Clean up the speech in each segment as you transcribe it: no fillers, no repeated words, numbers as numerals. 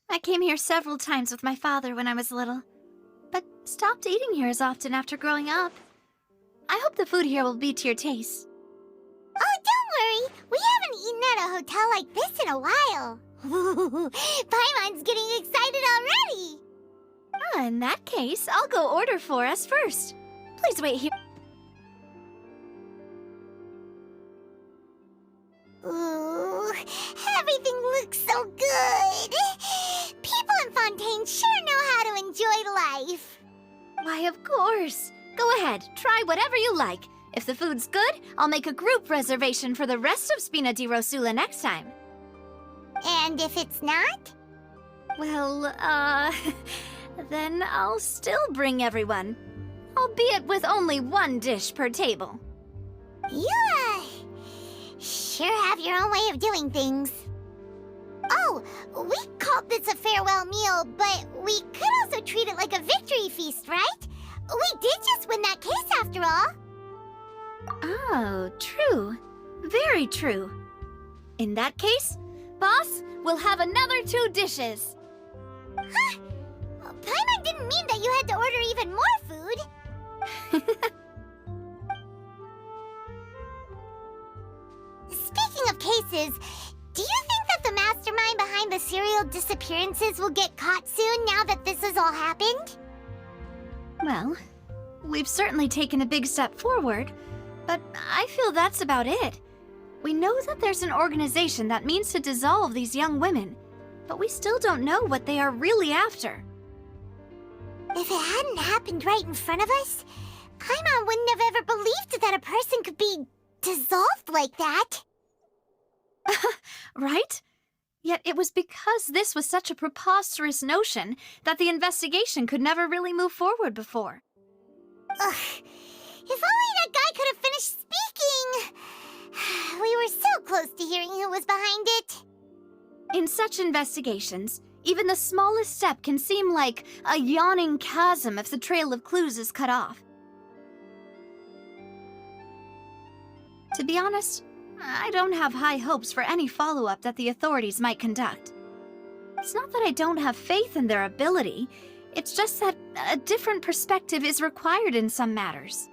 I came here several times with my father when I was little, but stopped eating here as often after growing up. I hope the food here will be to your taste. Oh, don't worry. We haven't eaten at a hotel like this in a while. Paimon's getting excited already. In that case, I'll go order for us first. Please wait here. Ooh, everything looks so good. People in Fontaine sure know how to enjoy life. Why, of course. Go ahead, try whatever you like. If the food's good, I'll make a group reservation for the rest of Spina di Rosula next time. And if it's not? Well, then I'll still bring everyone. Albeit with only one dish per table. You, sure have your own way of doing things. Oh, we called this a farewell meal, but we could also treat it like a victory feast, right? We did just win that case after all. Oh, true. Very true. In that case, boss, we'll have another 2 dishes. Huh? Paimon didn't mean that you had to order even more food. Speaking of cases, do you think that the mastermind behind the serial disappearances will get caught soon now that this has all happened? Well, we've certainly taken a big step forward, but I feel that's about it. We know that there's an organization that means to dissolve these young women, but we still don't know what they are really after. If it hadn't happened right in front of us, Paimon wouldn't have ever believed that a person could be dissolved like that. Right? Yet it was because this was such a preposterous notion that the investigation could never really move forward before. Ugh. If only that guy could have finished speaking! We were so close to hearing who was behind it. In such investigations, even the smallest step can seem like a yawning chasm if the trail of clues is cut off. To be honest, I don't have high hopes for any follow-up that the authorities might conduct. It's not that I don't have faith in their ability, it's just that a different perspective is required in some matters.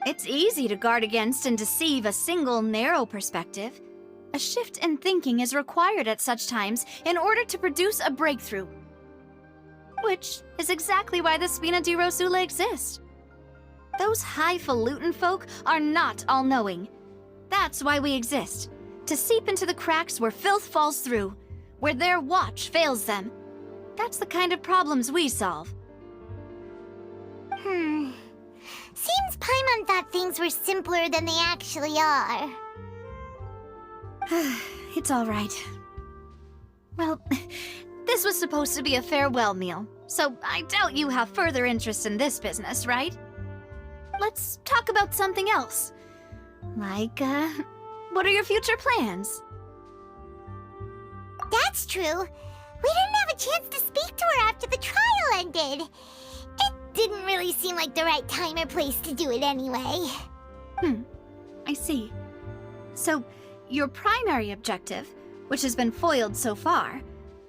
It's easy to guard against and deceive a single narrow perspective. A shift in thinking is required at such times in order to produce a breakthrough. Which is exactly why the Spina di Rosula exists. Those highfalutin folk are not all-knowing. That's why we exist. To seep into the cracks where filth falls through, where their watch fails them. That's the kind of problems we solve. Seems Paimon thought things were simpler than they actually are. It's all right. Well, this was supposed to be a farewell meal, so I doubt you have further interest in this business, right? Let's talk about something else. Like, what are your future plans? That's true. We didn't have a chance to speak to her after the trial ended. It didn't really seem like the right time or place to do it anyway. I see. So, your primary objective, which has been foiled so far,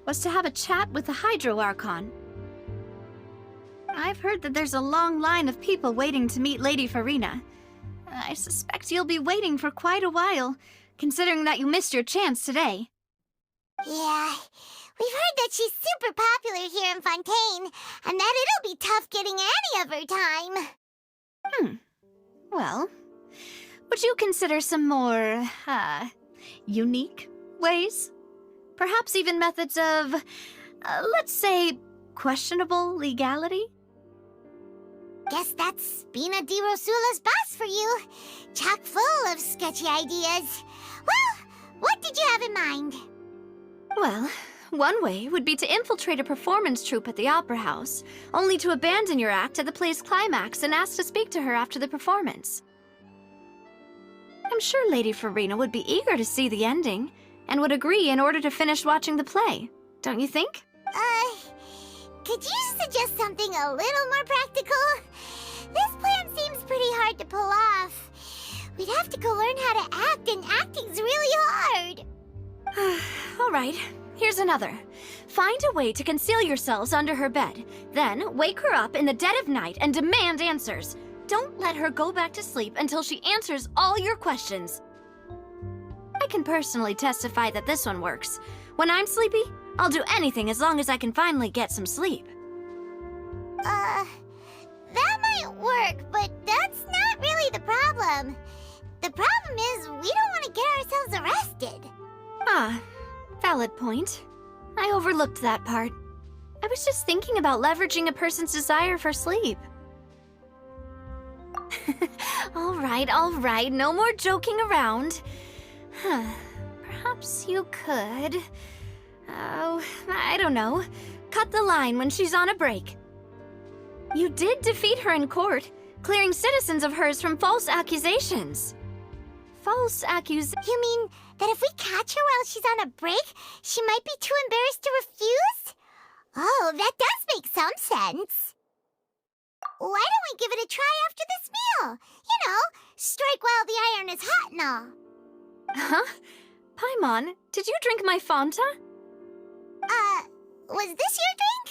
was to have a chat with the Hydro Archon. I've heard that there's a long line of people waiting to meet Lady Farina. I suspect you'll be waiting for quite a while, considering that you missed your chance today. Yeah, we've heard that she's super popular here in Fontaine, and that it'll be tough getting any of her time. Well, would you consider some more, unique ways? Perhaps even methods of, let's say, questionable legality? Guess that's Spina di Rosula's boss for you. Chock full of sketchy ideas. Well, what did you have in mind? Well, one way would be to infiltrate a performance troupe at the Opera House, only to abandon your act at the play's climax and ask to speak to her after the performance. I'm sure Lady Farina would be eager to see the ending, and would agree in order to finish watching the play, don't you think? Could you suggest something a little more practical? This plan seems pretty hard to pull off. We'd have to go learn how to act, and acting's really hard. All right, here's another. Find a way to conceal yourselves under her bed. Then, wake her up in the dead of night and demand answers. Don't let her go back to sleep until she answers all your questions. I can personally testify that this one works. When I'm sleepy, I'll do anything as long as I can finally get some sleep. That might work, but that's not really the problem. The problem is we don't want to get ourselves arrested. Ah, valid point. I overlooked that part. I was just thinking about leveraging a person's desire for sleep. All right, no more joking around. Perhaps you could... Oh, I don't know. Cut the line when she's on a break. You did defeat her in court, clearing citizens of hers from false accusations. False accusations? You mean that if we catch her while she's on a break, she might be too embarrassed to refuse? Oh, that does make some sense. Why don't we give it a try after this meal? You know, strike while the iron is hot and all. Huh? Paimon, did you drink my Fanta? Was this your drink?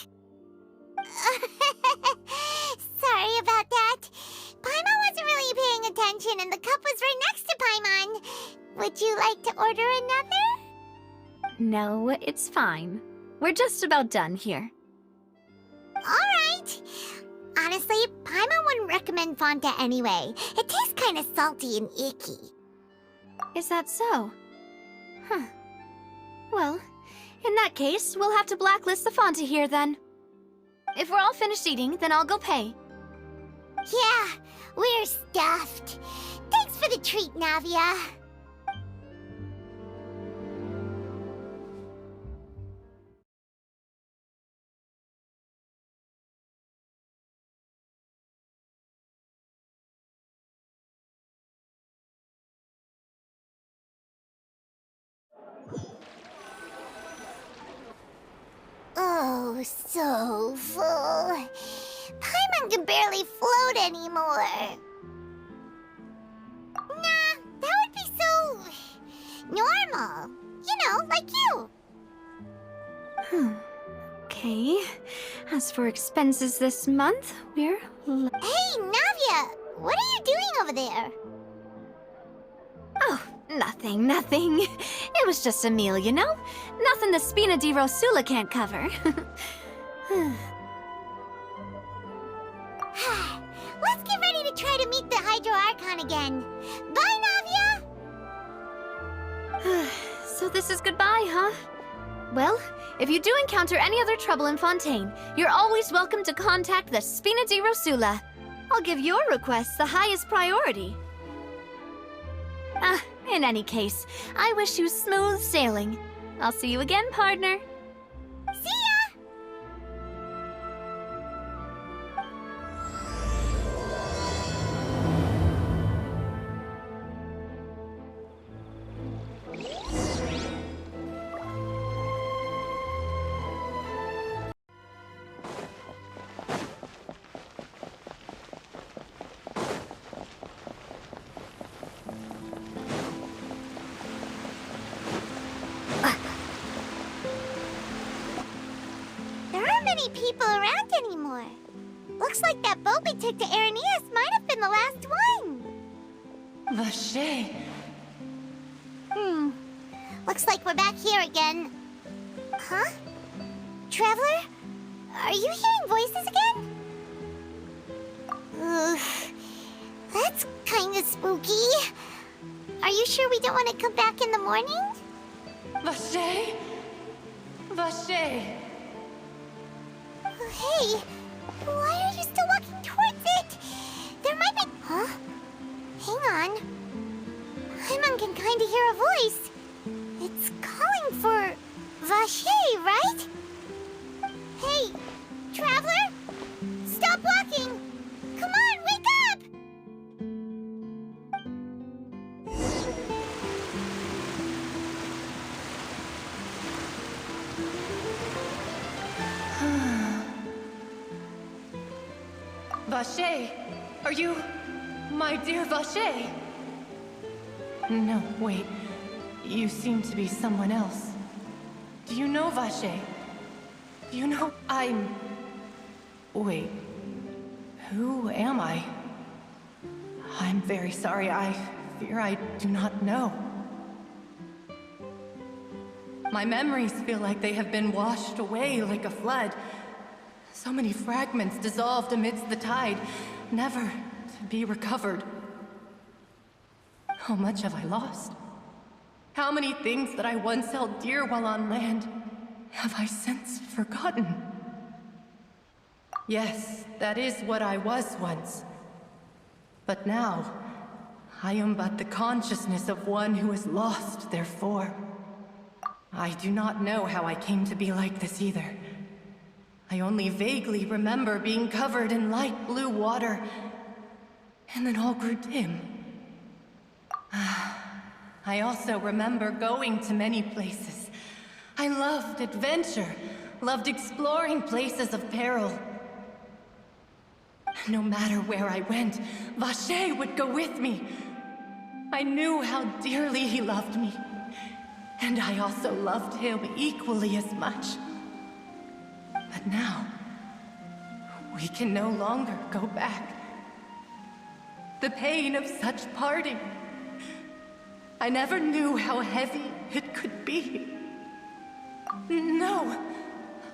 Sorry about that. Paimon wasn't really paying attention and the cup was right next to Paimon. Would you like to order another? No, it's fine. We're just about done here. Alright. Honestly, Paimon wouldn't recommend Fanta anyway. It tastes kind of salty and icky. Is that so? Huh. Well, in that case, we'll have to blacklist the Fanta here then. If we're all finished eating, then I'll go pay. Yeah, we're stuffed. Thanks for the treat, Navia. Oh, so full. Paimon can barely float anymore. Nah, that would be so... normal. You know, like you. Okay. As for expenses this month, we're... Hey, Navia! What are you doing over there? Oh, nothing. It was just a meal, you know? Nothing the Spina di Rosula can't cover. Let's get ready to try to meet the Hydro Archon again. Bye, Navia! So this is goodbye, huh? Well, if you do encounter any other trouble in Fontaine, you're always welcome to contact the Spina di Rosula. I'll give your requests the highest priority. In any case, I wish you smooth sailing. I'll see you again, partner. See ya! People around anymore. Looks like that boat we took to Araneas might have been the last one. Vache. Looks like we're back here again. Huh? Traveler? Are you hearing voices again? Ugh. That's kind of spooky. Are you sure we don't want to come back in the morning? Vache? Vache. Hey, why are you still walking towards it? There might be... Huh? Hang on. Paimon can kind of hear a voice. It's calling for... Vache, right? Hey, Traveler? Stop walking! Come on, wake up! Vache, are you... my dear Vache? No, wait. You seem to be someone else. Do you know Vache? Do you know Wait. Who am I? I'm very sorry. I fear I do not know. My memories feel like they have been washed away like a flood. So many fragments dissolved amidst the tide, never to be recovered. How much have I lost? How many things that I once held dear while on land have I since forgotten? Yes, that is what I was once. But now, I am but the consciousness of one who is lost, therefore. I do not know how I came to be like this either. I only vaguely remember being covered in light blue water, and then all grew dim. I also remember going to many places. I loved adventure, loved exploring places of peril. No matter where I went, Vacher would go with me. I knew how dearly he loved me, and I also loved him equally as much. But now, we can no longer go back. The pain of such parting, I never knew how heavy it could be. No,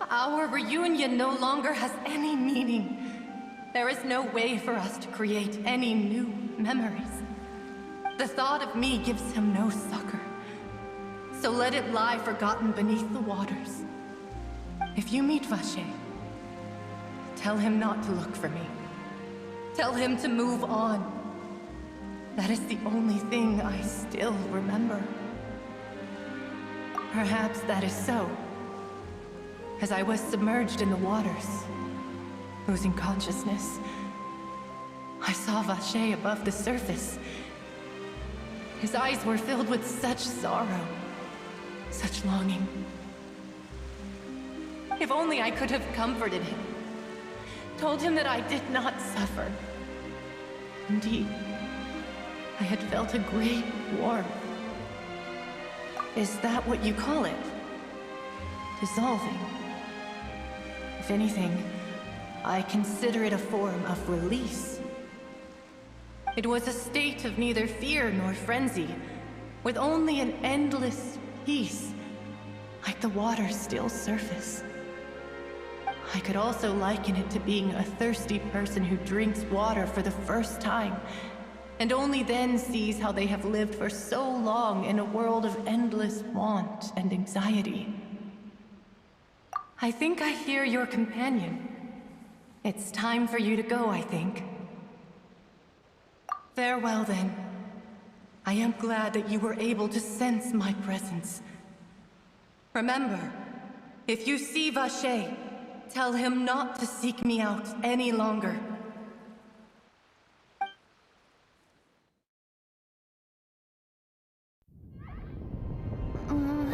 our reunion no longer has any meaning. There is no way for us to create any new memories. The thought of me gives him no succor. So let it lie forgotten beneath the waters. If you meet Vacher, tell him not to look for me. Tell him to move on. That is the only thing I still remember. Perhaps that is so. As I was submerged in the waters, losing consciousness, I saw Vacher above the surface. His eyes were filled with such sorrow, such longing. If only I could have comforted him, told him that I did not suffer. Indeed, I had felt a great warmth. Is that what you call it? Dissolving? If anything, I consider it a form of release. It was a state of neither fear nor frenzy, with only an endless peace, like the water's still surface. I could also liken it to being a thirsty person who drinks water for the first time, and only then sees how they have lived for so long in a world of endless want and anxiety. I think I hear your companion. It's time for you to go, I think. Farewell, then. I am glad that you were able to sense my presence. Remember, if you see Vacher, tell him not to seek me out any longer. Come on,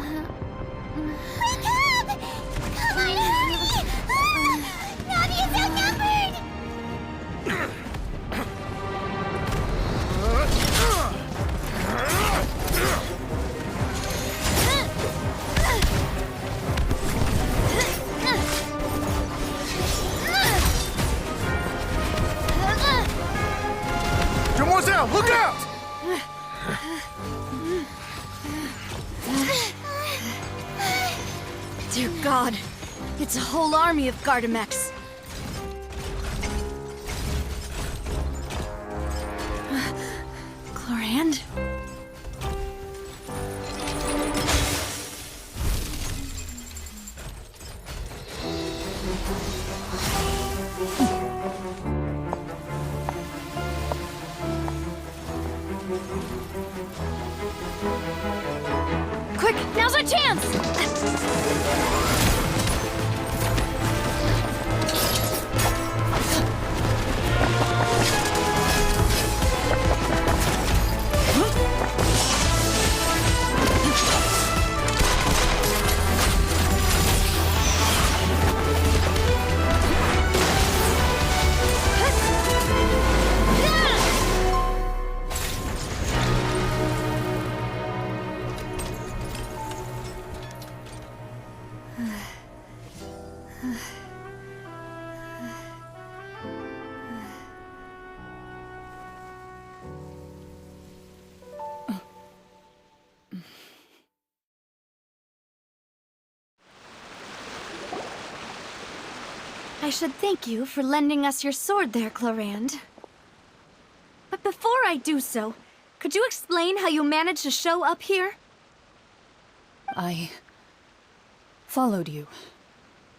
hurry! Navi is outnumbered! Demoiselle, look out! Dear God, it's a whole army of Gardamex. Chlorand? Quick, now's our chance! I should thank you for lending us your sword there, Clorand. But before I do so, could you explain how you managed to show up here? I followed you.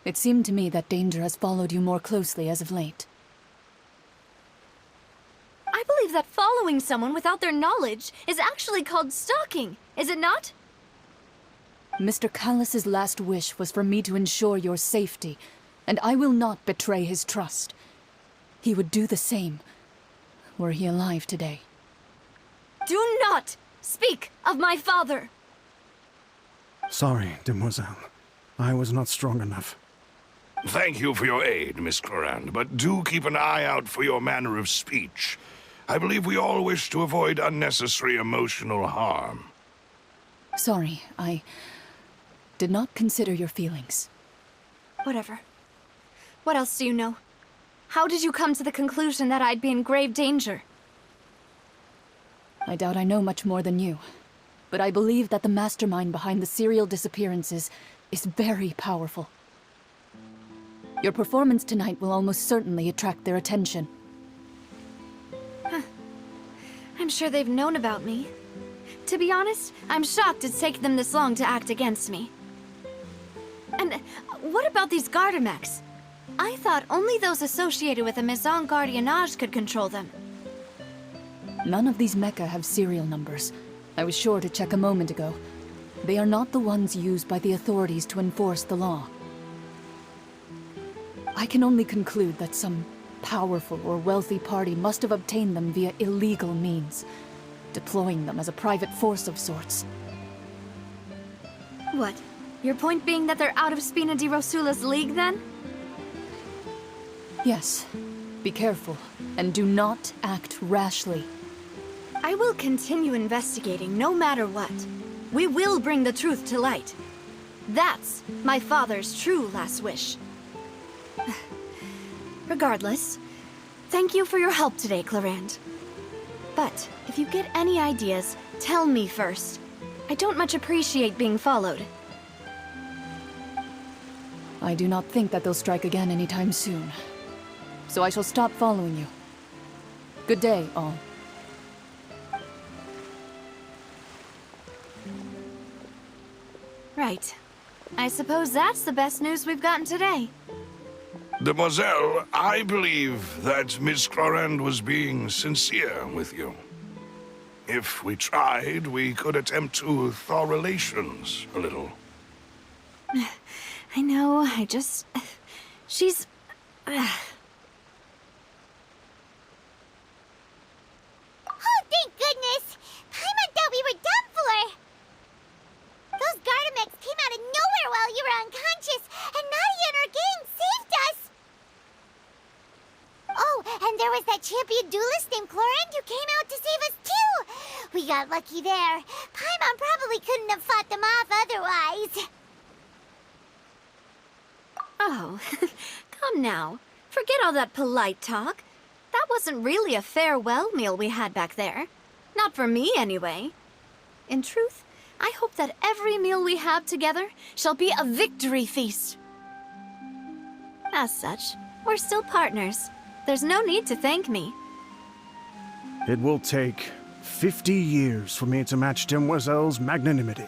It seemed to me that danger has followed you more closely as of late. I believe that following someone without their knowledge is actually called stalking, is it not? Mr. Callus's last wish was for me to ensure your safety, and I will not betray his trust. He would do the same, were he alive today. Do not speak of my father! Sorry, demoiselle. I was not strong enough. Thank you for your aid, Miss Clorand, but do keep an eye out for your manner of speech. I believe we all wish to avoid unnecessary emotional harm. Sorry, I did not consider your feelings. Whatever. What else do you know? How did you come to the conclusion that I'd be in grave danger? I doubt I know much more than you, but I believe that the mastermind behind the serial disappearances is very powerful. Your performance tonight will almost certainly attract their attention. I'm sure they've known about me. To be honest, I'm shocked it's taken them this long to act against me. And what about these Gardamex? I thought only those associated with a Maison Gardiennage could control them. None of these mecha have serial numbers. I was sure to check a moment ago. They are not the ones used by the authorities to enforce the law. I can only conclude that some powerful or wealthy party must have obtained them via illegal means, deploying them as a private force of sorts. What? Your point being that they're out of Spina di Rosula's league, then? Yes. Be careful, and do not act rashly. I will continue investigating no matter what. We will bring the truth to light. That's my father's true last wish. Regardless, thank you for your help today, Clorand. But if you get any ideas, tell me first. I don't much appreciate being followed. I do not think that they'll strike again anytime soon. So I shall stop following you. Good day, all. Right. I suppose that's the best news we've gotten today. Demoiselle, I believe that Miss Clorand was being sincere with you. If we tried, we could attempt to thaw relations a little. I know, she's... Oh, thank goodness! Paimon thought we were done for! Those Gardamex came out of nowhere while you were unconscious, and Nadia and her gang saved us! Oh, and there was that champion duelist named Clorand who came out to save us too! We got lucky there. Paimon probably couldn't have fought them off otherwise. Oh, come now. Forget all that polite talk. That wasn't really a farewell meal we had back there. Not for me, anyway. In truth, I hope that every meal we have together shall be a victory feast. As such, we're still partners. There's no need to thank me. It will take 50 years for me to match Demoiselle's magnanimity.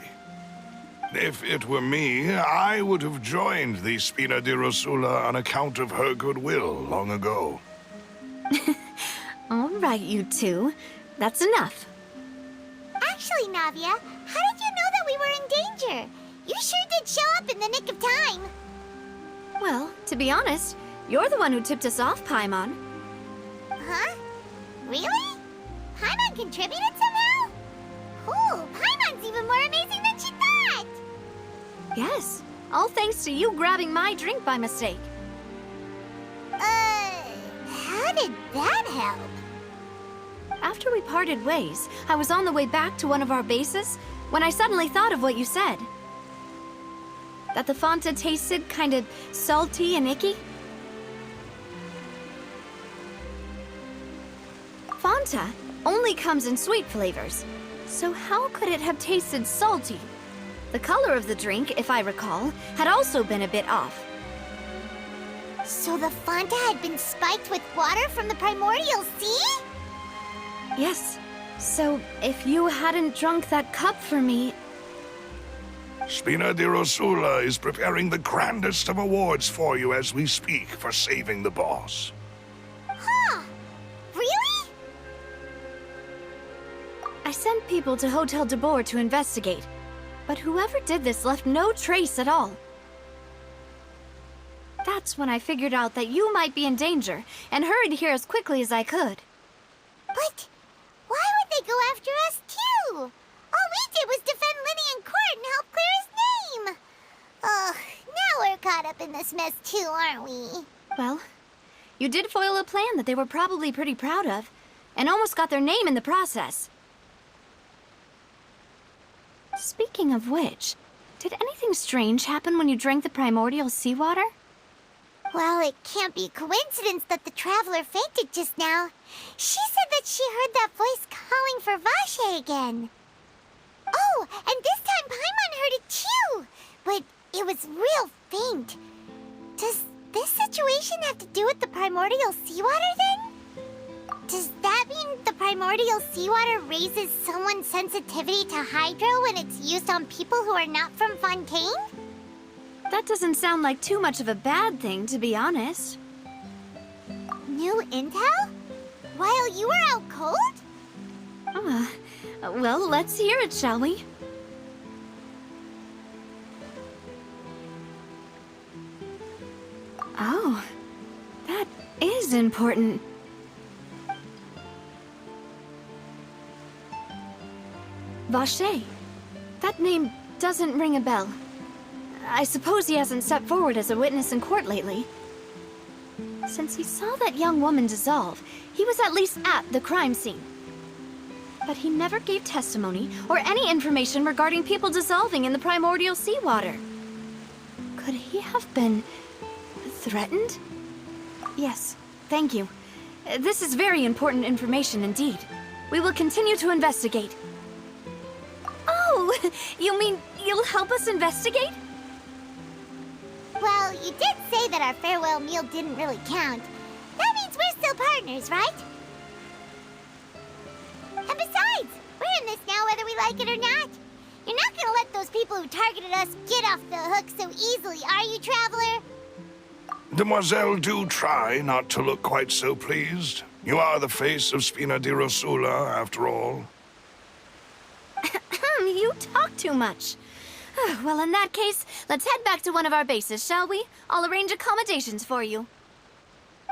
If it were me, I would have joined the Spina di Rosula on account of her goodwill long ago. All right, you two. That's enough. Actually, Navia, how did you know that we were in danger? You sure did show up in the nick of time. Well, to be honest, you're the one who tipped us off, Paimon. Huh? Really? Paimon contributed somehow? Ooh, Paimon's even more amazing than she thought! Yes, all thanks to you grabbing my drink by mistake. How did that help? After we parted ways, I was on the way back to one of our bases when I suddenly thought of what you said. That the Fanta tasted kind of salty and icky. Fanta only comes in sweet flavors, so how could it have tasted salty? The color of the drink, if I recall, had also been a bit off. So the Fonta had been spiked with water from the primordial sea? Yes. So, if you hadn't drunk that cup for me... Spina di Rosula is preparing the grandest of awards for you as we speak for saving the boss. Huh. Really? I sent people to Hotel de Boer to investigate, but whoever did this left no trace at all. That's when I figured out that you might be in danger, and hurried here as quickly as I could. But why would they go after us, too? All we did was defend Linny in court and help clear his name. Ugh, now we're caught up in this mess, too, aren't we? Well, you did foil a plan that they were probably pretty proud of, and almost got their name in the process. Speaking of which, did anything strange happen when you drank the primordial seawater? Well, it can't be a coincidence that the traveler fainted just now. She said that she heard that voice calling for Vache again. Oh, and this time Paimon heard it too, but it was real faint. Does this situation have to do with the primordial seawater then? Does that mean the primordial seawater raises someone's sensitivity to hydro when it's used on people who are not from Fontaine? That doesn't sound like too much of a bad thing, to be honest. New intel? While you were out cold? Well, let's hear it, shall we? Oh, that is important. Vache. That name doesn't ring a bell. I suppose he hasn't stepped forward as a witness in court lately. Since he saw that young woman dissolve, he was at least at the crime scene. But he never gave testimony or any information regarding people dissolving in the primordial seawater. Could he have been threatened? Yes, thank you. This is very important information indeed. We will continue to investigate. Oh, you mean you'll help us investigate? Well, you did say that our farewell meal didn't really count. That means we're still partners, right? And besides, we're in this now whether we like it or not. You're not gonna let those people who targeted us get off the hook so easily, are you, Traveler? Demoiselle, do try not to look quite so pleased. You are the face of Spina di Rosula, after all. You talk too much. Well, in that case, let's head back to one of our bases, shall we? I'll arrange accommodations for you.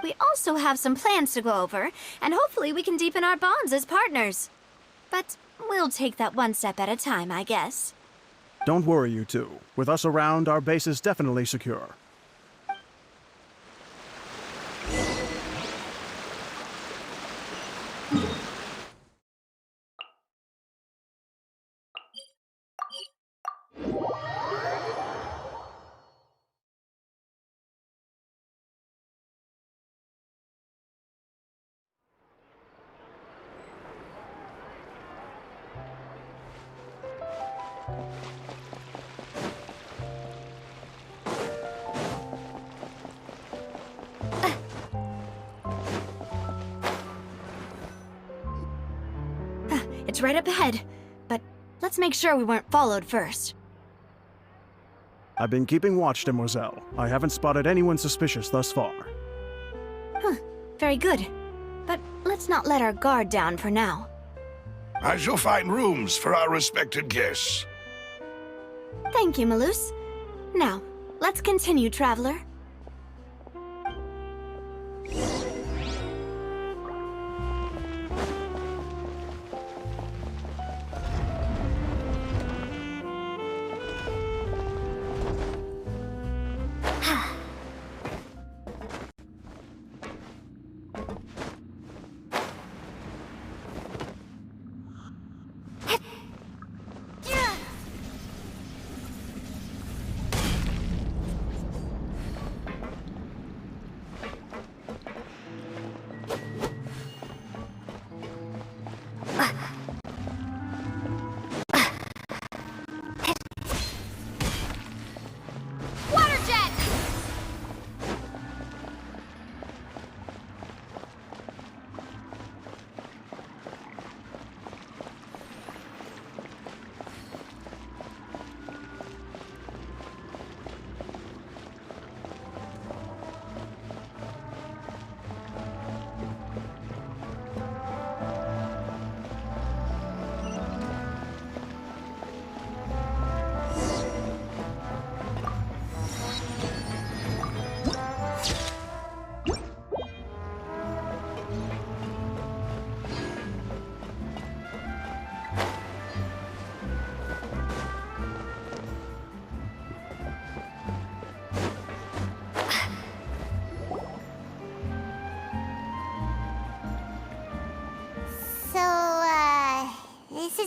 We also have some plans to go over, and hopefully we can deepen our bonds as partners. But we'll take that one step at a time, I guess. Don't worry, you two. With us around, our base is definitely secure. It's right up ahead, but let's make sure we weren't followed first. I've been keeping watch, Demoiselle. I haven't spotted anyone suspicious thus far. Very good. But let's not let our guard down for now. I shall find rooms for our respected guests. Thank you, Malus. Now, let's continue, Traveler.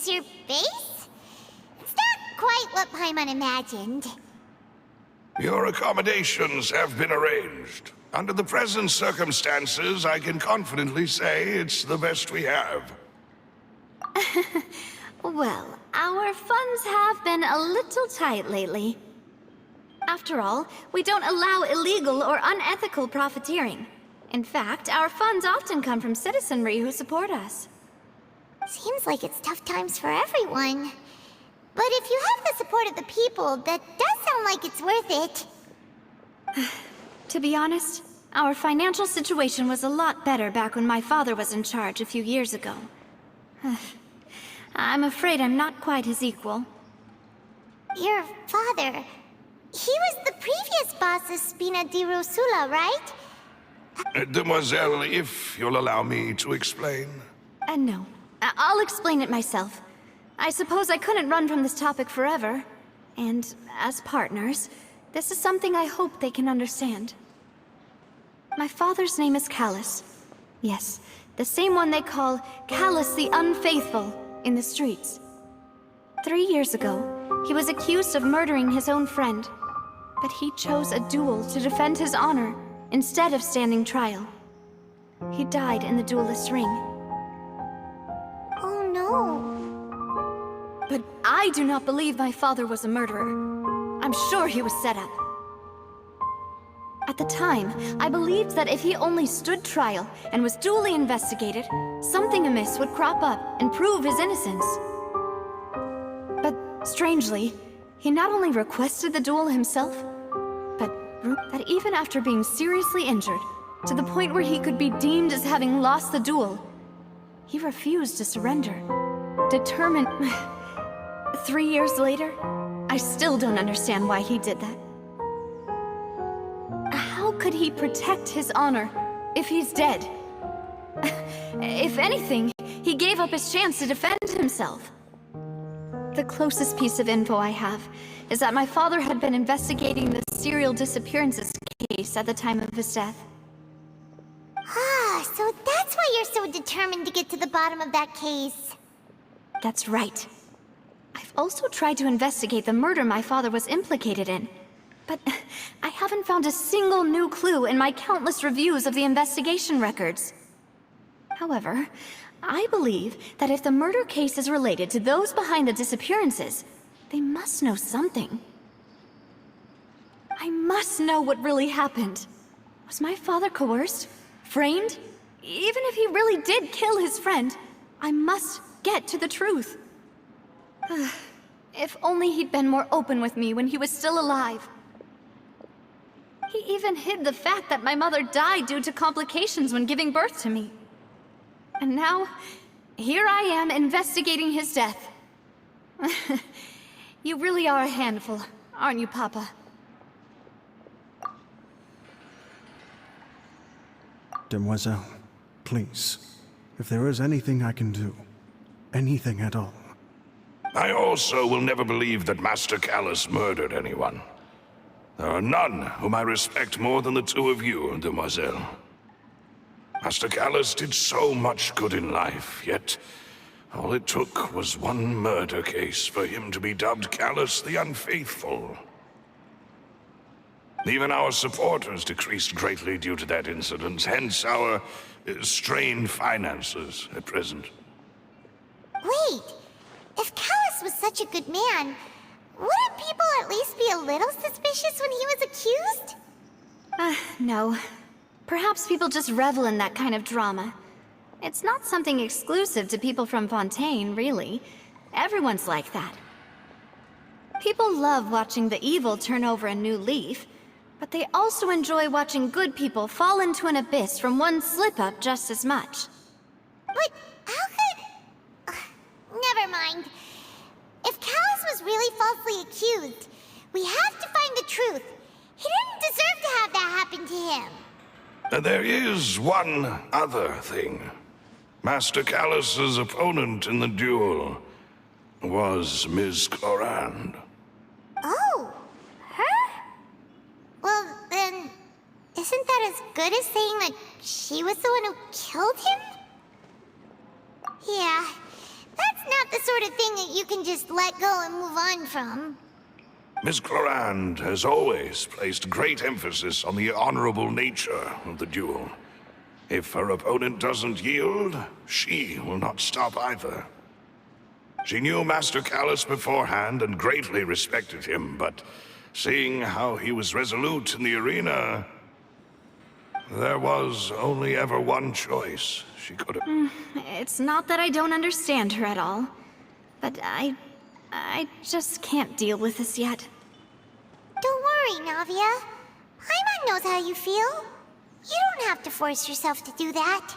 is your base? It's not quite what Paimon imagined. Your accommodations have been arranged. Under the present circumstances, I can confidently say it's the best we have. Well, our funds have been a little tight lately. After all, we don't allow illegal or unethical profiteering. In fact, our funds often come from citizenry who support us. Seems like it's tough times for everyone. But if you have the support of the people, that does sound like it's worth it. To be honest, our financial situation was a lot better back when my father was in charge a few years ago. I'm afraid I'm not quite his equal. Your father... He was the previous boss of Spina di Rosula, right? Demoiselle, if you'll allow me to explain. No. I'll explain it myself. I suppose I couldn't run from this topic forever. And as partners, this is something I hope they can understand. My father's name is Callus. Yes, the same one they call Callus the Unfaithful in the streets. 3 years ago, he was accused of murdering his own friend. But he chose a duel to defend his honor instead of standing trial. He died in the duelist's ring. Oh no. But I do not believe my father was a murderer. I'm sure he was set up. At the time, I believed that if he only stood trial and was duly investigated, something amiss would crop up and prove his innocence. But strangely, he not only requested the duel himself, but that even after being seriously injured, to the point where he could be deemed as having lost the duel, he refused to surrender. Determined... 3 years later, I still don't understand why he did that. How could he protect his honor if he's dead? If anything, he gave up his chance to defend himself. The closest piece of info I have is that my father had been investigating the serial disappearances case at the time of his death. Ah, so that's why you're so determined to get to the bottom of that case. That's right. I've also tried to investigate the murder my father was implicated in, but I haven't found a single new clue in my countless reviews of the investigation records. However, I believe that if the murder case is related to those behind the disappearances, they must know something. I must know what really happened. Was my father coerced? Framed? Even if he really did kill his friend, I must get to the truth. If only he'd been more open with me when he was still alive. He even hid the fact that my mother died due to complications when giving birth to me. And now, here I am investigating his death. You really are a handful, aren't you, Papa? Demoiselle, please, if there is anything I can do, anything at all. I also will never believe that Master Callus murdered anyone. There are none whom I respect more than the two of you, Demoiselle. Master Callus did so much good in life, yet all it took was one murder case for him to be dubbed Callus the Unfaithful. Even our supporters decreased greatly due to that incident, hence our strained finances at present. Wait, if Callus was such a good man, wouldn't people at least be a little suspicious when he was accused? No. Perhaps people just revel in that kind of drama. It's not something exclusive to people from Fontaine, really. Everyone's like that. People love watching the evil turn over a new leaf, but they also enjoy watching good people fall into an abyss from one slip-up just as much. But how could... never mind. If Callus was really falsely accused, we have to find the truth. He didn't deserve to have that happen to him. There is one other thing. Master Callus's opponent in the duel was Ms. Clorand. Oh, her? Well, then, isn't that as good as saying that she was the one who killed him? Yeah, that's It's not the sort of thing that you can just let go and move on from. Miss Clorand has always placed great emphasis on the honorable nature of the duel. If her opponent doesn't yield, she will not stop either. She knew Master Callus beforehand and greatly respected him, but seeing how he was resolute in the arena, there was only ever one choice she could have. It's not that I don't understand her at all, but I just can't deal with this yet. Don't worry, Navia. Paimon knows how you feel. You don't have to force yourself to do that.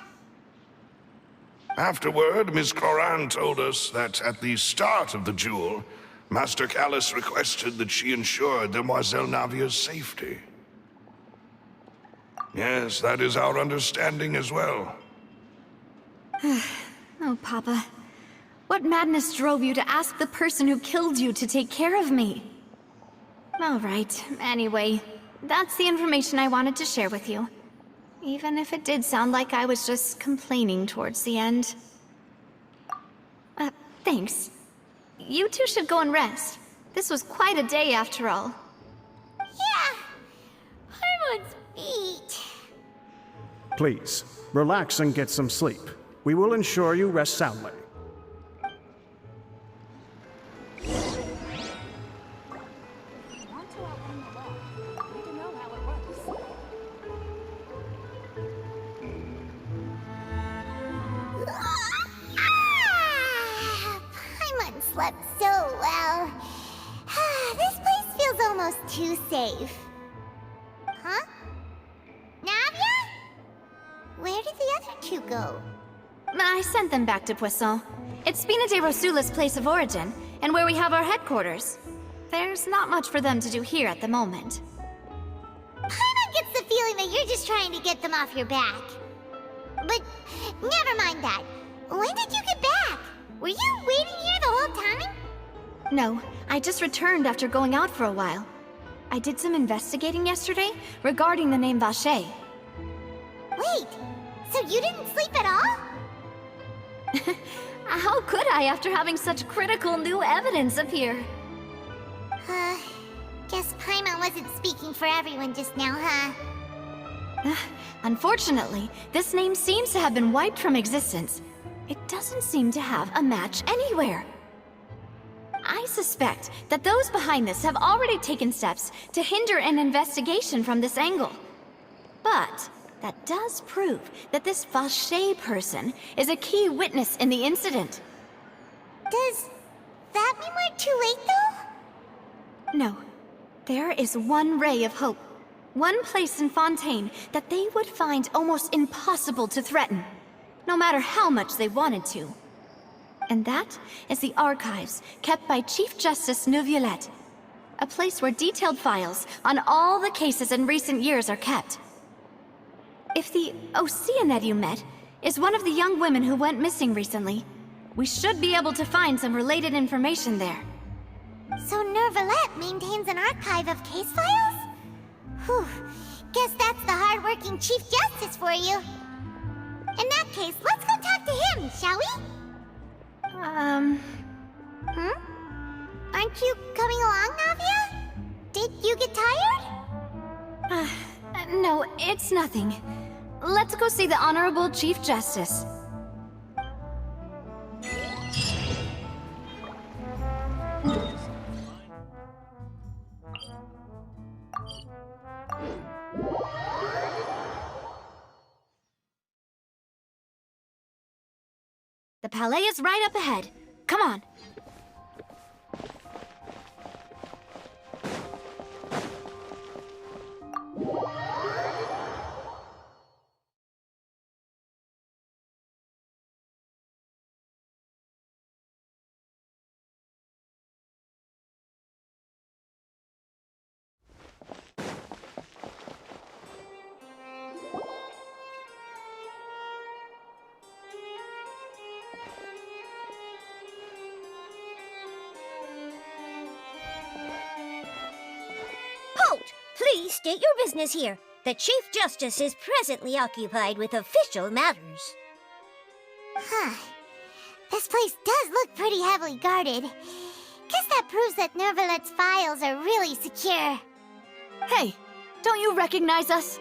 Afterward, Miss Clorand told us that at the start of the duel, Master Callus requested that she ensure Demoiselle Navia's safety. Yes, that is our understanding as well. Oh, Papa. What madness drove you to ask the person who killed you to take care of me? All right, anyway, that's the information I wanted to share with you. Even if it did sound like I was just complaining towards the end. Thanks. You two should go and rest. This was quite a day after all. Yeah. Paimon's beat. Please, relax and get some sleep. We will ensure you rest soundly. Paimon slept so well. This place feels almost too safe. Huh? Navia? Where did the other two go? I sent them back to Poisson. It's Spina de Rosula's place of origin, and where we have our headquarters. There's not much for them to do here at the moment. Paimon gets the feeling that you're just trying to get them off your back. But never mind that. When did you get back? Were you waiting here the whole time? No, I just returned after going out for a while. I did some investigating yesterday regarding the name Vacher. Wait, so you didn't sleep at all? How could I after having such critical new evidence appear? Guess Paimon wasn't speaking for everyone just now, huh? Unfortunately, this name seems to have been wiped from existence. It doesn't seem to have a match anywhere. I suspect that those behind this have already taken steps to hinder an investigation from this angle. But that does prove that this Vacher person is a key witness in the incident. Does that mean we're too late, though? No. There is one ray of hope. One place in Fontaine that they would find almost impossible to threaten, no matter how much they wanted to. And that is the archives kept by Chief Justice Neuvillette, a place where detailed files on all the cases in recent years are kept. If the Oceanid you met is one of the young women who went missing recently, we should be able to find some related information there. So Neuvillette maintains an archive of case files? Whew, guess that's the hard-working Chief Justice for you. In that case, let's go talk to him, shall we? Aren't you coming along, Navia? Did you get tired? No, it's nothing. Let's go see the Honorable Chief Justice. The Palais is right up ahead. Come on. Please state your business here. The Chief Justice is presently occupied with official matters. Huh. This place does look pretty heavily guarded. Guess that proves that Nervalet's files are really secure. Hey, don't you recognize us?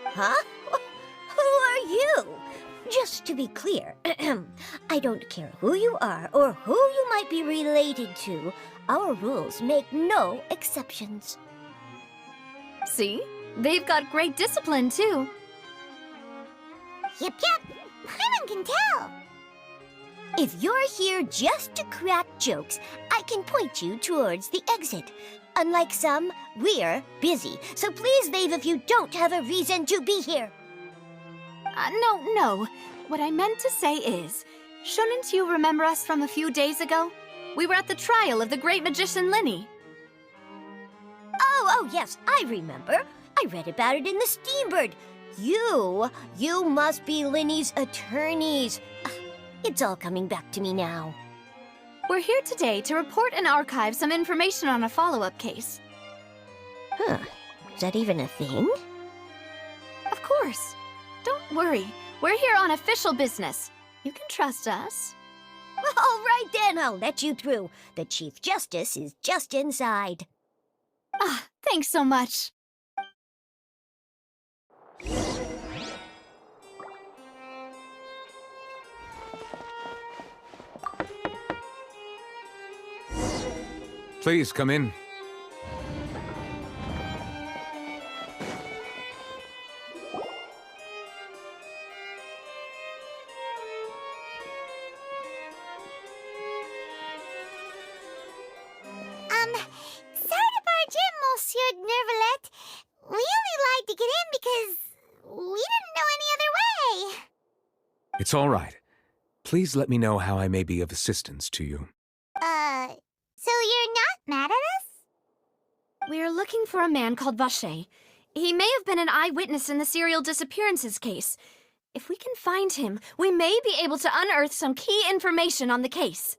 Huh? Who are you? Just to be clear, I don't care who you are or who you might be related to. Our rules make no exceptions. See? They've got great discipline, too. Yep. Paimon can tell. If you're here just to crack jokes, I can point you towards the exit. Unlike some, we're busy, so please leave if you don't have a reason to be here. No. What I meant to say is, shouldn't you remember us from a few days ago? We were at the trial of the great magician Linny. Oh, yes, I remember. I read about it in the Steambird. You must be Linny's attorneys. It's all coming back to me now. We're here today to report and archive some information on a follow-up case. Huh. Is that even a thing? Of course. Don't worry. We're here on official business. You can trust us. All right then, I'll let you through. The Chief Justice is just inside. Thanks so much. Please come in. Sorry to barge in, Monsieur Nervalet. We only lied to get in because we didn't know any other way. It's all right. Please let me know how I may be of assistance to you. So you're not mad at us? We're looking for a man called Vacher. He may have been an eyewitness in the serial disappearances case. If we can find him, we may be able to unearth some key information on the case.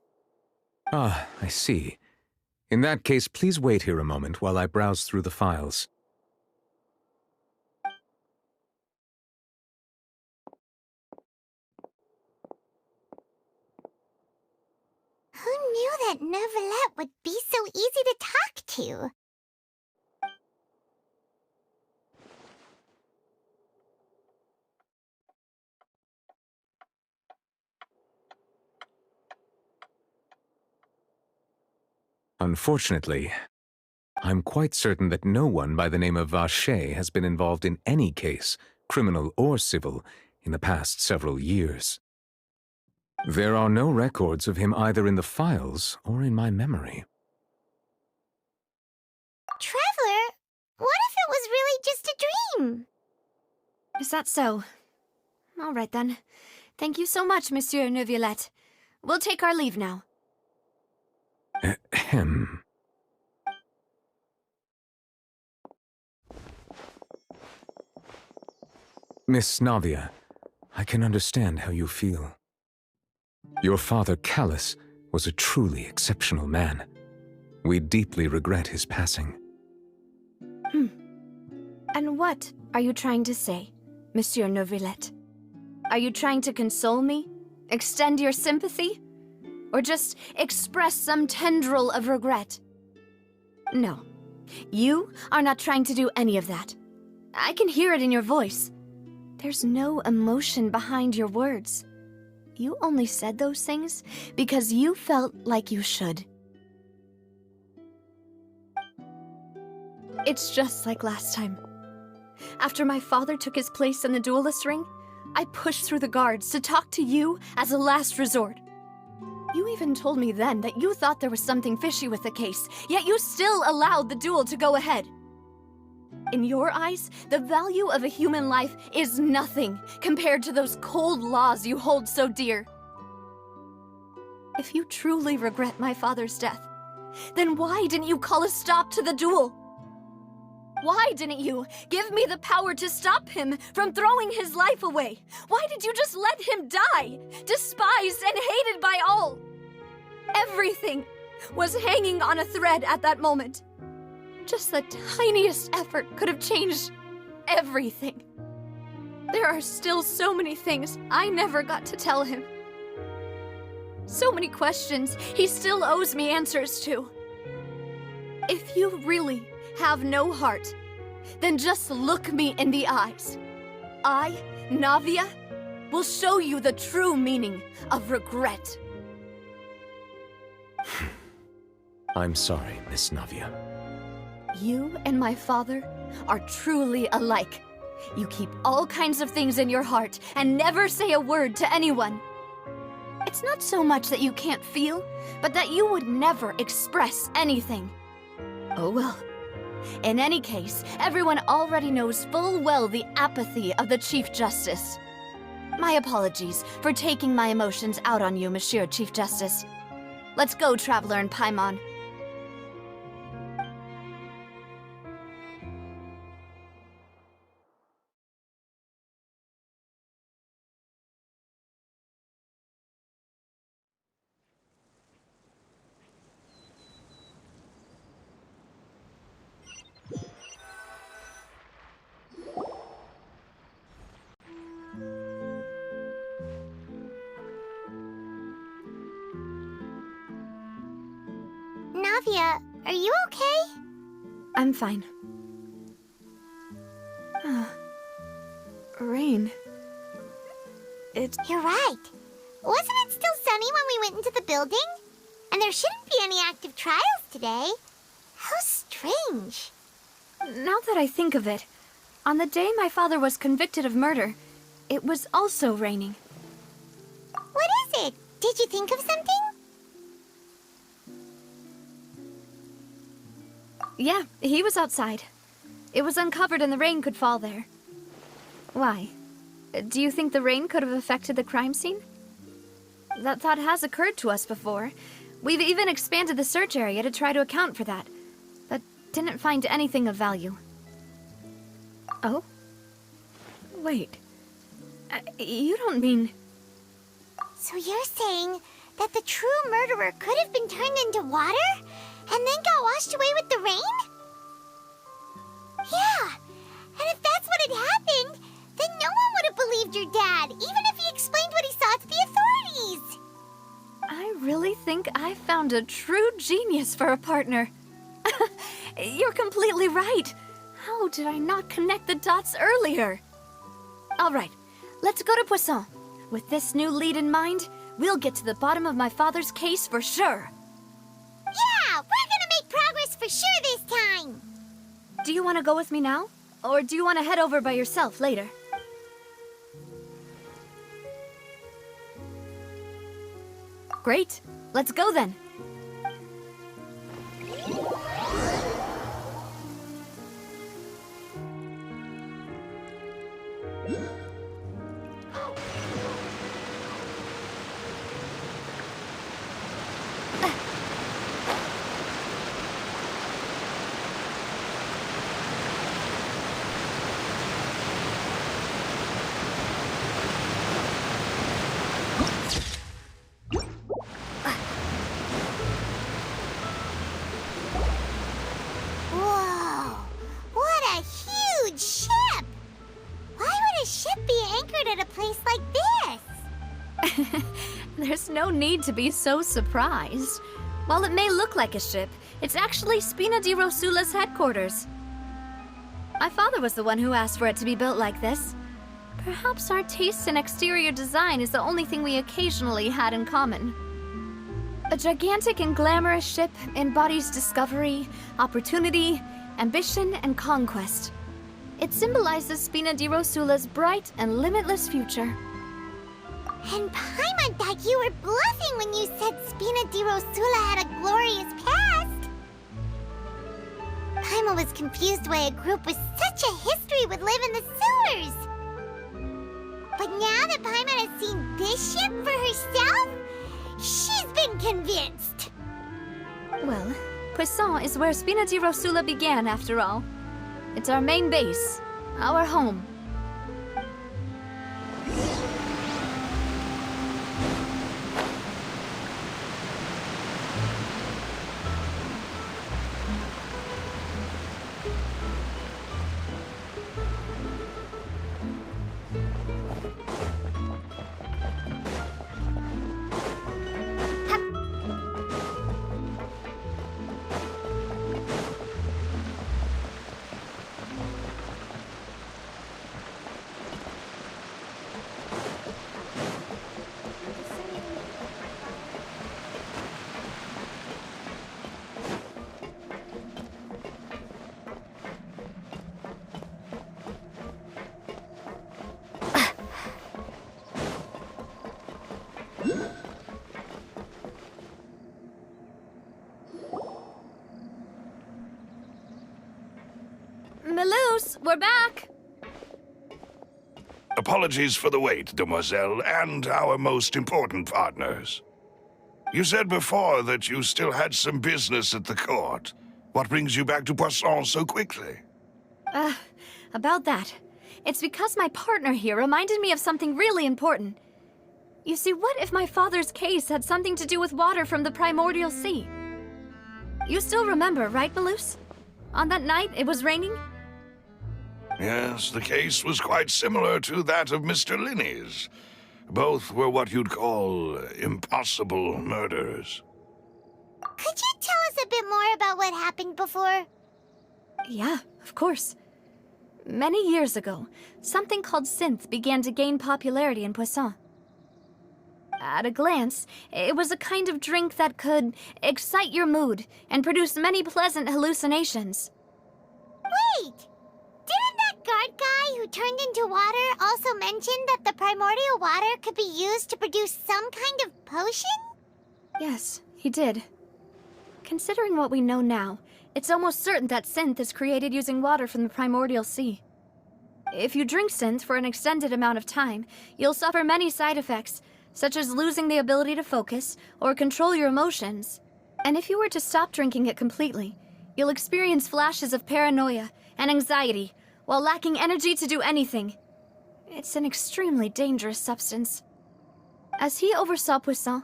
Ah, I see. In that case, please wait here a moment while I browse through the files. Who knew that Nervalet would be so easy to talk to? Unfortunately, I'm quite certain that no one by the name of Vacher has been involved in any case, criminal or civil, in the past several years. There are no records of him either in the files or in my memory. Traveler, what if it was really just a dream? Is that so? All right then. Thank you so much, Monsieur Neuvillette. We'll take our leave now. Ahem. Miss Navia, I can understand how you feel. Your father, Callus, was a truly exceptional man. We deeply regret his passing. And what are you trying to say, Monsieur Neuvillette? Are you trying to console me? Extend your sympathy? Or just express some tendril of regret? No. You are not trying to do any of that. I can hear it in your voice. There's no emotion behind your words. You only said those things because you felt like you should. It's just like last time. After my father took his place in the duelist ring, I pushed through the guards to talk to you as a last resort. You even told me then that you thought there was something fishy with the case, yet you still allowed the duel to go ahead. In your eyes, the value of a human life is nothing compared to those cold laws you hold so dear. If you truly regret my father's death, then why didn't you call a stop to the duel? Why didn't you give me the power to stop him from throwing his life away? Why did you just let him die, despised and hated by all? Everything was hanging on a thread at that moment. Just the tiniest effort could have changed everything. There are still so many things I never got to tell him. So many questions he still owes me answers to. If you really have no heart, then just look me in the eyes. I, Navia, will show you the true meaning of regret. I'm sorry, Miss Navia. You and my father are truly alike. You keep all kinds of things in your heart and never say a word to anyone. It's not so much that you can't feel, but that you would never express anything. Oh well. In any case, everyone already knows full well the apathy of the Chief Justice. My apologies for taking my emotions out on you, Monsieur Chief Justice. Let's go, Traveler and Paimon. Navia, are you okay? I'm fine. Rain. You're right. Wasn't it still sunny when we went into the building? And there shouldn't be any active trials today. How strange. Now that I think of it, on the day my father was convicted of murder, it was also raining. What is it? Did you think of something? Yeah, he was outside. It was uncovered and the rain could fall there. Why? Do you think the rain could have affected the crime scene? That thought has occurred to us before. We've even expanded the search area to try to account for that, but didn't find anything of value. Oh? Wait. You don't mean... So you're saying that the true murderer could have been turned into water and then got washed away with the rain? Yeah, and if that's what had happened, then no one would have believed your dad, even if he explained what he saw to the authorities. I really think I found a true genius for a partner. You're completely right. How did I not connect the dots earlier? All right, let's go to Poisson. With this new lead in mind, we'll get to the bottom of my father's case for sure. Yeah, we're gonna make progress for sure this time. Do you want to go with me now? Or do you want to head over by yourself later? Great. Let's go then. Whoa, what a huge ship! Why would a ship be anchored at a place like this? There's no need to be so surprised. While it may look like a ship, it's actually Spina di Rosula's headquarters. My father was the one who asked for it to be built like this. Perhaps our taste in exterior design is the only thing we occasionally had in common. A gigantic and glamorous ship embodies discovery, opportunity, ambition, and conquest. It symbolizes Spina di Rosula's bright and limitless future. And Paimon thought you were bluffing when you said Spina di Rosula had a glorious past. Paimon was confused why a group with such a history would live in the sewers. But now that Paimon has seen this ship for herself, she's been convinced. Well, Poisson is where Spina di Rosula began, after all. It's our main base, our home. We're loose! We're back! Apologies for the wait, demoiselle, and our most important partners. You said before that you still had some business at the court. What brings you back to Poisson so quickly? About that. It's because my partner here reminded me of something really important. You see, what if my father's case had something to do with water from the primordial sea? You still remember, right, Balus? On that night, it was raining? Yes, the case was quite similar to that of Mr. Linney's. Both were what you'd call impossible murders. Could you tell us a bit more about what happened before? Yeah, of course. Many years ago, something called synth began to gain popularity in Poisson. At a glance, it was a kind of drink that could excite your mood and produce many pleasant hallucinations. Wait! Didn't that guard guy who turned into water also mention that the primordial water could be used to produce some kind of potion? Yes, he did. Considering what we know now, it's almost certain that synth is created using water from the primordial sea. If you drink synth for an extended amount of time, you'll suffer many side effects, such as losing the ability to focus or control your emotions. And if you were to stop drinking it completely, you'll experience flashes of paranoia and anxiety while lacking energy to do anything. It's an extremely dangerous substance. As he oversaw Poisson,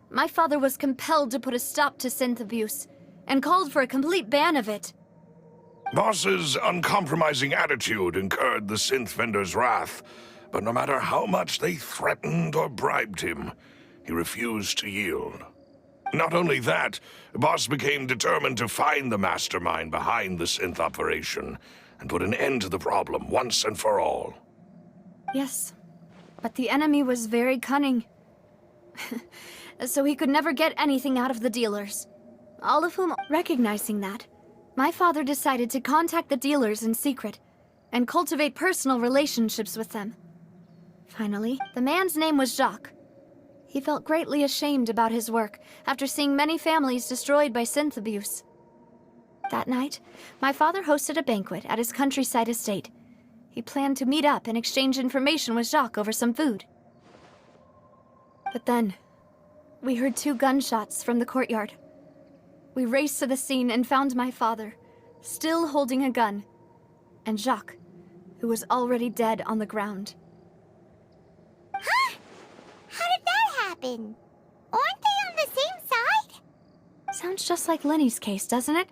my father was compelled to put a stop to synth abuse and called for a complete ban of it. Boss's uncompromising attitude incurred the synth vendor's wrath, but no matter how much they threatened or bribed him, he refused to yield. Not only that, Boss became determined to find the mastermind behind the synth operation and put an end to the problem once and for all. Yes, but the enemy was very cunning. So he could never get anything out of the dealers. All of whom, recognizing that, my father decided to contact the dealers in secret and cultivate personal relationships with them. Finally, the man's name was Jacques. He felt greatly ashamed about his work after seeing many families destroyed by synth abuse. That night, my father hosted a banquet at his countryside estate. He planned to meet up and exchange information with Jacques over some food. But then, we heard 2 gunshots from the courtyard. We raced to the scene and found my father, still holding a gun, and Jacques, who was already dead on the ground. Huh? How did that happen? Aren't they on the same side? Sounds just like Lenny's case, doesn't it?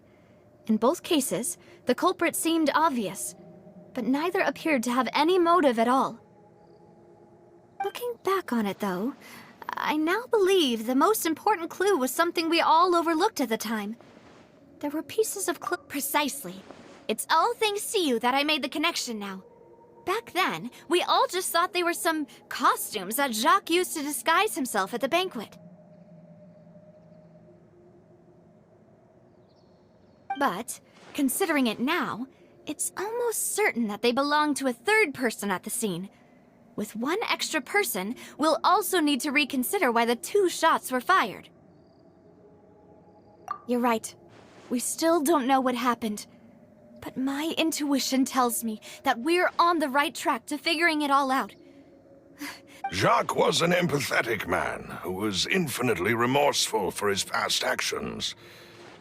In both cases, the culprit seemed obvious, but neither appeared to have any motive at all. Looking back on it, though, I now believe the most important clue was something we all overlooked at the time. There were pieces of clue. Precisely. It's all thanks to you that I made the connection now. Back then, we all just thought they were some costumes that Jacques used to disguise himself at the banquet. But, considering it now, it's almost certain that they belong to a third person at the scene. With one extra person, we'll also need to reconsider why the 2 shots were fired. You're right. We still don't know what happened. But my intuition tells me that we're on the right track to figuring it all out. Jacques was an empathetic man who was infinitely remorseful for his past actions.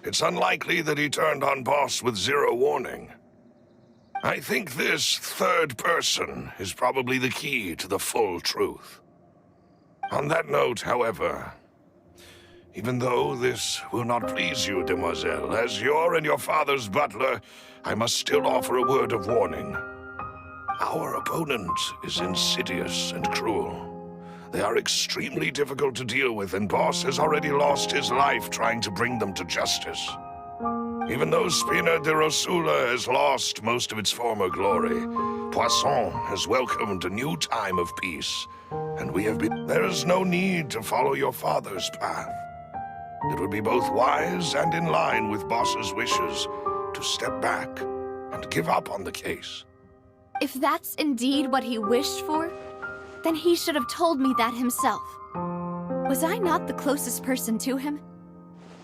It's unlikely that he turned on Boss with 0 warning. I think this third person is probably the key to the full truth. On that note, however, even though this will not please you, demoiselle, as your and your father's butler, I must still offer a word of warning. Our opponent is insidious and cruel. They are extremely difficult to deal with, and Boss has already lost his life trying to bring them to justice. Even though Spina de Rosula has lost most of its former glory, Poisson has welcomed a new time of peace, and we have been... There is no need to follow your father's path. It would be both wise and in line with Boss's wishes to step back and give up on the case. If that's indeed what he wished for, then he should have told me that himself. Was I not the closest person to him?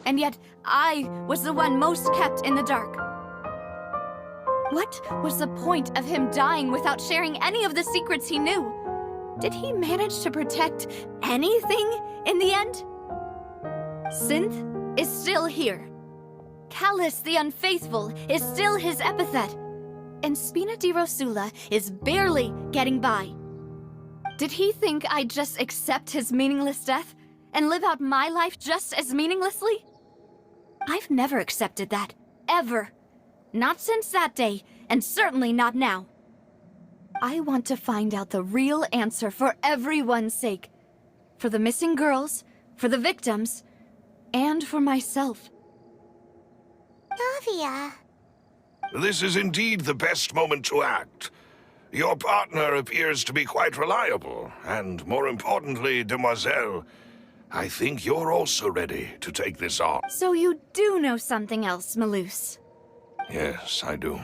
And yet, I was the one most kept in the dark. What was the point of him dying without sharing any of the secrets he knew? Did he manage to protect anything in the end? Synth is still here. Callus the Unfaithful is still his epithet. And Spina di Rosula is barely getting by. Did he think I'd just accept his meaningless death and live out my life just as meaninglessly? I've never accepted that, ever. Not since that day, and certainly not now. I want to find out the real answer for everyone's sake. For the missing girls, for the victims, and for myself. Navia. This is indeed the best moment to act. Your partner appears to be quite reliable, and more importantly, Demoiselle, I think you're also ready to take this on. So you do know something else, Malus? Yes, I do.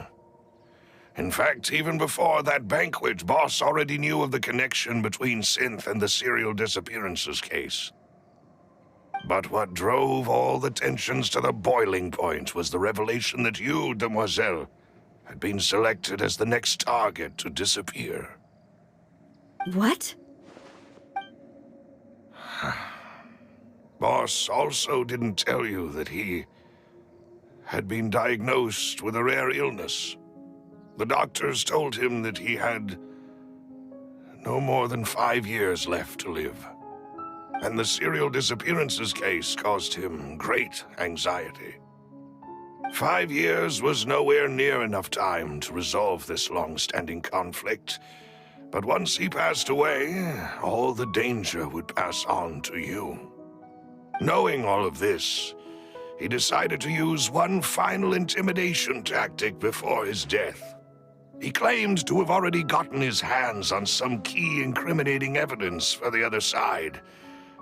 In fact, even before that banquet, Boss already knew of the connection between Synth and the serial disappearances case. But what drove all the tensions to the boiling point was the revelation that you, Demoiselle, had been selected as the next target to disappear. What? Boss also didn't tell you that he had been diagnosed with a rare illness. The doctors told him that he had no more than 5 years left to live. And the serial disappearances case caused him great anxiety. 5 years was nowhere near enough time to resolve this long-standing conflict. But once he passed away, all the danger would pass on to you. Knowing all of this, he decided to use one final intimidation tactic before his death. He claimed to have already gotten his hands on some key incriminating evidence for the other side,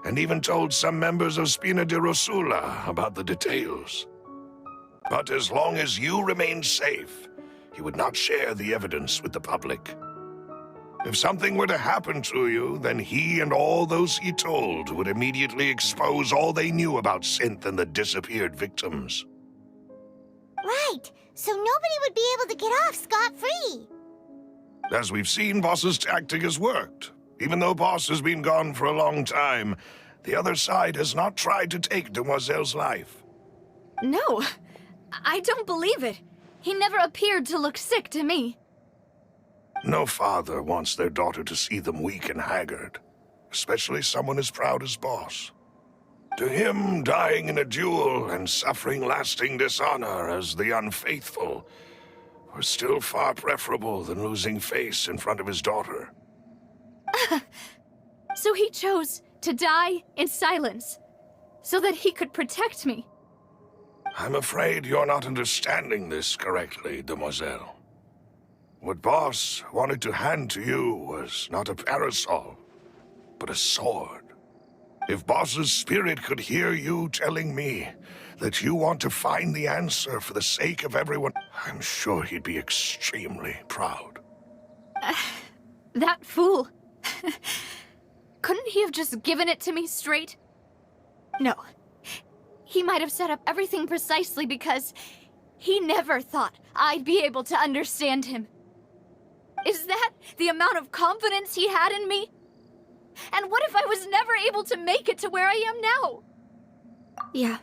and even told some members of Spina di Rosula about the details. But as long as you remained safe, he would not share the evidence with the public. If something were to happen to you, then he and all those he told would immediately expose all they knew about Synth and the disappeared victims. Right, so nobody would be able to get off scot-free. As we've seen, Boss's tactic has worked. Even though Boss has been gone for a long time, the other side has not tried to take Demoiselle's life. No, I don't believe it. He never appeared to look sick to me. No father wants their daughter to see them weak and haggard, especially someone as proud as Boss. To him, dying in a duel and suffering lasting dishonor as the Unfaithful were still far preferable than losing face in front of his daughter. So he chose to die in silence, so that he could protect me. I'm afraid you're not understanding this correctly, Demoiselle. What Boss wanted to hand to you was not a parasol, but a sword. If Boss's spirit could hear you telling me that you want to find the answer for the sake of everyone, I'm sure he'd be extremely proud. That fool. Couldn't he have just given it to me straight? No. He might have set up everything precisely because he never thought I'd be able to understand him. Is that the amount of confidence he had in me? And what if I was never able to make it to where I am now? Yeah.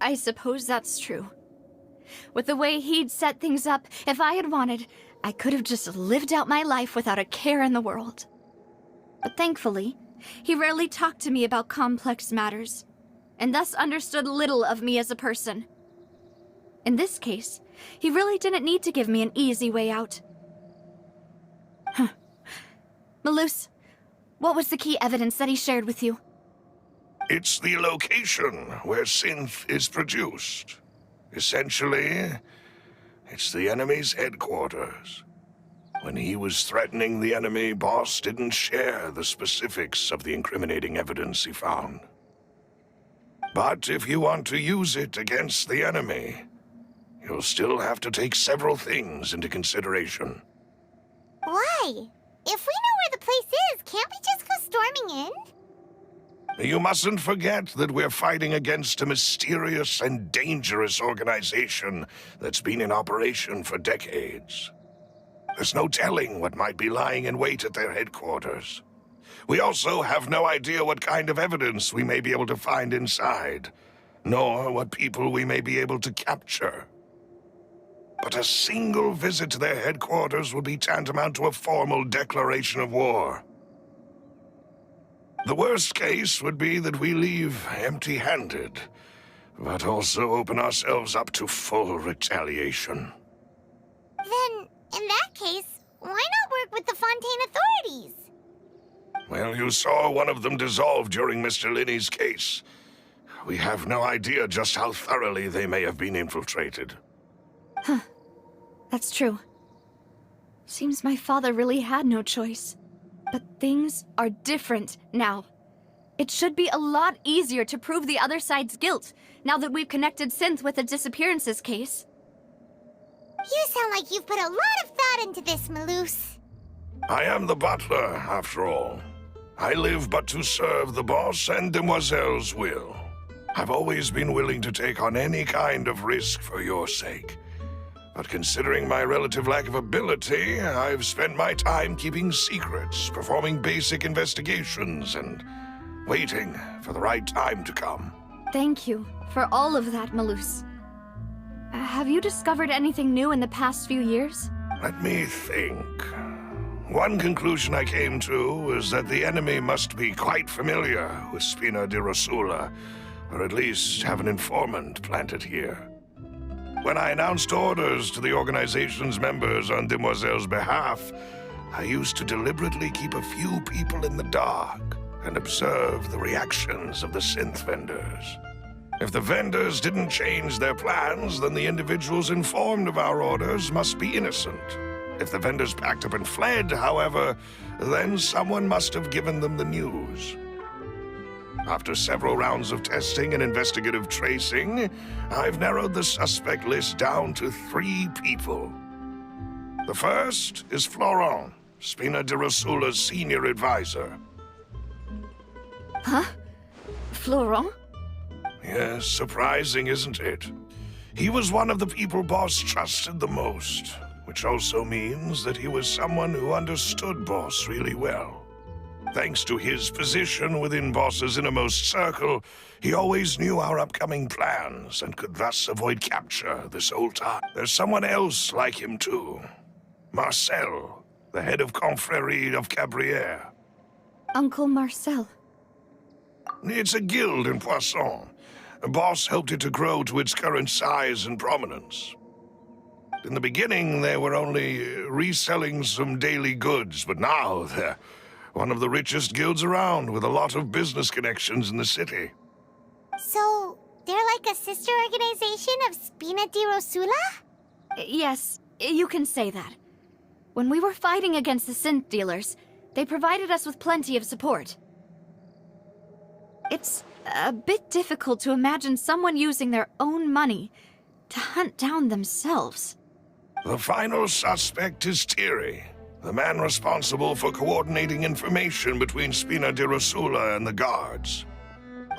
I suppose that's true. With the way he'd set things up, if I had wanted, I could have just lived out my life without a care in the world. But thankfully, he rarely talked to me about complex matters, and thus understood little of me as a person. In this case, he really didn't need to give me an easy way out. Malus, what was the key evidence that he shared with you? It's the location where Synth is produced. Essentially, it's the enemy's headquarters. When he was threatening the enemy, Boss didn't share the specifics of the incriminating evidence he found. But if you want to use it against the enemy, you'll still have to take several things into consideration. Why? If we know where the place is, can't we just go storming in? You mustn't forget that we're fighting against a mysterious and dangerous organization that's been in operation for decades. There's no telling what might be lying in wait at their headquarters. We also have no idea what kind of evidence we may be able to find inside, nor what people we may be able to capture. But a single visit to their headquarters would be tantamount to a formal declaration of war. The worst case would be that we leave empty-handed, but also open ourselves up to full retaliation. Then, in that case, why not work with the Fontaine authorities? Well, you saw one of them dissolve during Mr. Linney's case. We have no idea just how thoroughly they may have been infiltrated. Huh. That's true. Seems my father really had no choice. But things are different now. It should be a lot easier to prove the other side's guilt, now that we've connected Synth with the disappearances case. You sound like you've put a lot of thought into this, Maloose. I am the butler, after all. I live but to serve the boss and Demoiselle's will. I've always been willing to take on any kind of risk for your sake. But considering my relative lack of ability, I've spent my time keeping secrets, performing basic investigations, and waiting for the right time to come. Thank you for all of that, Maloose. Have you discovered anything new in the past few years? Let me think. One conclusion I came to is that the enemy must be quite familiar with Spina di Rosula, or at least have an informant planted here. When I announced orders to the organization's members on Demoiselle's behalf, I used to deliberately keep a few people in the dark and observe the reactions of the synth vendors. If the vendors didn't change their plans, then the individuals informed of our orders must be innocent. If the vendors packed up and fled, however, then someone must have given them the news. After several rounds of testing and investigative tracing, I've narrowed the suspect list down to 3 people. The first is Florent, Spina di Rosula's senior advisor. Huh? Florent? Yes, surprising, isn't it? He was one of the people Boss trusted the most, which also means that he was someone who understood Boss really well. Thanks to his position within Boss's innermost circle, he always knew our upcoming plans and could thus avoid capture this whole time. There's someone else like him too. Marcel, the head of Confrérie of Cabrières. Uncle Marcel. It's a guild in Poisson. Boss helped it to grow to its current size and prominence. In the beginning, they were only reselling some daily goods, but now they're one of the richest guilds around, with a lot of business connections in the city. So, they're like a sister organization of Spina di Rosula? Yes, you can say that. When we were fighting against the synth dealers, they provided us with plenty of support. It's a bit difficult to imagine someone using their own money to hunt down themselves. The final suspect is Thierry, the man responsible for coordinating information between Spina di Rosula and the guards.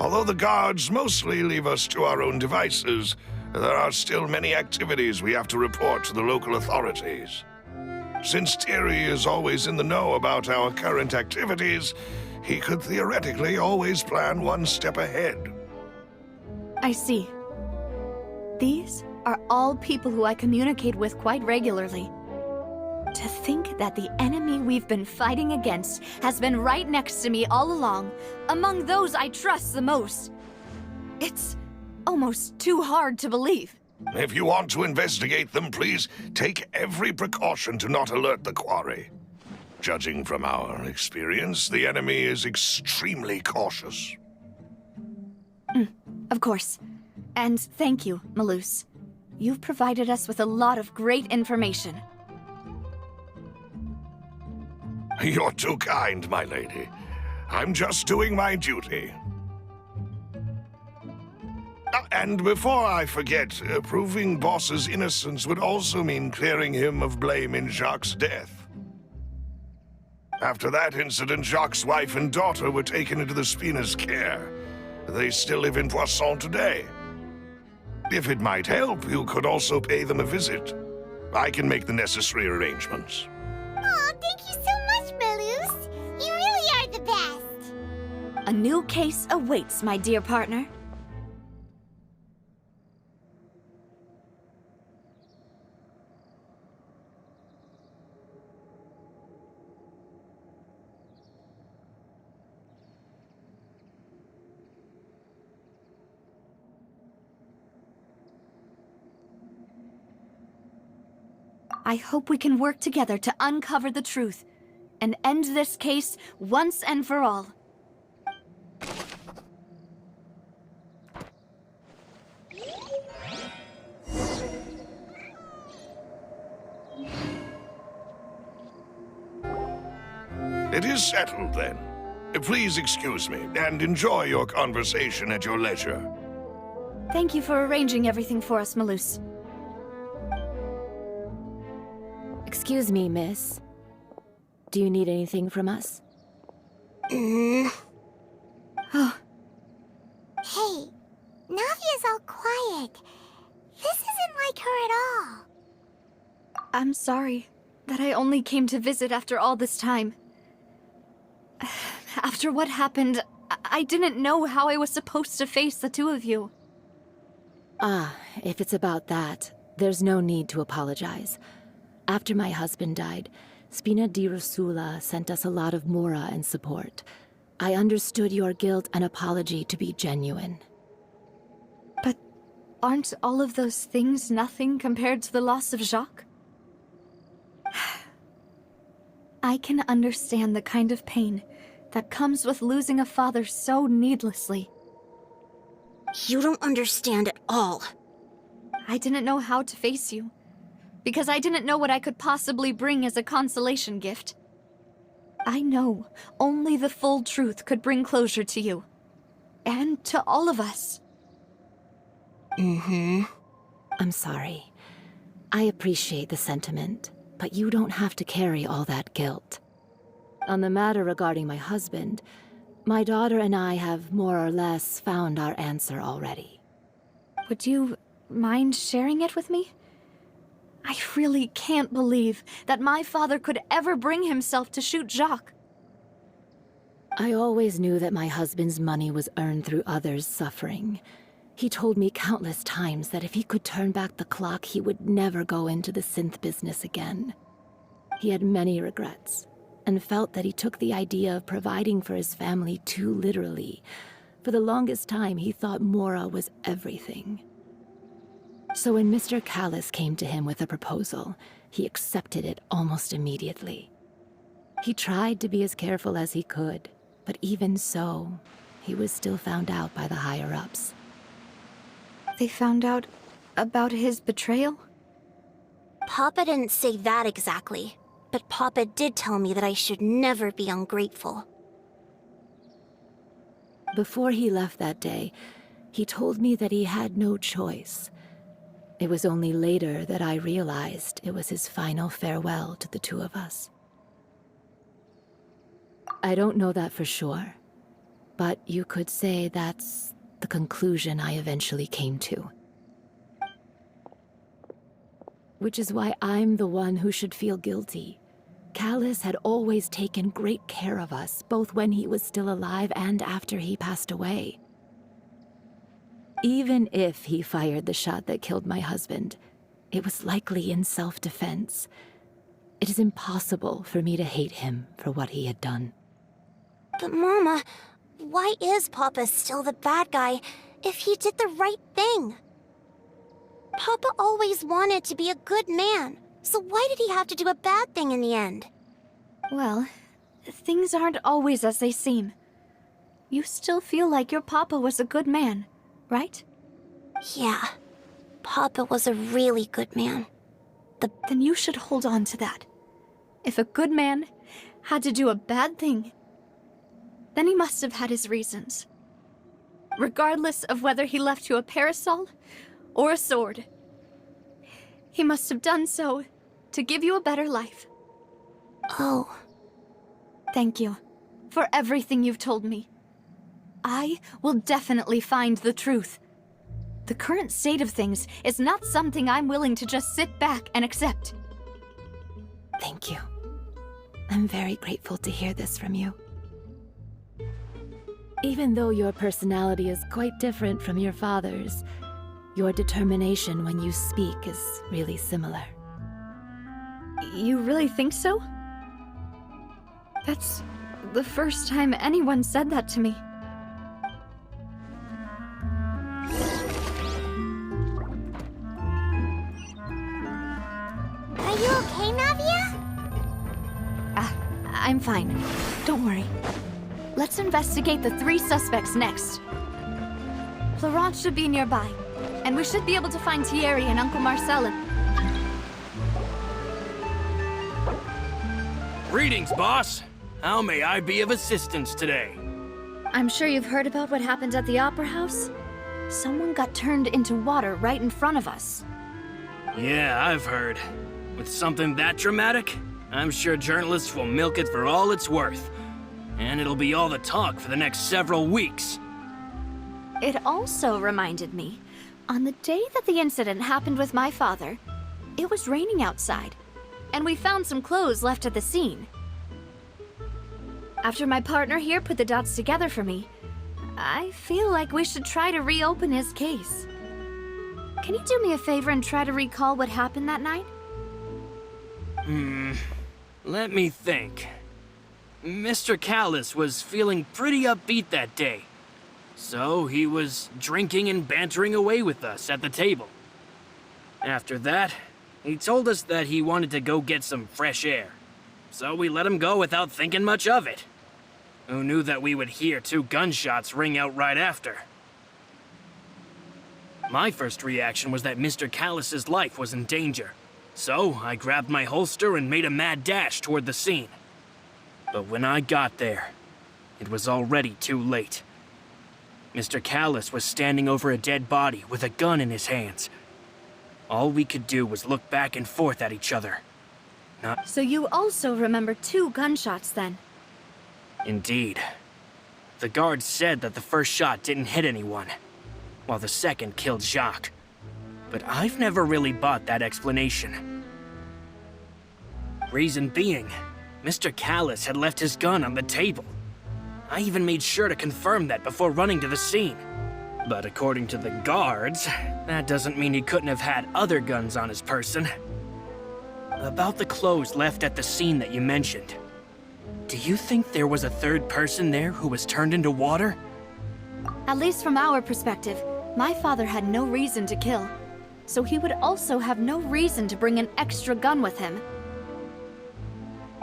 Although the guards mostly leave us to our own devices, there are still many activities we have to report to the local authorities. Since Thierry is always in the know about our current activities, he could theoretically always plan one step ahead. I see. These are all people who I communicate with quite regularly. To think that the enemy we've been fighting against has been right next to me all along, among those I trust the most. It's almost too hard to believe. If you want to investigate them, please take every precaution to not alert the quarry. Judging from our experience, the enemy is extremely cautious. Of course. And thank you, Maloose. You've provided us with a lot of great information. You're too kind, my lady. I'm just doing my duty. And before I forget, proving Boss's innocence would also mean clearing him of blame in Jacques' death. After that incident, Jacques' wife and daughter were taken into the Spina's care. They still live in Poisson today. If it might help, you could also pay them a visit. I can make the necessary arrangements. Aw, thank you so much, Malus. You really are the best. A new case awaits, my dear partner. I hope we can work together to uncover the truth and end this case once and for all. It is settled, then. Please excuse me, and enjoy your conversation at your leisure. Thank you for arranging everything for us, Malus. Excuse me, miss. Do you need anything from us? Hey, Navia's all quiet. This isn't like her at all. I'm sorry that I only came to visit after all this time. After what happened, I didn't know how I was supposed to face the two of you. Ah, if it's about that, there's no need to apologize. After my husband died, Spina di Rosula sent us a lot of mora and support. I understood your guilt and apology to be genuine. But aren't all of those things nothing compared to the loss of Jacques? I can understand the kind of pain that comes with losing a father so needlessly. You don't understand at all. I didn't know how to face you, because I didn't know what I could possibly bring as a consolation gift. I know only the full truth could bring closure to you, and to all of us. I'm sorry. I appreciate the sentiment, but you don't have to carry all that guilt. On the matter regarding my husband, my daughter and I have more or less found our answer already. Would you mind sharing it with me? I really can't believe that my father could ever bring himself to shoot Jacques. I always knew that my husband's money was earned through others' suffering. He told me countless times that if he could turn back the clock, he would never go into the synth business again. He had many regrets, and felt that he took the idea of providing for his family too literally. For the longest time, he thought Mora was everything. So when Mr. Callis came to him with a proposal, he accepted it almost immediately. He tried to be as careful as he could, but even so, he was still found out by the higher-ups. They found out about his betrayal? Papa didn't say that exactly, but Papa did tell me that I should never be ungrateful. Before he left that day, he told me that he had no choice. It was only later that I realized it was his final farewell to the two of us. I don't know that for sure, but you could say that's the conclusion I eventually came to. Which is why I'm the one who should feel guilty. Callis had always taken great care of us, both when he was still alive and after he passed away. Even if he fired the shot that killed my husband, it was likely in self-defense. It is impossible for me to hate him for what he had done. But Mama, why is Papa still the bad guy if he did the right thing? Papa always wanted to be a good man, so why did he have to do a bad thing in the end? Well, things aren't always as they seem. You still feel like your papa was a good man, right? Yeah, Papa was a really good man. Then you should hold on to that. If a good man had to do a bad thing, then he must have had his reasons. Regardless of whether he left you a parasol or a sword. He must have done so to give you a better life. Oh. Thank you for everything you've told me. I will definitely find the truth. The current state of things is not something I'm willing to just sit back and accept. Thank you. I'm very grateful to hear this from you. Even though your personality is quite different from your father's, your determination when you speak is really similar. You really think so? That's the first time anyone said that to me. Are you okay, Navia? I'm fine. Don't worry. Let's investigate the 3 suspects next. Florent should be nearby, and we should be able to find Thierry and Uncle Marcel. Greetings, boss. How may I be of assistance today? I'm sure you've heard about what happened at the Opera House. Someone got turned into water right in front of us. Yeah, I've heard. With something that dramatic, I'm sure journalists will milk it for all it's worth. And it'll be all the talk for the next several weeks. It also reminded me, on the day that the incident happened with my father, it was raining outside, and we found some clothes left at the scene. After my partner here put the dots together for me, I feel like we should try to reopen his case. Can you do me a favor and try to recall what happened that night? Let me think. Mr. Callis was feeling pretty upbeat that day. So he was drinking and bantering away with us at the table. After that, he told us that he wanted to go get some fresh air. So we let him go without thinking much of it. Who knew that we would hear 2 gunshots ring out right after? My first reaction was that Mr. Callis's life was in danger. So I grabbed my holster and made a mad dash toward the scene. But when I got there, it was already too late. Mr. Callis was standing over a dead body with a gun in his hands. All we could do was look back and forth at each other. So you also remember 2 gunshots then? Indeed. The guards said that the first shot didn't hit anyone, while the second killed Jacques. But I've never really bought that explanation. Reason being, Mr. Callis had left his gun on the table. I even made sure to confirm that before running to the scene. But according to the guards, that doesn't mean he couldn't have had other guns on his person. About the clothes left at the scene that you mentioned, do you think there was a 3rd person there who was turned into water? At least from our perspective, my father had no reason to kill. So he would also have no reason to bring an extra gun with him.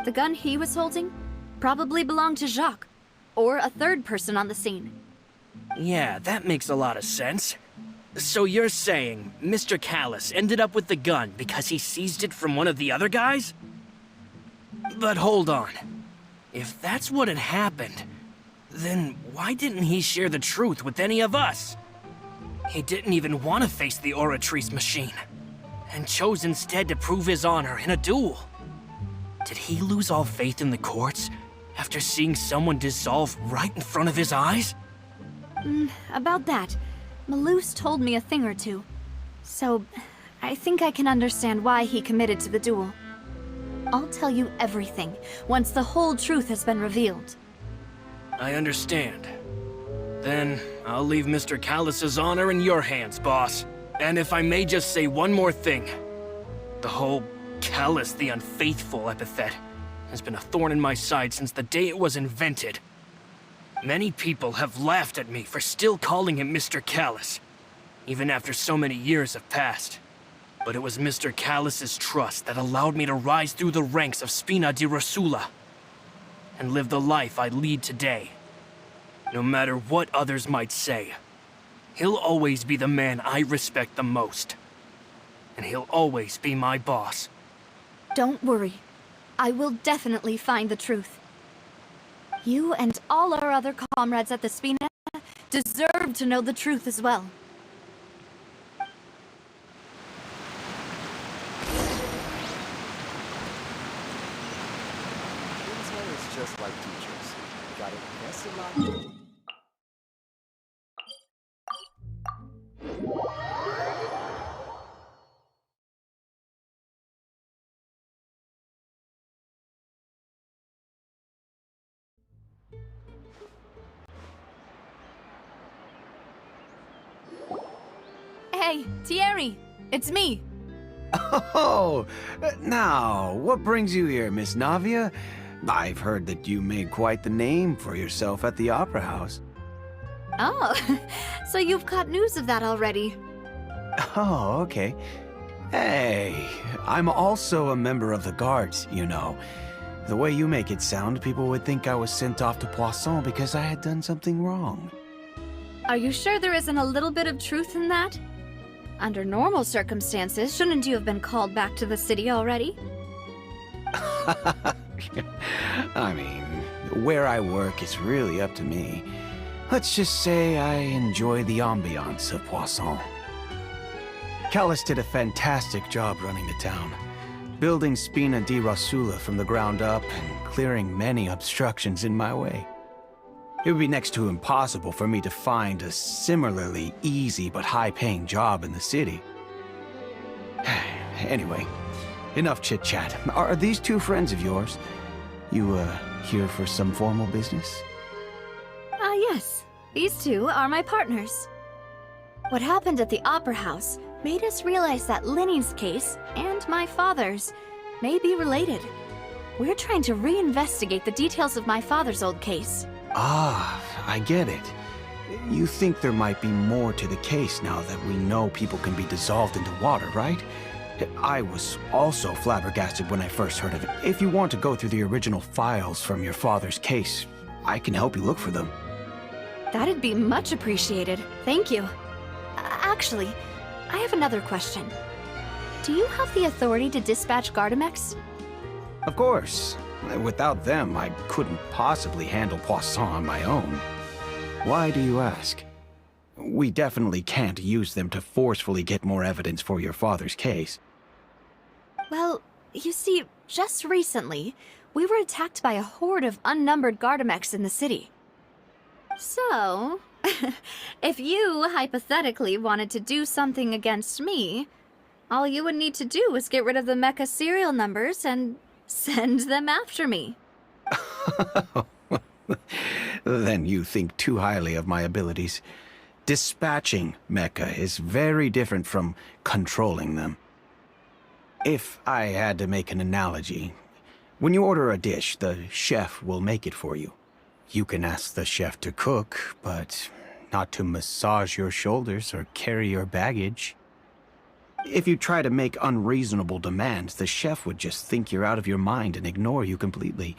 The gun he was holding probably belonged to Jacques, or a 3rd person on the scene. Yeah, that makes a lot of sense. So you're saying Mr. Callis ended up with the gun because he seized it from one of the other guys? But hold on. If that's what had happened, then why didn't he share the truth with any of us? He didn't even want to face the Oratrice machine, and chose instead to prove his honor in a duel. Did he lose all faith in the courts after seeing someone dissolve right in front of his eyes? About that, Malouse told me a thing or two. So, I think I can understand why he committed to the duel. I'll tell you everything once the whole truth has been revealed. I understand. Then, I'll leave Mr. Callis's honor in your hands, boss. And if I may just say one more thing. The whole Callis the Unfaithful epithet has been a thorn in my side since the day it was invented. Many people have laughed at me for still calling him Mr. Callis, even after so many years have passed. But it was Mr. Callis's trust that allowed me to rise through the ranks of Spina di Rosula and live the life I lead today. No matter what others might say, he'll always be the man I respect the most. And he'll always be my boss. Don't worry. I will definitely find the truth. You and all our other comrades at the Spina deserve to know the truth as well. Intel is just like teachers. Gotta guess a lot. Hey, Thierry! It's me! Oh, now, what brings you here, Miss Navia? I've heard that you made quite the name for yourself at the Opera House. Oh, so you've caught news of that already. Oh, okay. Hey, I'm also a member of the Guards, you know. The way you make it sound, people would think I was sent off to Poisson because I had done something wrong. Are you sure there isn't a little bit of truth in that? Under normal circumstances, shouldn't you have been called back to the city already? I mean, where I work is really up to me. Let's just say I enjoy the ambiance of Poisson. Callis did a fantastic job running the town, building Spina di Rosula from the ground up and clearing many obstructions in my way. It would be next to impossible for me to find a similarly easy but high-paying job in the city. Anyway, enough chit-chat. Are these two friends of yours? You, here for some formal business? Yes. These two are my partners. What happened at the Opera House made us realize that Linny's case and my father's may be related. We're trying to reinvestigate the details of my father's old case. Ah, I get it. You think there might be more to the case now that we know people can be dissolved into water, right? I was also flabbergasted when I first heard of it. If you want to go through the original files from your father's case, I can help you look for them. That'd be much appreciated. Thank you. Actually, I have another question. Do you have the authority to dispatch Gardamex? Of course. Without them, I couldn't possibly handle Poisson on my own. Why do you ask? We definitely can't use them to forcefully get more evidence for your father's case. Well, you see, just recently, we were attacked by a horde of unnumbered Gardamex in the city. So, if you hypothetically wanted to do something against me, all you would need to do is get rid of the mecha serial numbers and send them after me. Then you think too highly of my abilities. Dispatching mecha is very different from controlling them. If I had to make an analogy, when you order a dish, the chef will make it for you. You can ask the chef to cook, but not to massage your shoulders or carry your baggage. If you try to make unreasonable demands, the chef would just think you're out of your mind and ignore you completely.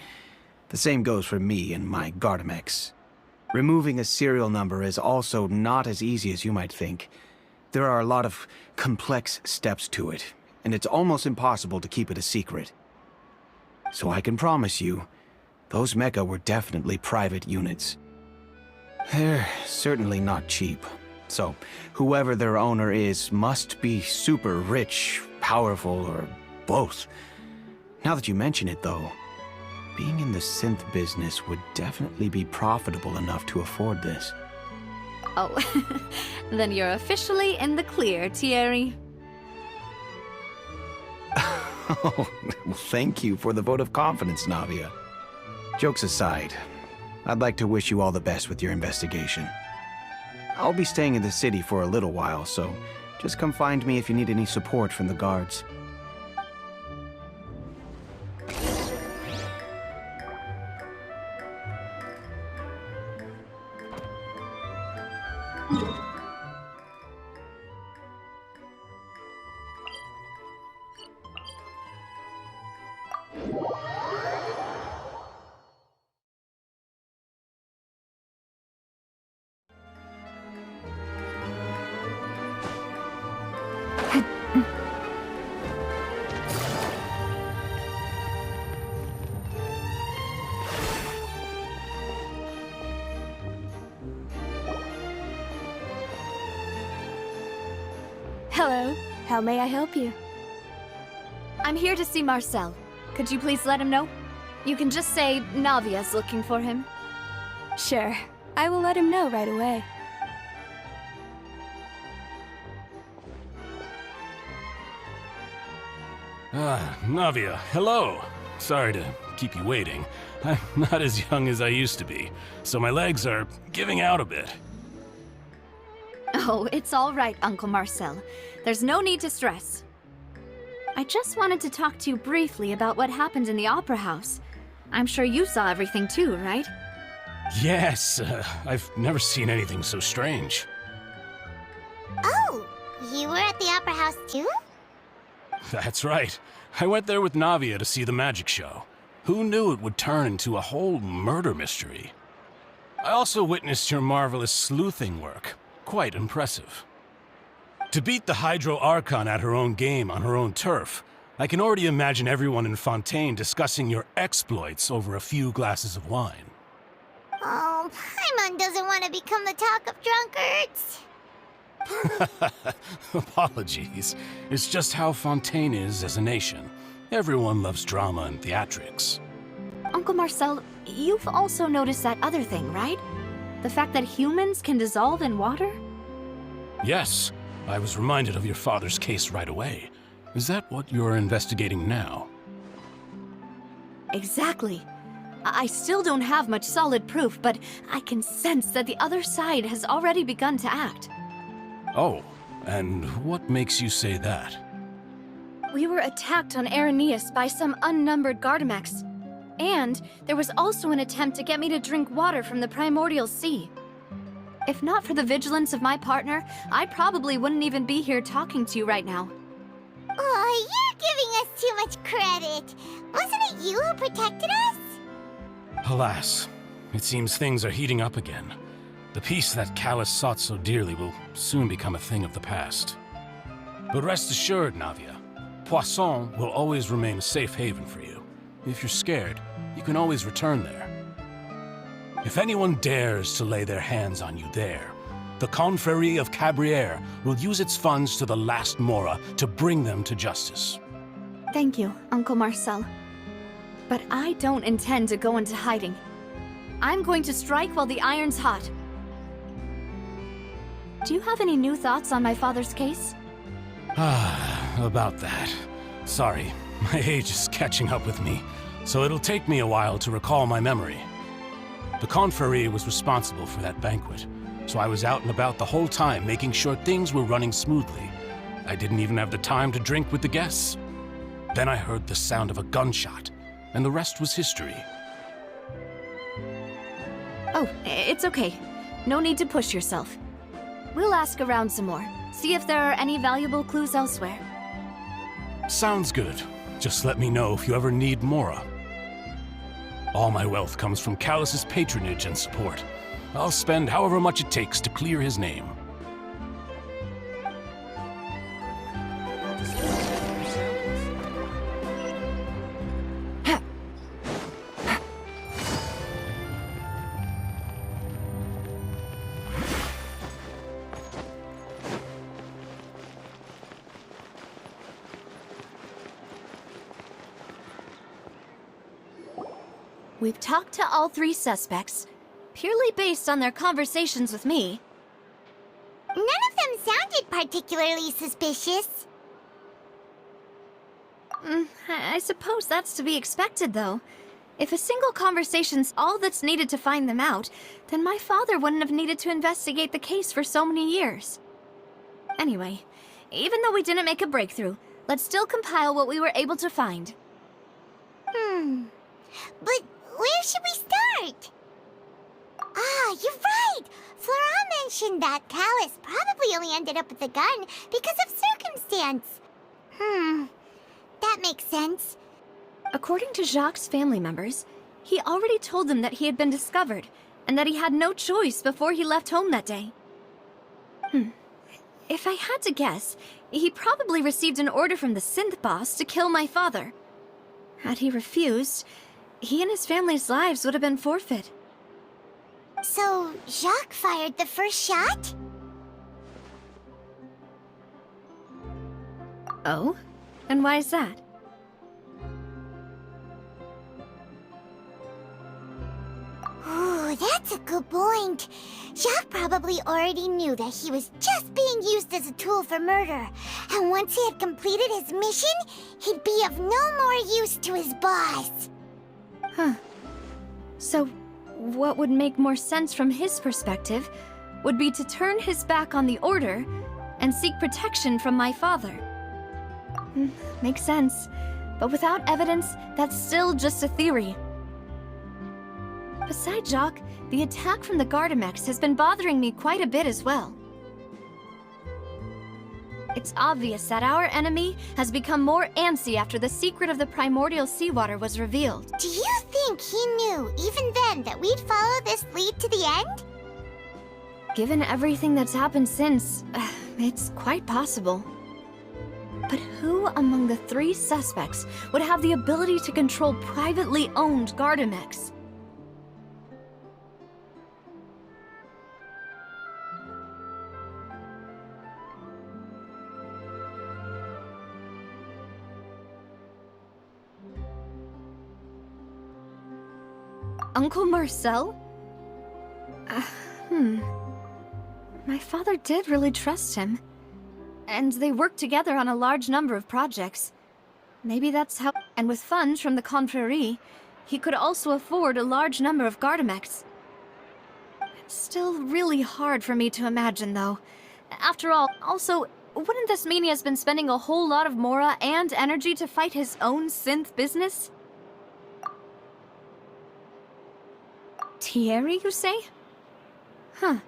The same goes for me and my Gardamex. Removing a serial number is also not as easy as you might think. There are a lot of complex steps to it, and it's almost impossible to keep it a secret. So I can promise you, those mecha were definitely private units. They're certainly not cheap. So, whoever their owner is must be super rich, powerful, or both. Now that you mention it, though, being in the synth business would definitely be profitable enough to afford this. Oh, then you're officially in the clear, Thierry. Oh, well, thank you for the vote of confidence, Navia. Jokes aside, I'd like to wish you all the best with your investigation. I'll be staying in the city for a little while, so just come find me if you need any support from the guards. Hello. How may I help you? I'm here to see Marcel. Could you please let him know? You can just say Navia's looking for him. Sure, I will let him know right away. Navia, hello. Sorry to keep you waiting. I'm not as young as I used to be, so my legs are giving out a bit. Oh, it's all right, Uncle Marcel. There's no need to stress. I just wanted to talk to you briefly about what happened in the Opera House. I'm sure you saw everything too, right? Yes, I've never seen anything so strange. Oh, you were at the Opera House too? That's right. I went there with Navia to see the magic show. Who knew it would turn into a whole murder mystery? I also witnessed your marvelous sleuthing work. Quite impressive. To beat the Hydro Archon at her own game on her own turf, I can already imagine everyone in Fontaine discussing your exploits over a few glasses of wine. Oh, Paimon doesn't want to become the talk of drunkards. Apologies. It's just how Fontaine is as a nation. Everyone loves drama and theatrics. Uncle Marcel, you've also noticed that other thing, right? The fact that humans can dissolve in water? Yes, I was reminded of your father's case right away. Is that what you're investigating now? Exactly. I still don't have much solid proof, but I can sense that the other side has already begun to act. Oh, and what makes you say that? We were attacked on Araneus by some unnumbered Gardamex. And there was also an attempt to get me to drink water from the primordial sea. If not for the vigilance of my partner, I probably wouldn't even be here talking to you right now. Oh, you're giving us too much credit. Wasn't it you who protected us? Alas, it seems things are heating up again. The peace that Callus sought so dearly will soon become a thing of the past. But rest assured, Navia, Poisson will always remain a safe haven for you. If you're scared, you can always return there. If anyone dares to lay their hands on you there, the Confrérie of Cabrières will use its funds to the last Mora to bring them to justice. Thank you, Uncle Marcel. But I don't intend to go into hiding. I'm going to strike while the iron's hot. Do you have any new thoughts on my father's case? About that. Sorry, my age is catching up with me, so it'll take me a while to recall my memory. The Confrérie was responsible for that banquet, so I was out and about the whole time making sure things were running smoothly. I didn't even have the time to drink with the guests. Then I heard the sound of a gunshot, and the rest was history. Oh, it's okay. No need to push yourself. We'll ask around some more, see if there are any valuable clues elsewhere. Sounds good. Just let me know if you ever need Mora. All my wealth comes from Callus's patronage and support. I'll spend however much it takes to clear his name. We've talked to all three suspects, purely based on their conversations with me. None of them sounded particularly suspicious. I suppose that's to be expected, though. If a single conversation's all that's needed to find them out, then my father wouldn't have needed to investigate the case for so many years. Anyway, even though we didn't make a breakthrough, let's still compile what we were able to find. But where should we start? Ah, you're right! Florent mentioned that Callus probably only ended up with the gun because of circumstance. That makes sense. According to Jacques' family members, he already told them that he had been discovered, and that he had no choice before he left home that day. If I had to guess, he probably received an order from the synth boss to kill my father. Had he refused, he and his family's lives would have been forfeit. So, Jacques fired the first shot? Oh? And why is that? Oh, that's a good point. Jacques probably already knew that he was just being used as a tool for murder. And once he had completed his mission, he'd be of no more use to his boss. Huh. So, what would make more sense from his perspective would be to turn his back on the Order and seek protection from my father. Makes sense. But without evidence, that's still just a theory. Besides Jacques, the attack from the Gardamex has been bothering me quite a bit as well. It's obvious that our enemy has become more antsy after the secret of the primordial seawater was revealed. Do you think he knew, even then, that we'd follow this lead to the end? Given everything that's happened since, it's quite possible. But who among the 3 suspects would have the ability to control privately owned Gardamex? Uncle Marcel? My father did really trust him. And they worked together on a large number of projects. Maybe that's how... And with funds from the Confrérie, he could also afford a large number of Gardamex. It's still really hard for me to imagine, though. After all, also, wouldn't this mean he has been spending a whole lot of mora and energy to fight his own synth business? Thierry, you say? Huh.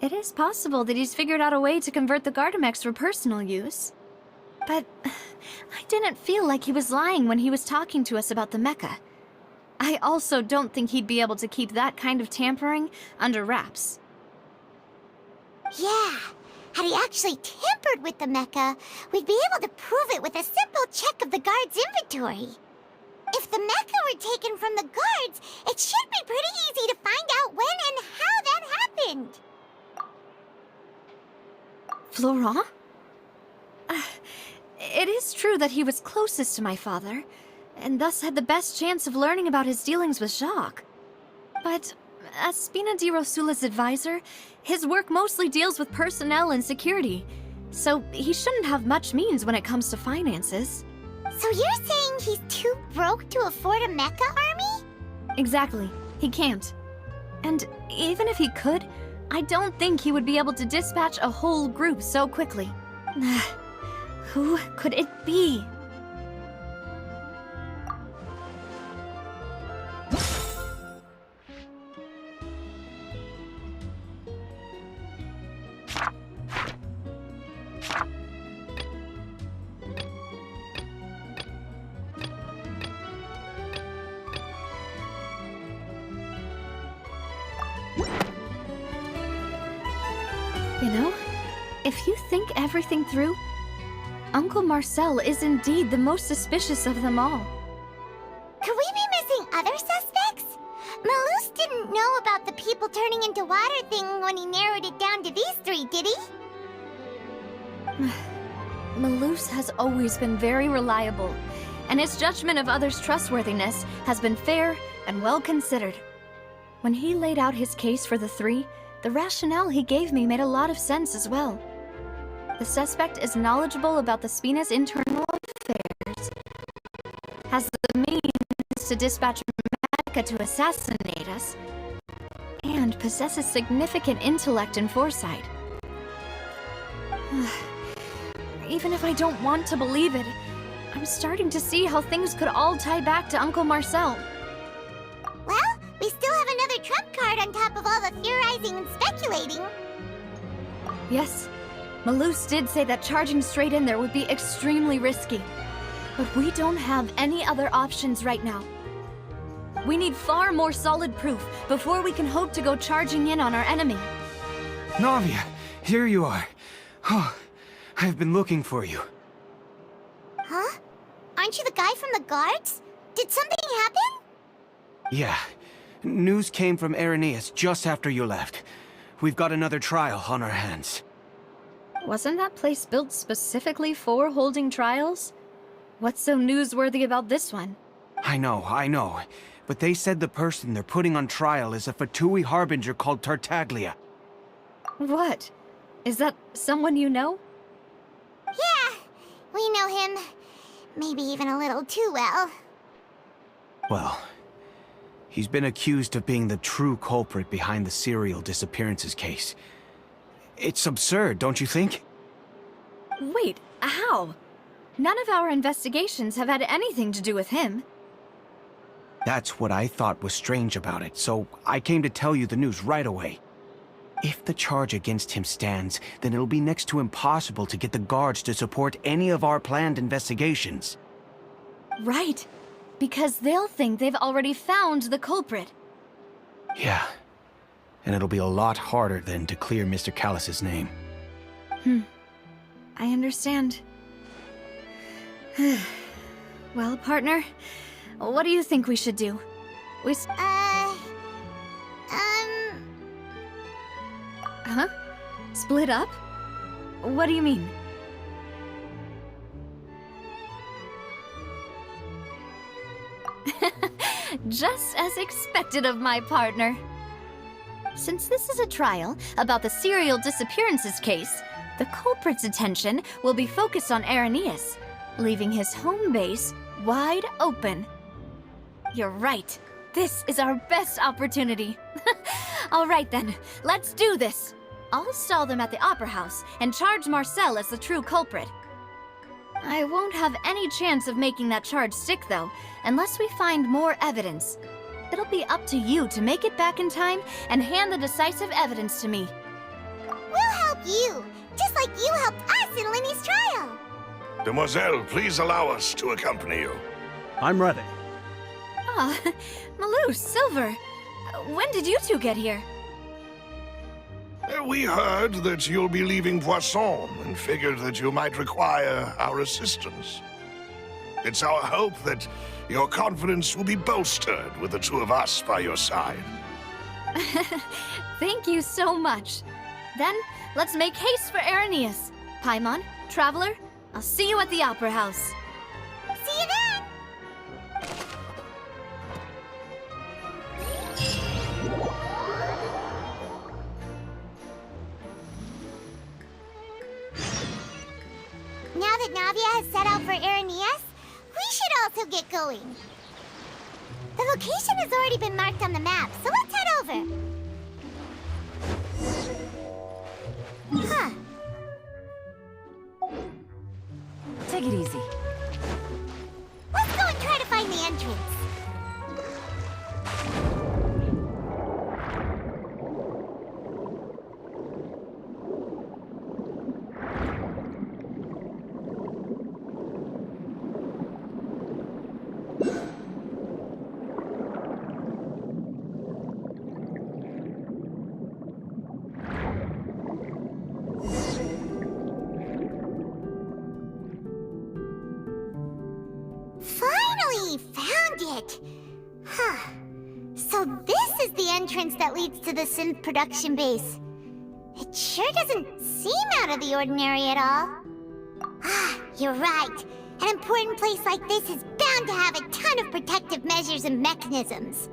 It is possible that he's figured out a way to convert the Gardamex for personal use. But I didn't feel like he was lying when he was talking to us about the mecha. I also don't think he'd be able to keep that kind of tampering under wraps. Yeah, had he actually tampered with the mecha, we'd be able to prove it with a simple check of the guard's inventory. If the mecha were taken from the guards, it should be pretty easy to find out when and how that happened. Florent? It is true that he was closest to my father, and thus had the best chance of learning about his dealings with Jacques. But as Spina di Rosula's advisor, his work mostly deals with personnel and security, so he shouldn't have much means when it comes to finances. So you're saying he's too broke to afford a mecha army? Exactly. He can't. And even if he could, I don't think he would be able to dispatch a whole group so quickly. Who could it be? You know, if you think everything through, Uncle Marcel is indeed the most suspicious of them all. Could we be missing other suspects? Malus didn't know about the people turning into water thing when he narrowed it down to these 3, did he? Malus has always been very reliable, and his judgment of others' trustworthiness has been fair and well considered. When he laid out his case for the 3, the rationale he gave me made a lot of sense as well. The suspect is knowledgeable about the Spina's internal affairs, has the means to dispatch mecha to assassinate us, and possesses significant intellect and foresight. Even if I don't want to believe it, I'm starting to see how things could all tie back to Uncle Marcel. Well, we still have another trump card on top of all the theorizing and speculating. Yes, Malus did say that charging straight in there would be extremely risky. But we don't have any other options right now. We need far more solid proof before we can hope to go charging in on our enemy. Navia, here you are. Oh, I've been looking for you. Huh? Aren't you the guy from the guards? Did something happen? Yeah. News came from Irenaeus just after you left. We've got another trial on our hands. Wasn't that place built specifically for holding trials? What's so newsworthy about this one? I know. but they said the person they're putting on trial is a Fatui harbinger called Tartaglia. What? Is that someone you know? Yeah, we know him. Maybe even a little too well. Well, he's been accused of being the true culprit behind the serial disappearances case. It's absurd, don't you think? Wait, how? None of our investigations have had anything to do with him. That's what I thought was strange about it, so I came to tell you the news right away. If the charge against him stands, then it'll be next to impossible to get the guards to support any of our planned investigations. Right. Because they'll think they've already found the culprit. Yeah. And it'll be a lot harder then to clear Mr. Callus's name. I understand. Well, partner, what do you think we should do? Huh? Split up? What do you mean? Just as expected of my partner. Since this is a trial about the serial disappearances case, the culprit's attention will be focused on Irenaeus, leaving his home base wide open. You're right. This is our best opportunity. All right then, let's do this. I'll stall them at the Opera House and charge Marcel as the true culprit. I won't have any chance of making that charge stick, though, unless we find more evidence. It'll be up to you to make it back in time and hand the decisive evidence to me. We'll help you, just like you helped us in Linny's trial. Demoiselle, please allow us to accompany you. I'm ready. Ah, Malou, Silver, when did you two get here? We heard that you'll be leaving Poisson and figured that you might require our assistance. It's our hope that your confidence will be bolstered with the two of us by your side. Thank you so much. Then, let's make haste for Irenaeus. Paimon, Traveler, I'll see you at the Opera House. See you then! Now that Navia has set out for Irenaeus, we should also get going. The location has already been marked on the map, so let's head over. Huh. Take it easy. Let's go and try to find the entrance. So this is the entrance that leads to the synth production base. It sure doesn't seem out of the ordinary at all. Ah, you're right. An important place like this is bound to have a ton of protective measures and mechanisms.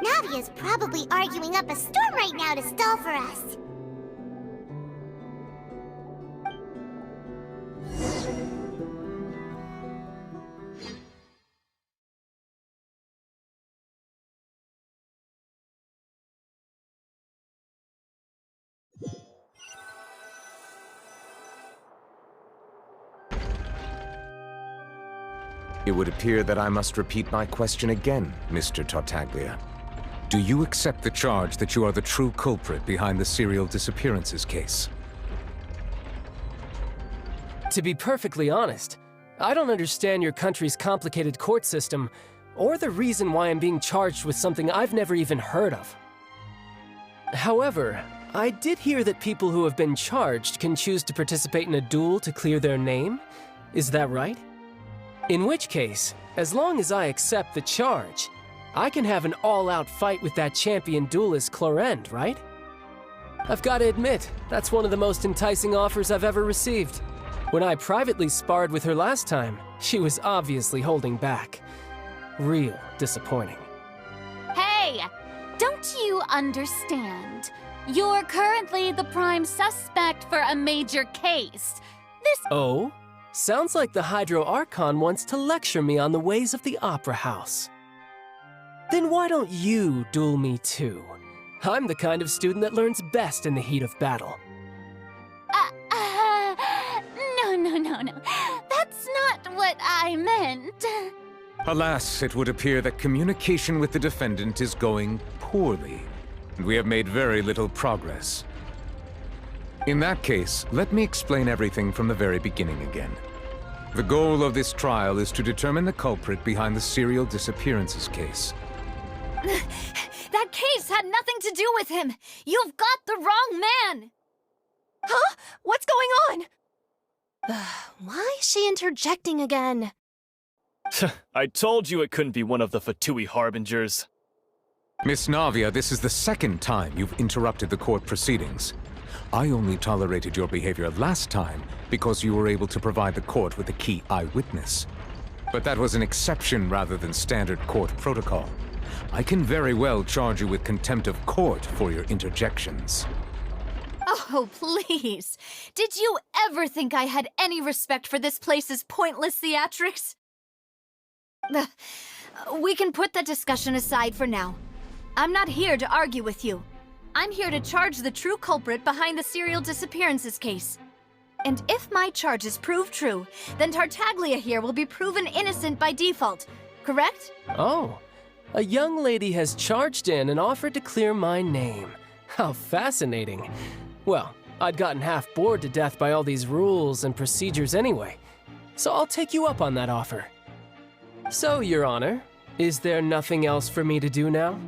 Navia's probably arguing up a storm right now to stall for us. It would appear that I must repeat my question again, Mr. Tartaglia. Do you accept the charge that you are the true culprit behind the serial disappearances case? To be perfectly honest, I don't understand your country's complicated court system, or the reason why I'm being charged with something I've never even heard of. However, I did hear that people who have been charged can choose to participate in a duel to clear their name. Is that right? In which case, as long as I accept the charge, I can have an all-out fight with that champion duelist Clorend, right? I've got to admit, that's one of the most enticing offers I've ever received. When I privately sparred with her last time, she was obviously holding back. Real disappointing. understand. You're currently the prime suspect for a major case. Oh? Sounds like the Hydro Archon wants to lecture me on the ways of the Opera House. Then why don't you duel me too? I'm the kind of student that learns best in the heat of battle. No. That's not what I meant. Alas, it would appear that communication with the defendant is going poorly, and we have made very little progress. In that case, let me explain everything from the very beginning again. The goal of this trial is to determine the culprit behind the serial disappearances case. That case had nothing to do with him! You've got the wrong man! Huh? What's going on? Why is she interjecting again? I told you it couldn't be one of the Fatui Harbingers. Miss Navia, this is the second time you've interrupted the court proceedings. I only tolerated your behavior last time because you were able to provide the court with a key eyewitness. But that was an exception rather than standard court protocol. I can very well charge you with contempt of court for your interjections. Oh, please. Did you ever think I had any respect for this place's pointless theatrics? We can put that discussion aside for now. I'm not here to argue with you. I'm here to charge the true culprit behind the serial disappearances case. And if my charges prove true, then Tartaglia here will be proven innocent by default, correct? Oh, a young lady has charged in and offered to clear my name. How fascinating. Well, I'd gotten half bored to death by all these rules and procedures anyway, so I'll take you up on that offer. So, Your Honor, is there nothing else for me to do now?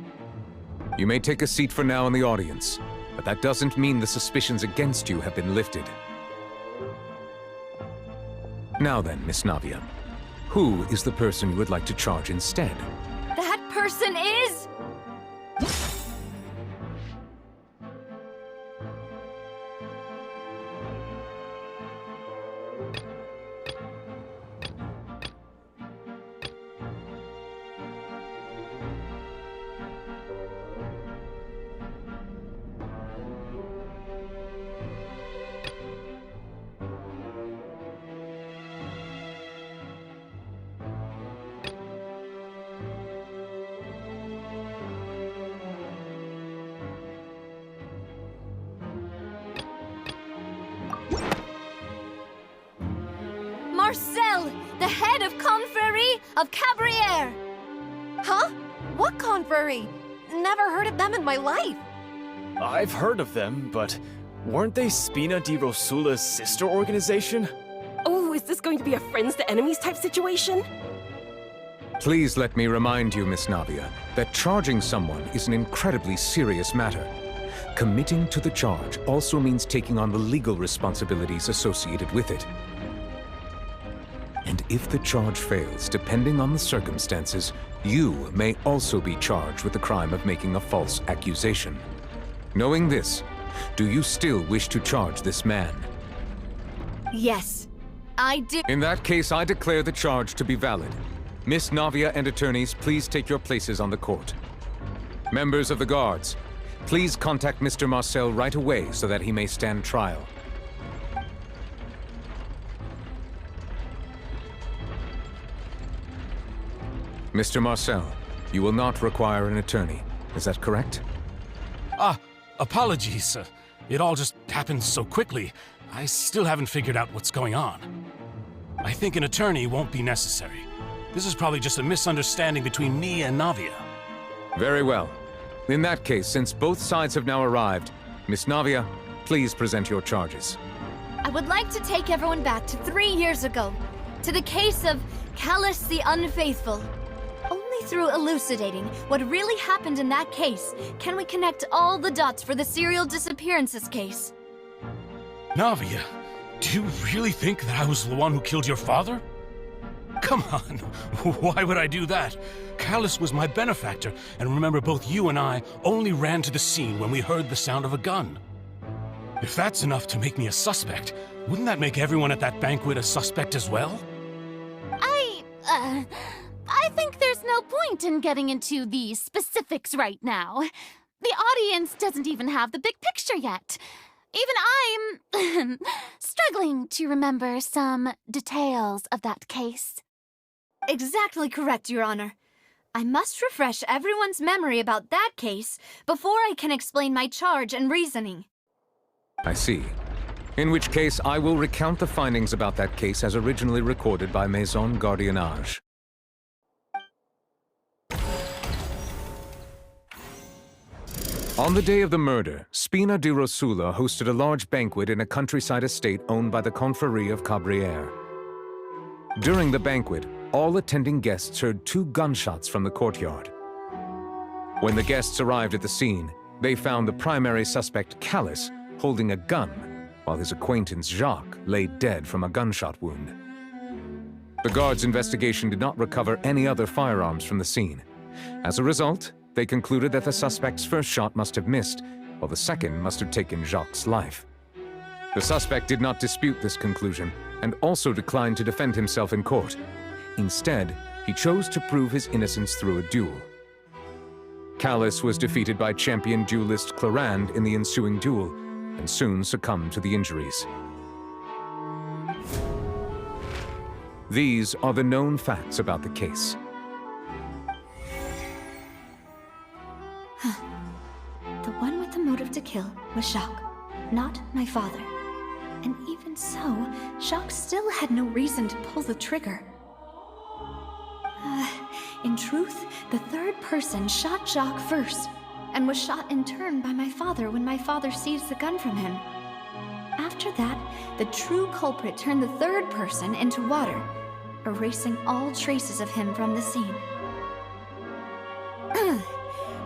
You may take a seat for now in the audience, but that doesn't mean the suspicions against you have been lifted. Now then, Miss Navia, who is the person you would like to charge instead? That person is... Marcel, the head of Confrérie of Cabrières! Huh? What confrérie? Never heard of them in my life. I've heard of them, but weren't they Spina di Rosula's sister organization? Oh, is this going to be a friends to enemies type situation? Please let me remind you, Miss Navia, that charging someone is an incredibly serious matter. Committing to the charge also means taking on the legal responsibilities associated with it. And if the charge fails, depending on the circumstances, you may also be charged with the crime of making a false accusation. Knowing this, do you still wish to charge this man? Yes, I do. In that case, I declare the charge to be valid. Miss Navia and attorneys, please take your places on the court. Members of the guards, please contact Mr. Marcel right away so that he may stand trial. Mr. Marcel, you will not require an attorney. Is that correct? Apologies. It all just happened so quickly. I still haven't figured out what's going on. I think an attorney won't be necessary. This is probably just a misunderstanding between me and Navia. Very well. In that case, since both sides have now arrived, Miss Navia, please present your charges. I would like to take everyone back to 3 years ago, to the case of Callus the Unfaithful. Only through elucidating what really happened in that case can we connect all the dots for the serial disappearances case. Navia, do you really think that I was the one who killed your father? Come on, why would I do that? Callus was my benefactor, and remember both you and I only ran to the scene when we heard the sound of a gun. If that's enough to make me a suspect, wouldn't that make everyone at that banquet a suspect as well? I think there's no point in getting into the specifics right now. The audience doesn't even have the big picture yet. Even I'm struggling to remember some details of that case. Exactly correct, Your Honor. I must refresh everyone's memory about that case before I can explain my charge and reasoning. I see. In which case, I will recount the findings about that case as originally recorded by Maison Gardiennage. On the day of the murder, Spina di Rosula hosted a large banquet in a countryside estate owned by the Confrérie of Cabrières. During the banquet, all attending guests heard 2 gunshots from the courtyard. When the guests arrived at the scene, they found the primary suspect, Callus, holding a gun, while his acquaintance Jacques lay dead from a gunshot wound. The guards' investigation did not recover any other firearms from the scene. As a result, they concluded that the suspect's first shot must have missed, while the second must have taken Jacques' life. The suspect did not dispute this conclusion, and also declined to defend himself in court. Instead, he chose to prove his innocence through a duel. Callus was defeated by champion duelist Clorinde in the ensuing duel, and soon succumbed to the injuries. These are the known facts about the case. The one with the motive to kill was Jacques, not my father. And even so, Jacques still had no reason to pull the trigger. In truth, the third person shot Jacques first, and was shot in turn by my father when my father seized the gun from him. After that, the true culprit turned the third person into water, erasing all traces of him from the scene.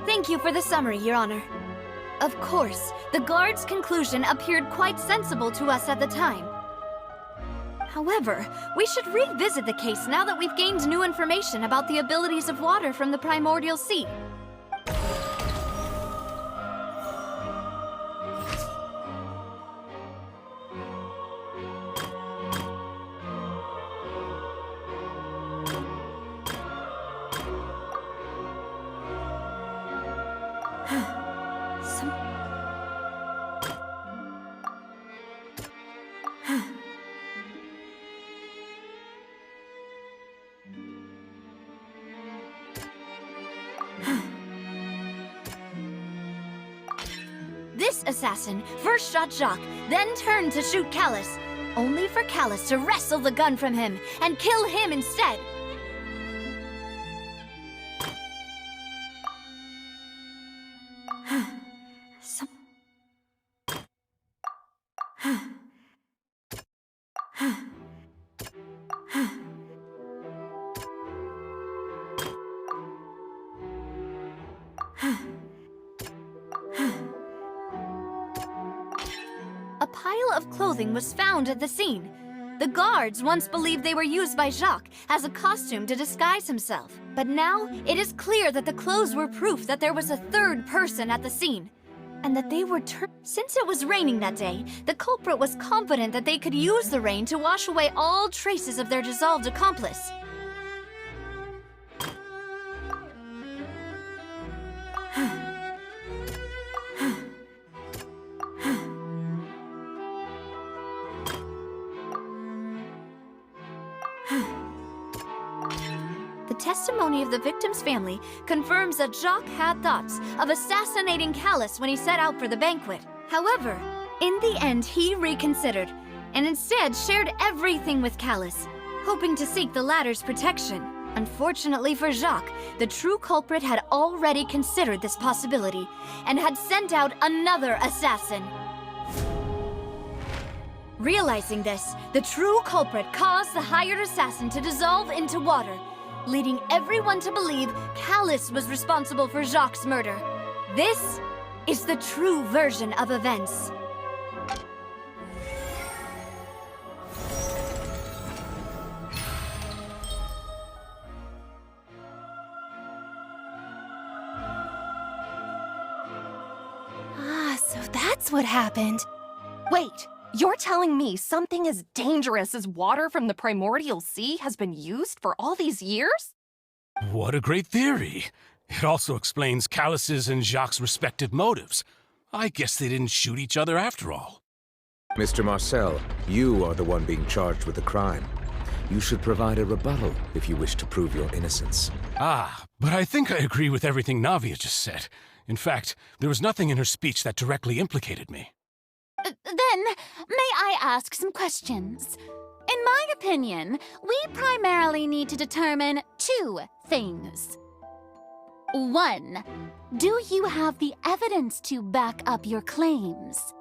Thank you for the summary, Your Honor. Of course, the guard's conclusion appeared quite sensible to us at the time. However, we should revisit the case now that we've gained new information about the abilities of water from the primordial sea. This assassin first shot Jacques, then turned to shoot Callus, only for Callus to wrestle the gun from him and kill him instead. A pile of clothing was found at the scene. The guards once believed they were used by Jacques as a costume to disguise himself. But now, it is clear that the clothes were proof that there was a third person at the scene, and that they were Since it was raining that day, the culprit was confident that they could use the rain to wash away all traces of their dissolved accomplice. The testimony of the victim's family confirms that Jacques had thoughts of assassinating Callus when he set out for the banquet. However, in the end he reconsidered, and instead shared everything with Callus, hoping to seek the latter's protection. Unfortunately for Jacques, the true culprit had already considered this possibility, and had sent out another assassin. Realizing this, the true culprit caused the hired assassin to dissolve into water, leading everyone to believe Callus was responsible for Jacques' murder. This is the true version of events. So that's what happened. Wait, you're telling me something as dangerous as water from the primordial sea has been used for all these years? What a great theory! It also explains Callus's and Jacques' respective motives. I guess they didn't shoot each other after all. Mr. Marcel, you are the one being charged with the crime. You should provide a rebuttal if you wish to prove your innocence. Ah, but I think I agree with everything Navia just said. In fact, there was nothing in her speech that directly implicated me. Then, may I ask some questions? In my opinion, we primarily need to determine two things. 1. Do you have the evidence to back up your claims?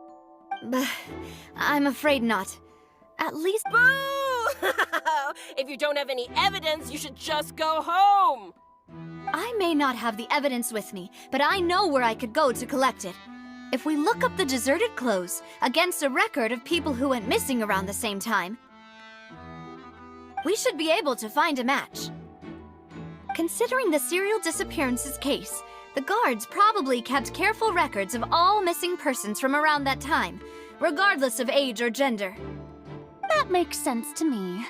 I'm afraid not. At least... Boo! If you don't have any evidence, you should just go home! I may not have the evidence with me, but I know where I could go to collect it. If we look up the deserted clothes against a record of people who went missing around the same time, we should be able to find a match. Considering the serial disappearances case, the guards probably kept careful records of all missing persons from around that time, regardless of age or gender. That makes sense to me.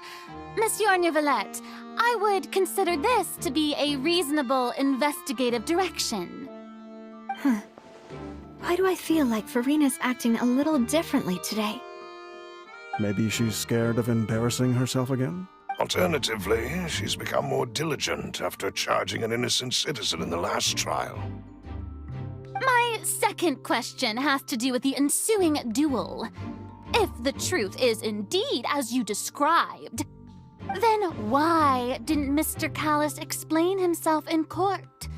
Monsieur Neuvillette, I would consider this to be a reasonable investigative direction. Why do I feel like Farina's acting a little differently today? Maybe she's scared of embarrassing herself again? Alternatively, she's become more diligent after charging an innocent citizen in the last trial. My second question has to do with the ensuing duel. If the truth is indeed as you described, then why didn't Mr. Callus explain himself in court?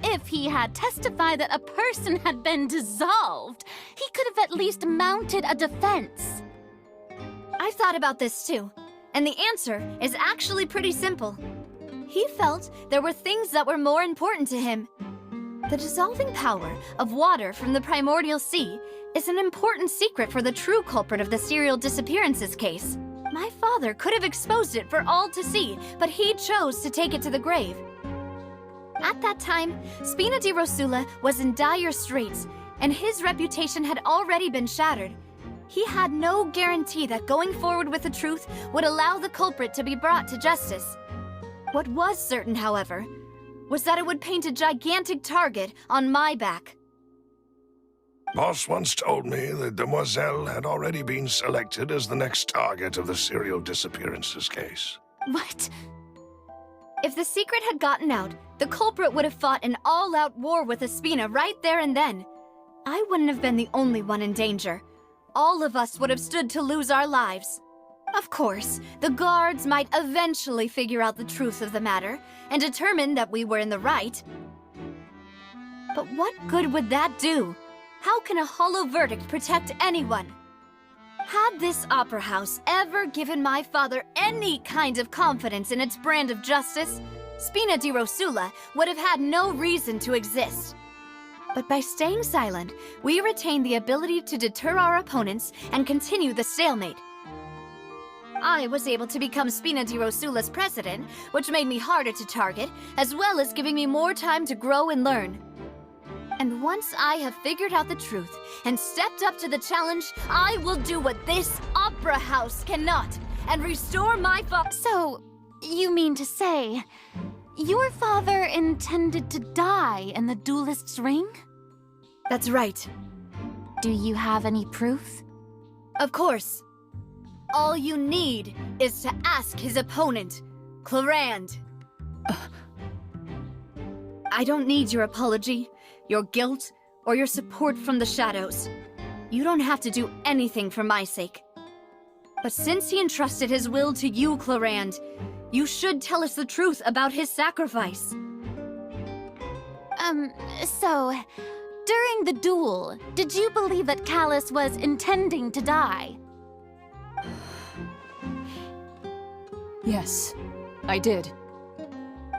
If he had testified that a person had been dissolved, he could have at least mounted a defense. I've thought about this too, and the answer is actually pretty simple. He felt there were things that were more important to him. The dissolving power of water from the primordial sea is an important secret for the true culprit of the serial disappearances case. My father could have exposed it for all to see, but he chose to take it to the grave. At that time, Spina di Rosula was in dire straits, and his reputation had already been shattered. He had no guarantee that going forward with the truth would allow the culprit to be brought to justice. What was certain, however, was that it would paint a gigantic target on my back. Boss once told me that Demoiselle had already been selected as the next target of the serial disappearances case. What? If the secret had gotten out, the culprit would have fought an all-out war with Espina right there and then. I wouldn't have been the only one in danger. All of us would have stood to lose our lives. Of course, the guards might eventually figure out the truth of the matter and determine that we were in the right. But what good would that do? How can a hollow verdict protect anyone? Had this opera house ever given my father any kind of confidence in its brand of justice, Spina di Rosula would have had no reason to exist. But by staying silent, we retain the ability to deter our opponents and continue the stalemate. I was able to become Spina di Rosula's president, which made me harder to target, as well as giving me more time to grow and learn. And once I have figured out the truth and stepped up to the challenge, I will do what this opera house cannot and restore my So, you mean to say, your father intended to die in the duelist's ring? That's right. Do you have any proof? Of course. All you need is to ask his opponent, Clorand. I don't need your apology, your guilt, or your support from the shadows. You don't have to do anything for my sake. But since he entrusted his will to you, Clorand, you should tell us the truth about his sacrifice. So, during the duel, did you believe that Callus was intending to die? Yes, I did.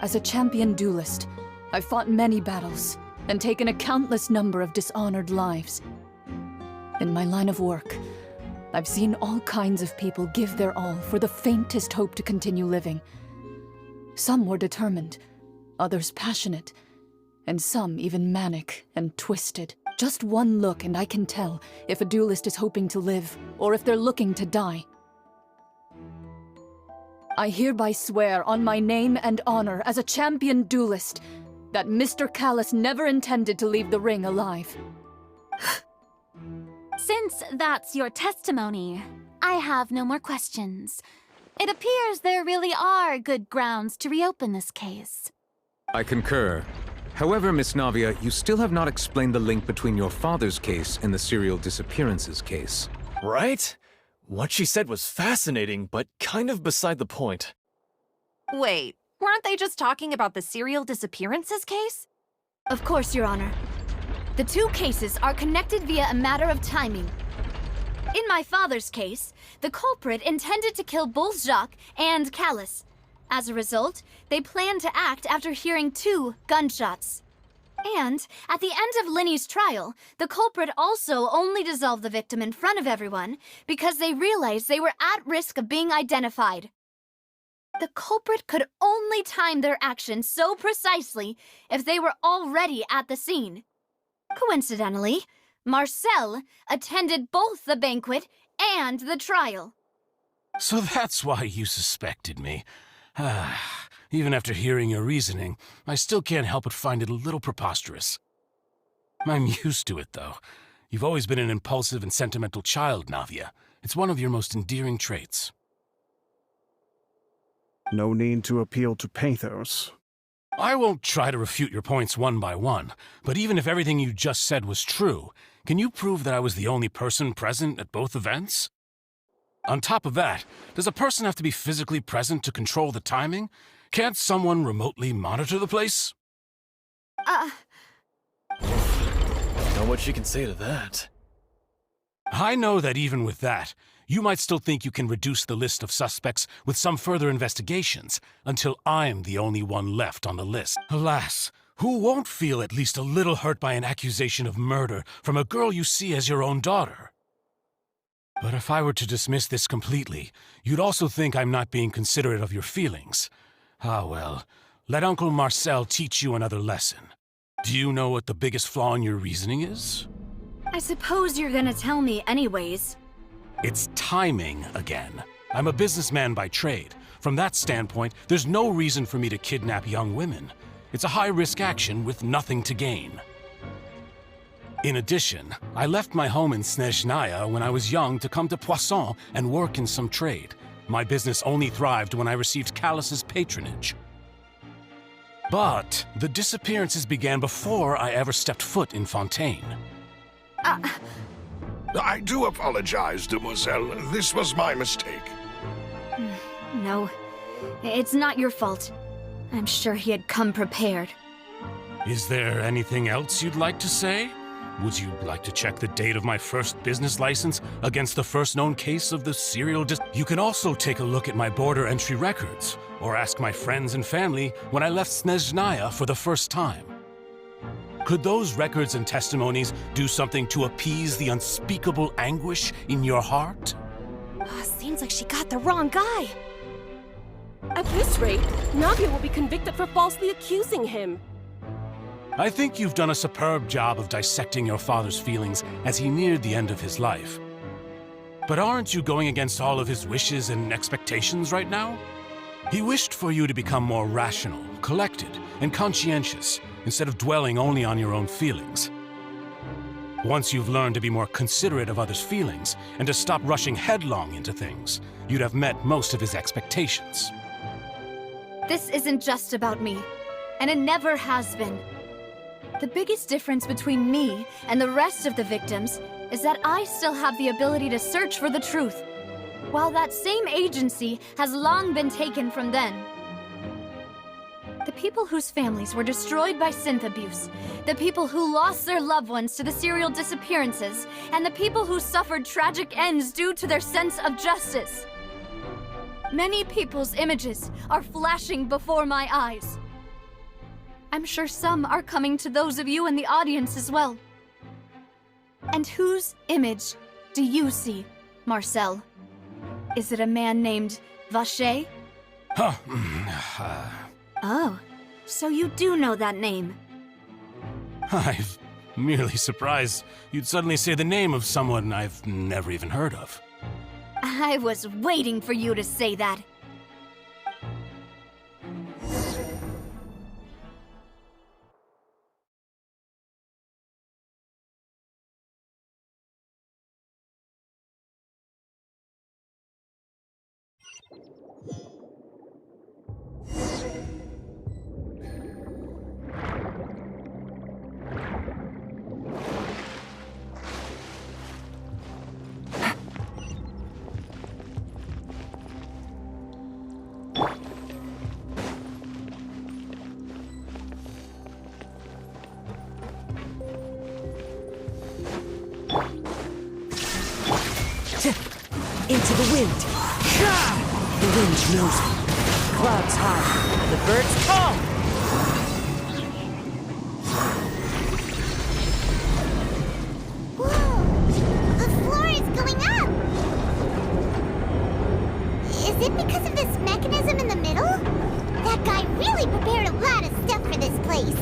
As a champion duelist, I've fought many battles and taken a countless number of dishonored lives. In my line of work, I've seen all kinds of people give their all for the faintest hope to continue living. Some were determined, others passionate, and some even manic and twisted. Just one look and I can tell if a duelist is hoping to live or if they're looking to die. I hereby swear on my name and honor as a champion duelist that Mr. Callus never intended to leave the ring alive. Since that's your testimony, I have no more questions. It appears there really are good grounds to reopen this case. I concur. However, Miss Navia, you still have not explained the link between your father's case and the serial disappearances case. Right? What she said was fascinating, but kind of beside the point. Wait, weren't they just talking about the serial disappearances case? Of course, Your Honor. The two cases are connected via a matter of timing. In my father's case, the culprit intended to kill both Jacques and Callus. As a result, they planned to act after hearing 2 gunshots. And, at the end of Linny's trial, the culprit also only dissolved the victim in front of everyone because they realized they were at risk of being identified. The culprit could only time their actions so precisely if they were already at the scene. Coincidentally, Marcel attended both the banquet and the trial. So that's why you suspected me. Even after hearing your reasoning, I still can't help but find it a little preposterous. I'm used to it, though. You've always been an impulsive and sentimental child, Navia. It's one of your most endearing traits. No need to appeal to pathos. I won't try to refute your points one by one, but even if everything you just said was true, can you prove that I was the only person present at both events? On top of that, does a person have to be physically present to control the timing? Can't someone remotely monitor the place? Know what she can say to that. I know that even with that, you might still think you can reduce the list of suspects with some further investigations, until I'm the only one left on the list. Alas, who won't feel at least a little hurt by an accusation of murder from a girl you see as your own daughter? But if I were to dismiss this completely, you'd also think I'm not being considerate of your feelings. Ah well, let Uncle Marcel teach you another lesson. Do you know what the biggest flaw in your reasoning is? I suppose you're gonna tell me anyways. It's timing again. I'm a businessman by trade. From that standpoint, there's no reason for me to kidnap young women. It's a high-risk action with nothing to gain. In addition, I left my home in Snezhnaya when I was young to come to Poisson and work in some trade. My business only thrived when I received Callus's patronage. But the disappearances began before I ever stepped foot in Fontaine. I do apologize, demoiselle. This was my mistake. No, it's not your fault. I'm sure he had come prepared. Is there anything else you'd like to say? Would you like to check the date of my first business license against the first known case of the serial You can also take a look at my border entry records, or ask my friends and family when I left Snezhnaya for the first time. Could those records and testimonies do something to appease the unspeakable anguish in your heart? Seems like she got the wrong guy. At this rate, Navia will be convicted for falsely accusing him. I think you've done a superb job of dissecting your father's feelings as he neared the end of his life. But aren't you going against all of his wishes and expectations right now? He wished for you to become more rational, collected, and conscientious, instead of dwelling only on your own feelings. Once you've learned to be more considerate of others' feelings, and to stop rushing headlong into things, you'd have met most of his expectations. This isn't just about me, and it never has been. The biggest difference between me and the rest of the victims is that I still have the ability to search for the truth, while that same agency has long been taken from them. The people whose families were destroyed by synth abuse, the people who lost their loved ones to the serial disappearances, and the people who suffered tragic ends due to their sense of justice. Many people's images are flashing before my eyes. I'm sure some are coming to those of you in the audience as well. And whose image do you see, Marcel? Is it a man named Vacher? Oh, so you do know that name. I'm merely surprised you'd suddenly say the name of someone I've never even heard of. I was waiting for you to say that. Into the wind. The wind knows me. Clouds high, and the birds call. Whoa! The floor is going up! Is it because of this mechanism in the middle? That guy really prepared a lot of stuff for this place.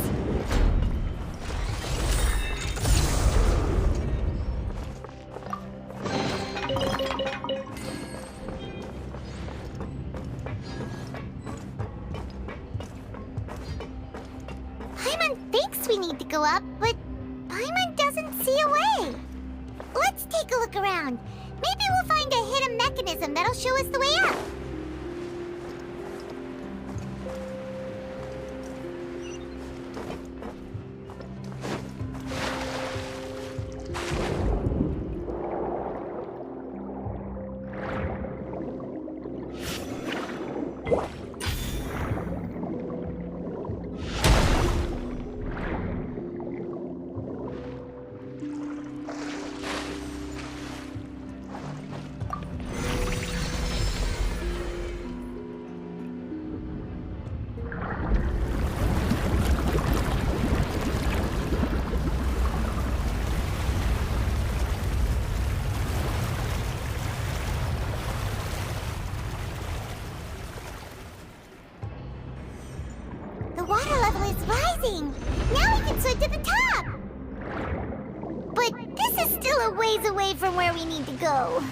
Go up, but Paimon doesn't see a way. Let's take a look around. Maybe we'll find a hidden mechanism that'll show us the way up. Now we can swim to the top! But this is still a ways away from where we need to go.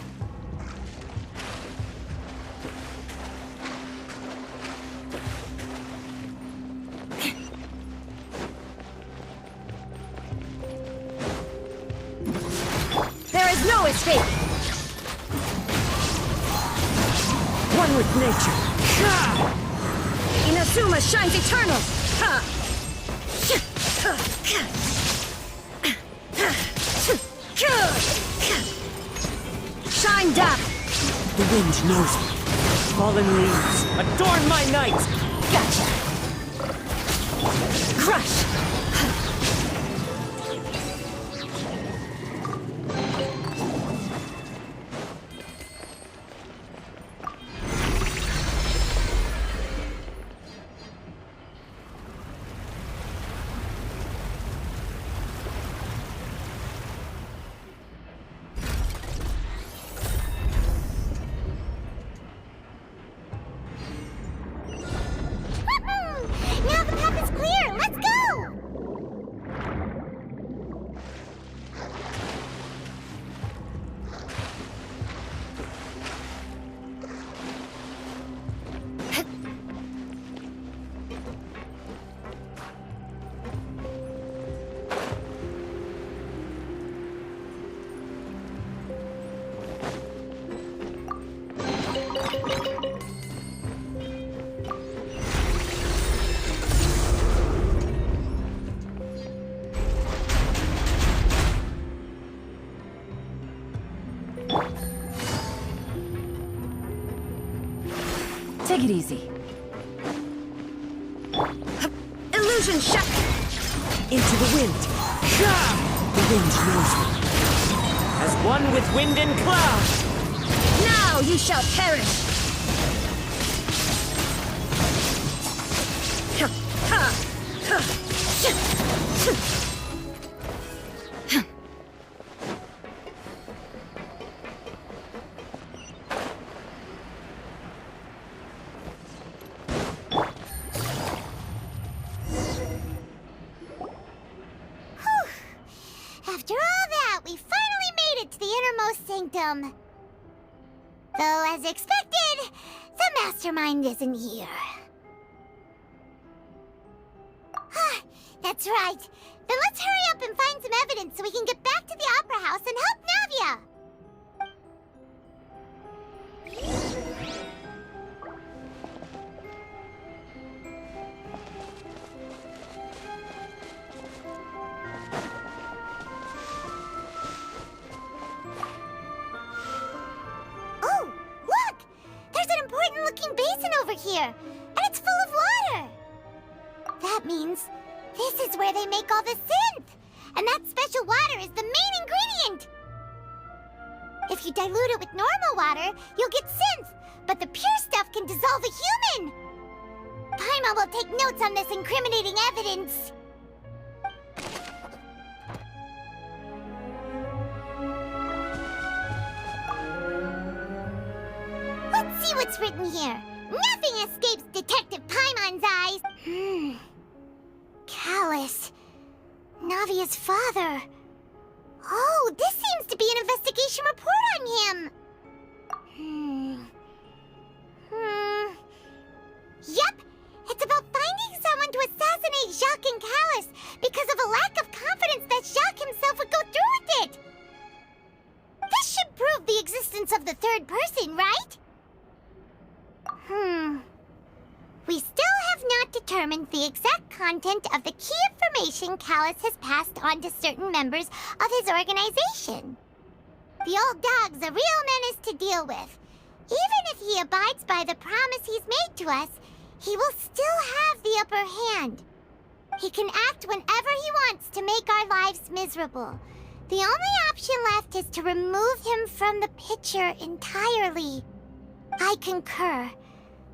There is no escape! One with nature. Inazuma shines eternal! Shine down! The wind knows me. Fallen leaves, adorn my night! Gotcha! Crush! Now the path is clear! Let's go! Take it easy. Illusion shot! Into the wind. The wind knows me. As one with wind and cloud. Now you shall perish! After all that, we finally made it to the innermost sanctum. Though, as expected, the mastermind isn't here. That's right. Then let's hurry up and find some evidence so we can get back to the Opera House and help Navia. that means this is where they make all the synth! And that special water is the main ingredient! If you dilute it with normal water, you'll get synth, but the pure stuff can dissolve a human! Paimon will take notes on this incriminating evidence. Let's see what's written here. Nothing escapes Detective Paimon's eyes. Callus. Navia's father. Oh, this seems to be an investigation report on him. Yep, it's about finding someone to assassinate Jacques and Callus because of a lack of confidence that Jacques himself would go through with it. This should prove the existence of the third person, right? We still have not determined the exact content of the key information Callus has passed on to certain members of his organization. The old dog's a real menace to deal with. Even if he abides by the promise he's made to us, he will still have the upper hand. He can act whenever he wants to make our lives miserable. The only option left is to remove him from the picture entirely. I concur.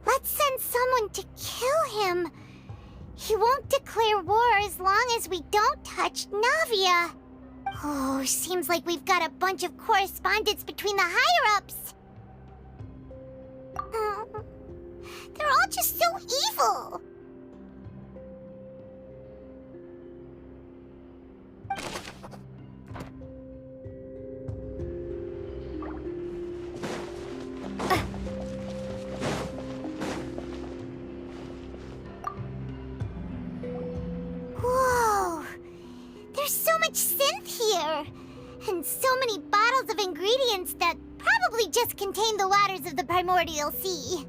Let's send someone to kill him. He won't declare war as long as we don't touch Navia. Oh, seems like we've got a bunch of correspondence between the higher-ups. They're all just so evil. Whoa! There's so much synth here! And so many bottles of ingredients that probably just contain the waters of the primordial sea.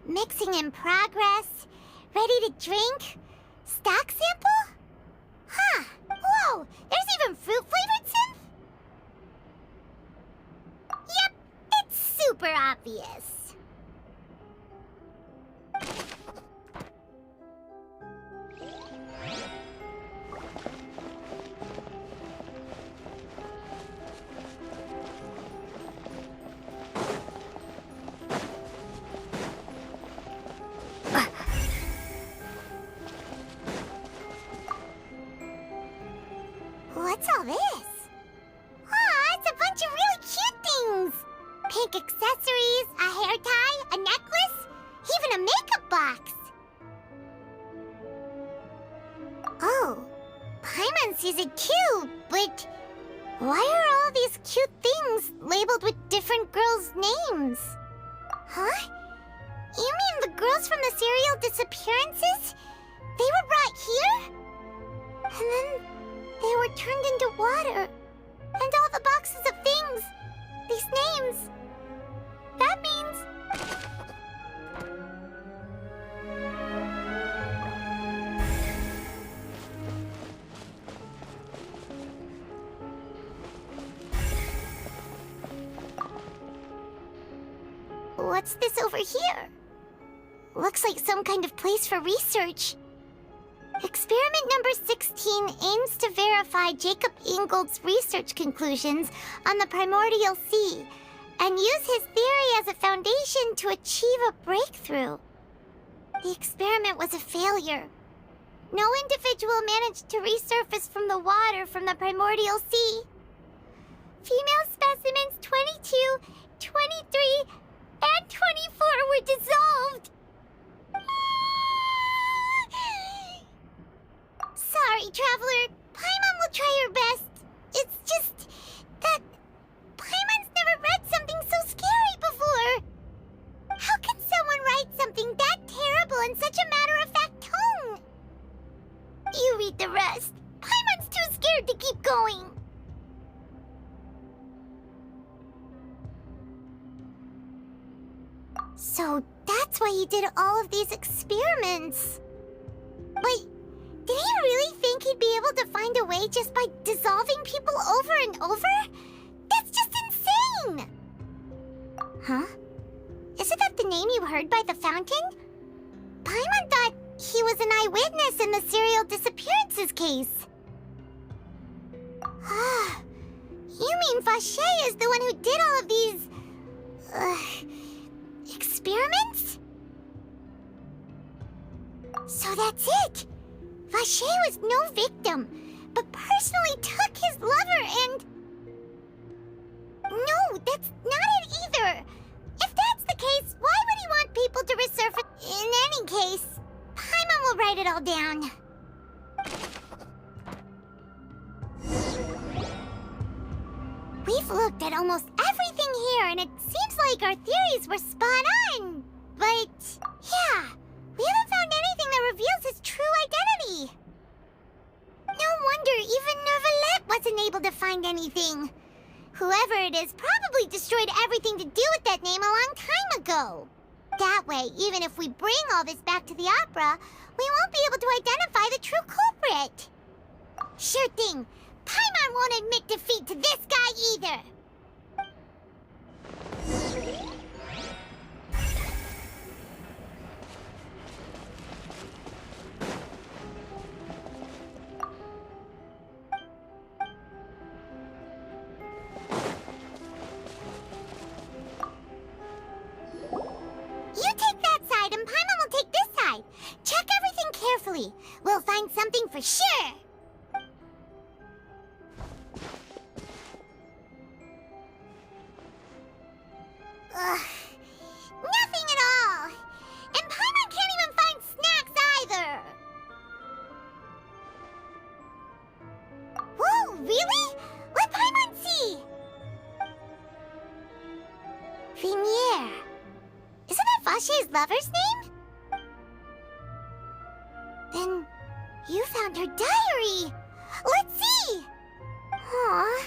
Mixing in progress. Ready to drink? Stock sample? Huh. Whoa! There's even fruit-flavored synth? Yep, it's super obvious. What's all this? Aw, it's a bunch of really cute things! Pink accessories, a hair tie, a necklace, even a makeup box! Oh, Paimon sees it too, but why are all these cute things labeled with different girls' names? Huh? You mean the girls from the serial disappearances? They were brought here? And then they were turned into water. And all the boxes of things. These names. That means... What's this over here? Looks like some kind of place for research. Experiment number 16 aims to verify Jacob Ingold's research conclusions on the primordial sea and use his theory as a foundation to achieve a breakthrough. The experiment was a failure. No individual managed to resurface from the water from the primordial sea. Female specimens 22, 23, and 24 were dissolved. worry, Traveler. Paimon will try her best. It's just that Paimon's never read something so scary before. How can someone write something that terrible in such a matter-of-fact tone? You read the rest. Paimon's too scared to keep going. So that's why he did all of these experiments. But did he really think he'd be able to find a way just by dissolving people over and over? That's just insane! Huh? Isn't that the name you heard by the fountain? Paimon thought he was an eyewitness in the serial disappearances case. You mean Vacher is the one who did all of these... experiments? So that's it! Vacher was no victim, but personally took his lover and... No, that's not it either! If that's the case, why would he want people to resurface? In any case, Paimon will write it all down. We've looked at almost everything here, and it seems like our theories were spot on. But, yeah, we haven't found anything that reveals his true identity. No wonder even Neuvillette wasn't able to find anything. Whoever it is probably destroyed everything to do with that name a long time ago. That way, even if we bring all this back to the opera, we won't be able to identify the true culprit. Sure thing. Paimon won't admit defeat to this guy either. You take that side and Paimon will take this side. Check everything carefully. We'll find something for sure. Nothing at all! And Paimon can't even find snacks either! Whoa, really? Let Paimon see! Vinier. Isn't that Vacher's lover's name? Then you found her diary! Let's see! Aw.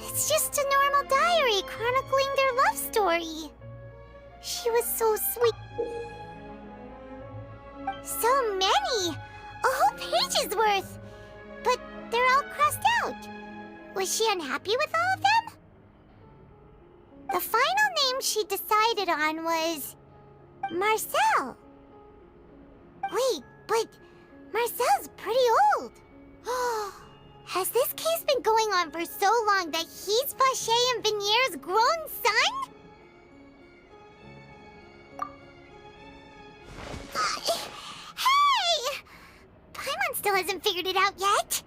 It's just a normal diary chronicling their love story. She was so sweet. So many! A whole page's worth! But they're all crossed out. Was she unhappy with all of them? The final name she decided on was... Marcel. Wait, but Marcel's pretty old. Has this case been going on for so long that he's Vacher and Vinier's grown son? Hey! Paimon still hasn't figured it out yet.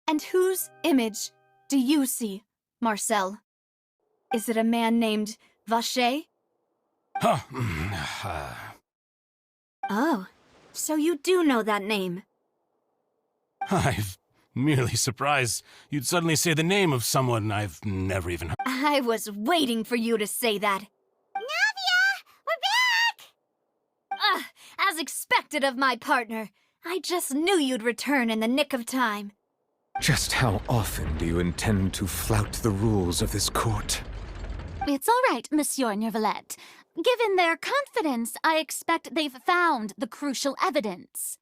And whose image do you see, Marcel? Is it a man named Vacher? Oh, so you do know that name. I'm merely surprised you'd suddenly say the name of someone I've never even heard. I was waiting for you to say that. Navia! We're back! As expected of my partner. I just knew you'd return in the nick of time. Just how often do you intend to flout the rules of this court? It's all right, Monsieur Neuvillette. Given their confidence, I expect they've found the crucial evidence.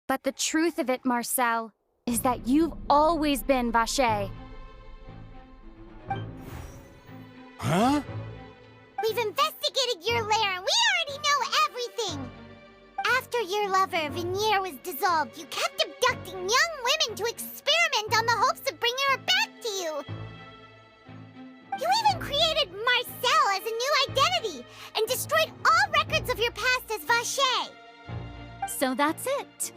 But the truth of it, Marcel, is that you've always been Vacher. Huh? We've investigated your lover, Vinier, was dissolved, you kept abducting young women to experiment on the hopes of bringing her back to you. You even created Marcel as a new identity and destroyed all records of your past as Vacher. So that's it.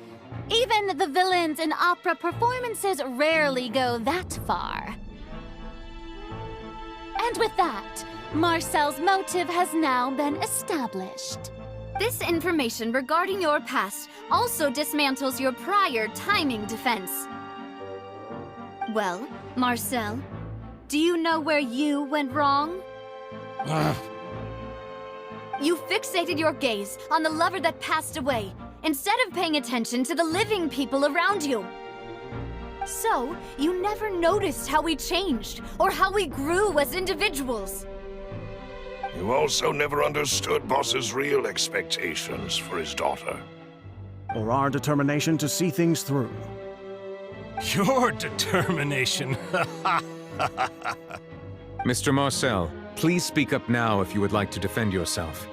Even the villains in opera performances rarely go that far. And with that, Marcel's motive has now been established. This information regarding your past also dismantles your prior timing defense. Well, Marcel, do you know where you went wrong? You fixated your gaze on the lover that passed away, instead of paying attention to the living people around you. So, you never noticed how we changed, or how we grew as individuals. You also never understood Boss's real expectations for his daughter. Or our determination to see things through. Your determination. Mr. Marcel, please speak up now if you would like to defend yourself.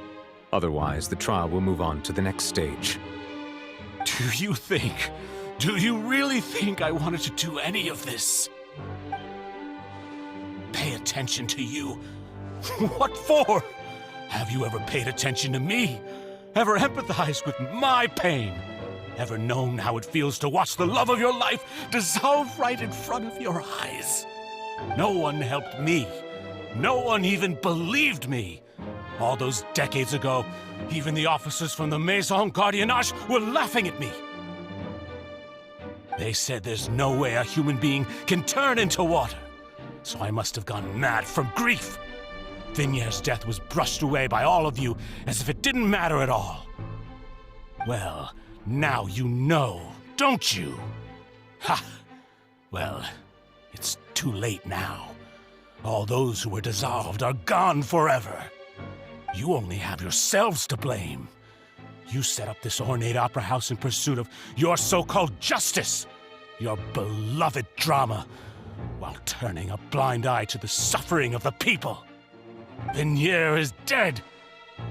Otherwise, the trial will move on to the next stage. Do you really think I wanted to do any of this? Pay attention to you. What for? Have you ever paid attention to me? Ever empathized with my pain? Ever known how it feels to watch the love of your life dissolve right in front of your eyes? No one helped me. No one even believed me. All those decades ago, even the officers from the Maison Gardiennage were laughing at me. They said there's no way a human being can turn into water. So I must have gone mad from grief. Vinier's death was brushed away by all of you as if it didn't matter at all. Well, now you know, don't you? Ha! Well, it's too late now. All those who were dissolved are gone forever. You only have yourselves to blame. You set up this ornate opera house in pursuit of your so-called justice, your beloved drama, while turning a blind eye to the suffering of the people. Vinier is dead.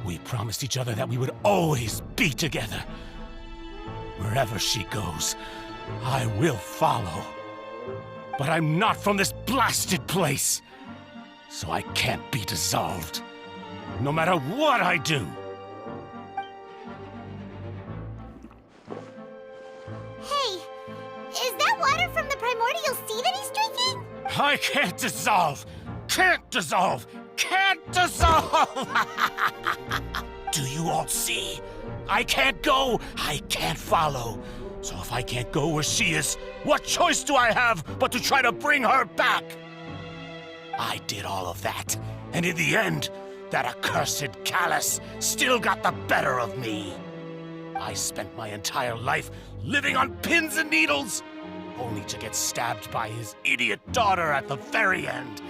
We promised each other that we would always be together. Wherever she goes, I will follow. But I'm not from this blasted place, so I can't be dissolved, no matter what I do. Hey, is that water from the primordial sea that he's drinking? I can't dissolve! Can't dissolve! Can't dissolve! Do you all see? I can't go! I can't follow! So if I can't go where she is, what choice do I have but to try to bring her back? I did all of that, and in the end, that accursed Callus still got the better of me. I spent my entire life living on pins and needles, only to get stabbed by his idiot daughter at the very end.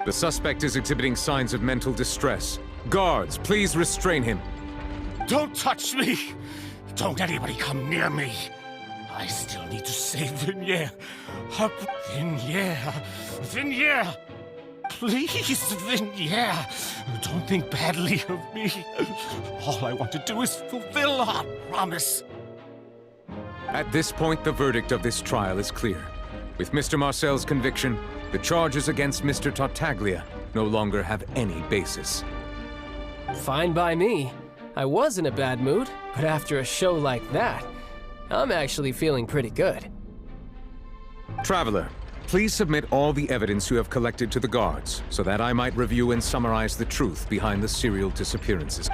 The suspect is exhibiting signs of mental distress. Guards, please restrain him. Don't touch me! Don't anybody come near me! I still need to save Vinier. Vinier! Please, Vinier! Don't think badly of me. All I want to do is fulfill our promise. At this point, the verdict of this trial is clear. With Mr. Marcel's conviction, the charges against Mr. Tartaglia no longer have any basis. Fine by me. I was in a bad mood, but after a show like that, I'm actually feeling pretty good. Traveler, please submit all the evidence you have collected to the guards, so that I might review and summarize the truth behind the serial disappearances.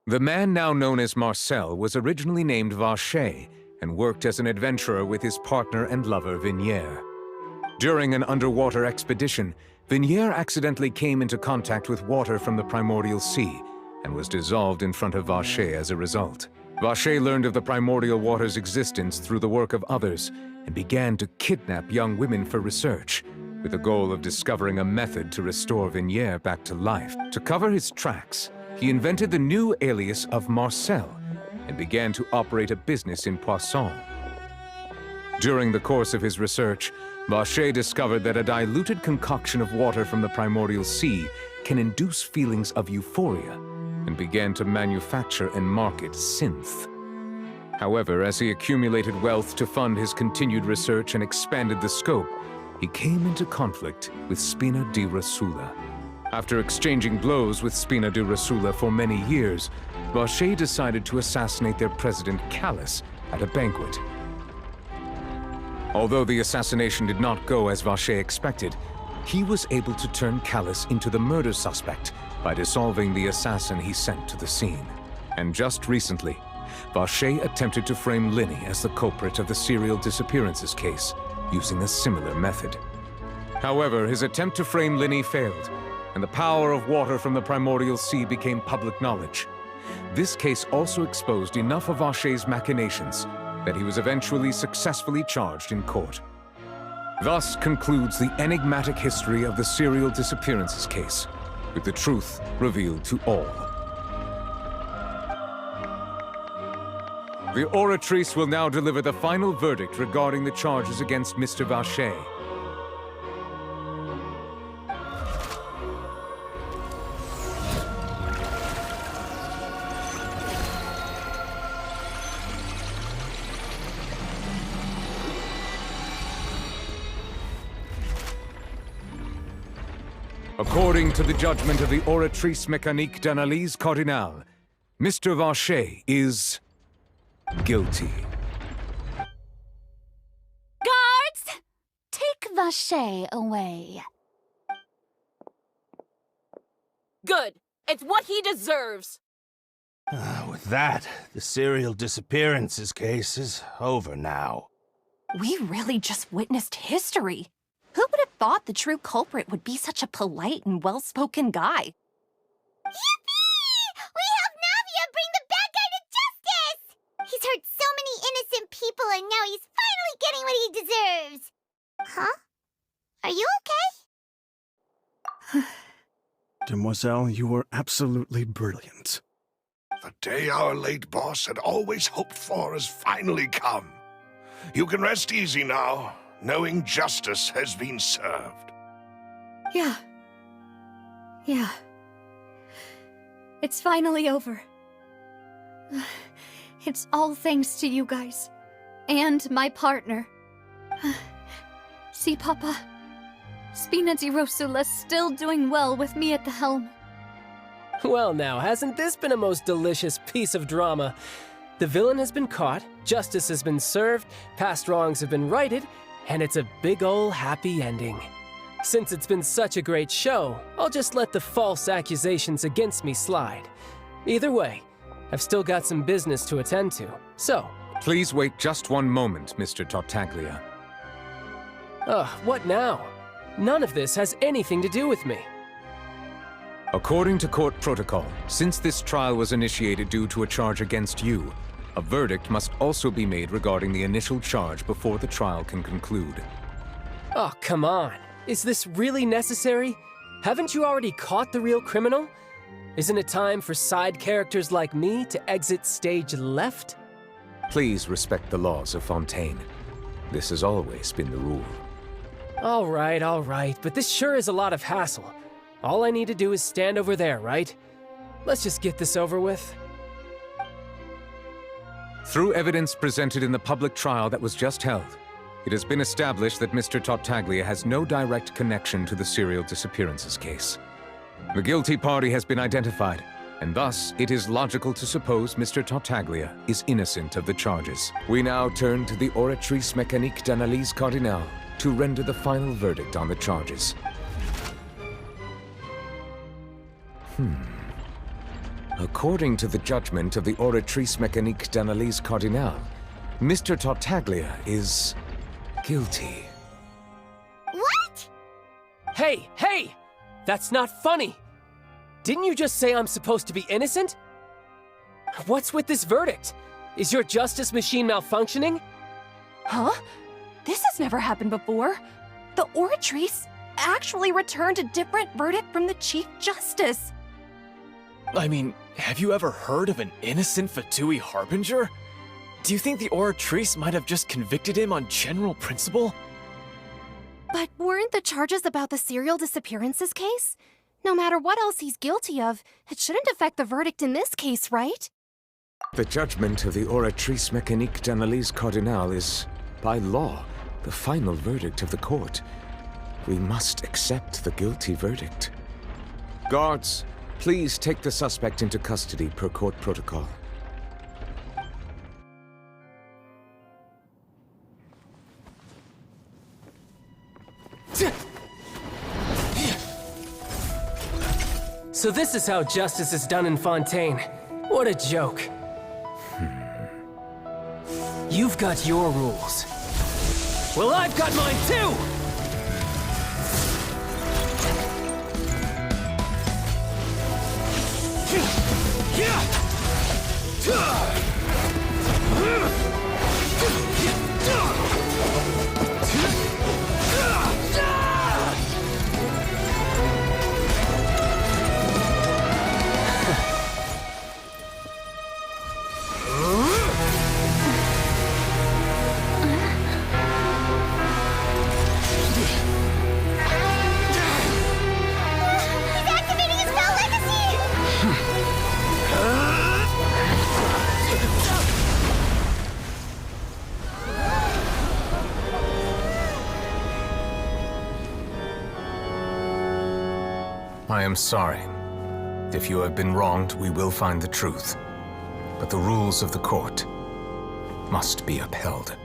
The man now known as Marcel was originally named Vacher and worked as an adventurer with his partner and lover Vinier. During an underwater expedition, Vinier accidentally came into contact with water from the primordial sea and was dissolved in front of Vacher as a result. Vacher learned of the primordial water's existence through the work of others and began to kidnap young women for research, with the goal of discovering a method to restore Vinier back to life. To cover his tracks, he invented the new alias of Marcel and began to operate a business in Poisson. During the course of his research, Vache discovered that a diluted concoction of water from the primordial sea can induce feelings of euphoria, and began to manufacture and market synth. However, as he accumulated wealth to fund his continued research and expanded the scope, he came into conflict with Spina di Rasula. After exchanging blows with Spina di Rasula for many years, Vache decided to assassinate their president Callus at a banquet. Although the assassination did not go as Vache expected, he was able to turn Callus into the murder suspect by dissolving the assassin he sent to the scene. And just recently, Vache attempted to frame Linny as the culprit of the serial disappearances case, using a similar method. However, his attempt to frame Linny failed, and the power of water from the primordial sea became public knowledge. This case also exposed enough of Vache's machinations that he was eventually successfully charged in court. Thus concludes the enigmatic history of the serial disappearances case, with the truth revealed to all. The Oratrice will now deliver the final verdict regarding the charges against Mr. Vache. According to the judgment of the Oratrice Mécanique d'Analyse Cardinale, Mr. Vache is guilty. Guards! Take Vache away. Good. It's what he deserves. With that, the serial disappearances case is over now. We really just witnessed history. Who would have thought the true culprit would be such a polite and well-spoken guy? Yippee! We have Navia bring the bad guy to justice! He's hurt so many innocent people and now he's finally getting what he deserves. Huh? Are you okay? Demoiselle, you were absolutely brilliant. The day our late boss had always hoped for has finally come. You can rest easy now, knowing justice has been served. Yeah. It's finally over. It's all thanks to you guys. And my partner. See, Papa? Spina di Rosula's still doing well with me at the helm. Well now, hasn't this been a most delicious piece of drama? The villain has been caught, justice has been served, past wrongs have been righted, and it's a big ol' happy ending. Since it's been such a great show, I'll just let the false accusations against me slide. Either way, I've still got some business to attend to, so... Please wait just one moment, Mr. Tartaglia. What now? None of this has anything to do with me. According to court protocol, since this trial was initiated due to a charge against you, a verdict must also be made regarding the initial charge before the trial can conclude. Oh, come on. Is this really necessary? Haven't you already caught the real criminal? Isn't it time for side characters like me to exit stage left? Please respect the laws of Fontaine. This has always been the rule. All right, but this sure is a lot of hassle. All I need to do is stand over there, right? Let's just get this over with. Through evidence presented in the public trial that was just held, it has been established that Mr. Tartaglia has no direct connection to the serial disappearances case. The guilty party has been identified, and thus it is logical to suppose Mr. Tartaglia is innocent of the charges. We now turn to the Oratrice Mécanique d'Analyse Cardinale to render the final verdict on the charges. According to the judgment of the Oratrice Mécanique d'Analyse Cardinale, Mr. Tartaglia is guilty. What? Hey! That's not funny! Didn't you just say I'm supposed to be innocent? What's with this verdict? Is your justice machine malfunctioning? Huh? This has never happened before. The Oratrice actually returned a different verdict from the Chief Justice. I mean, have you ever heard of an innocent Fatui Harbinger? Do you think the Oratrice might have just convicted him on general principle? But weren't the charges about the serial disappearances case? No matter what else he's guilty of, it shouldn't affect the verdict in this case, right? The judgment of the Oratrice Mécanique d'Analyse Cardinal is, by law, the final verdict of the court. We must accept the guilty verdict. Guards, please take the suspect into custody per court protocol. So this is how justice is done in Fontaine. What a joke. You've got your rules. Well, I've got mine too! I am sorry. If you have been wronged, we will find the truth. But the rules of the court must be upheld.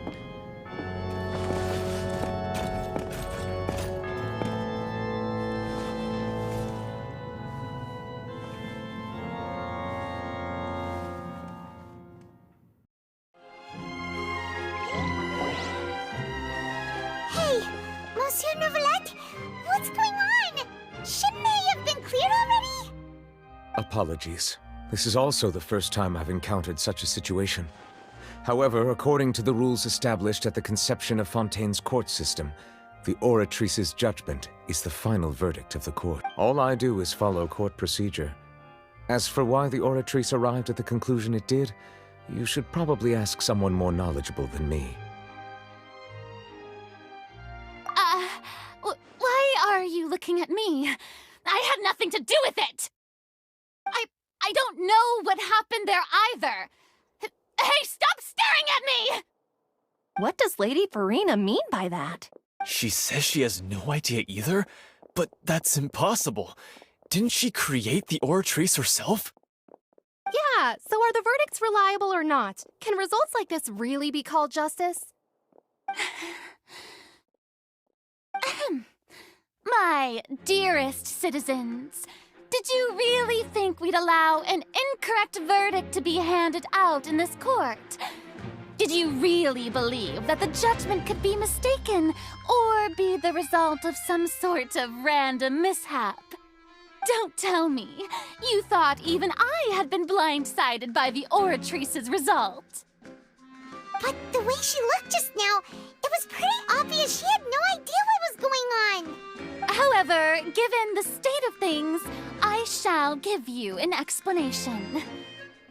Hey, Monsieur Neuvillette, what's going on? Shouldn't they have been cleared already? Apologies. This is also the first time I've encountered such a situation. However, according to the rules established at the conception of Fontaine's court system, the Oratrice's judgment is the final verdict of the court. All I do is follow court procedure. As for why the Oratrice arrived at the conclusion it did, you should probably ask someone more knowledgeable than me. Why are you looking at me? I had nothing to do with it! I don't know what happened there either! Hey, stop staring at me! What does Lady Farina mean by that? She says she has no idea either, but that's impossible. Didn't she create the Oratrice herself? Yeah, so are the verdicts reliable or not? Can results like this really be called justice? My dearest citizens, did you really think we'd allow an incorrect verdict to be handed out in this court? Did you really believe that the judgment could be mistaken or be the result of some sort of random mishap? Don't tell me you thought even I had been blindsided by the Oratrice's result. But the way she looked just now, it was pretty obvious she had no idea what was going on. However, given the state of things, I shall give you an explanation.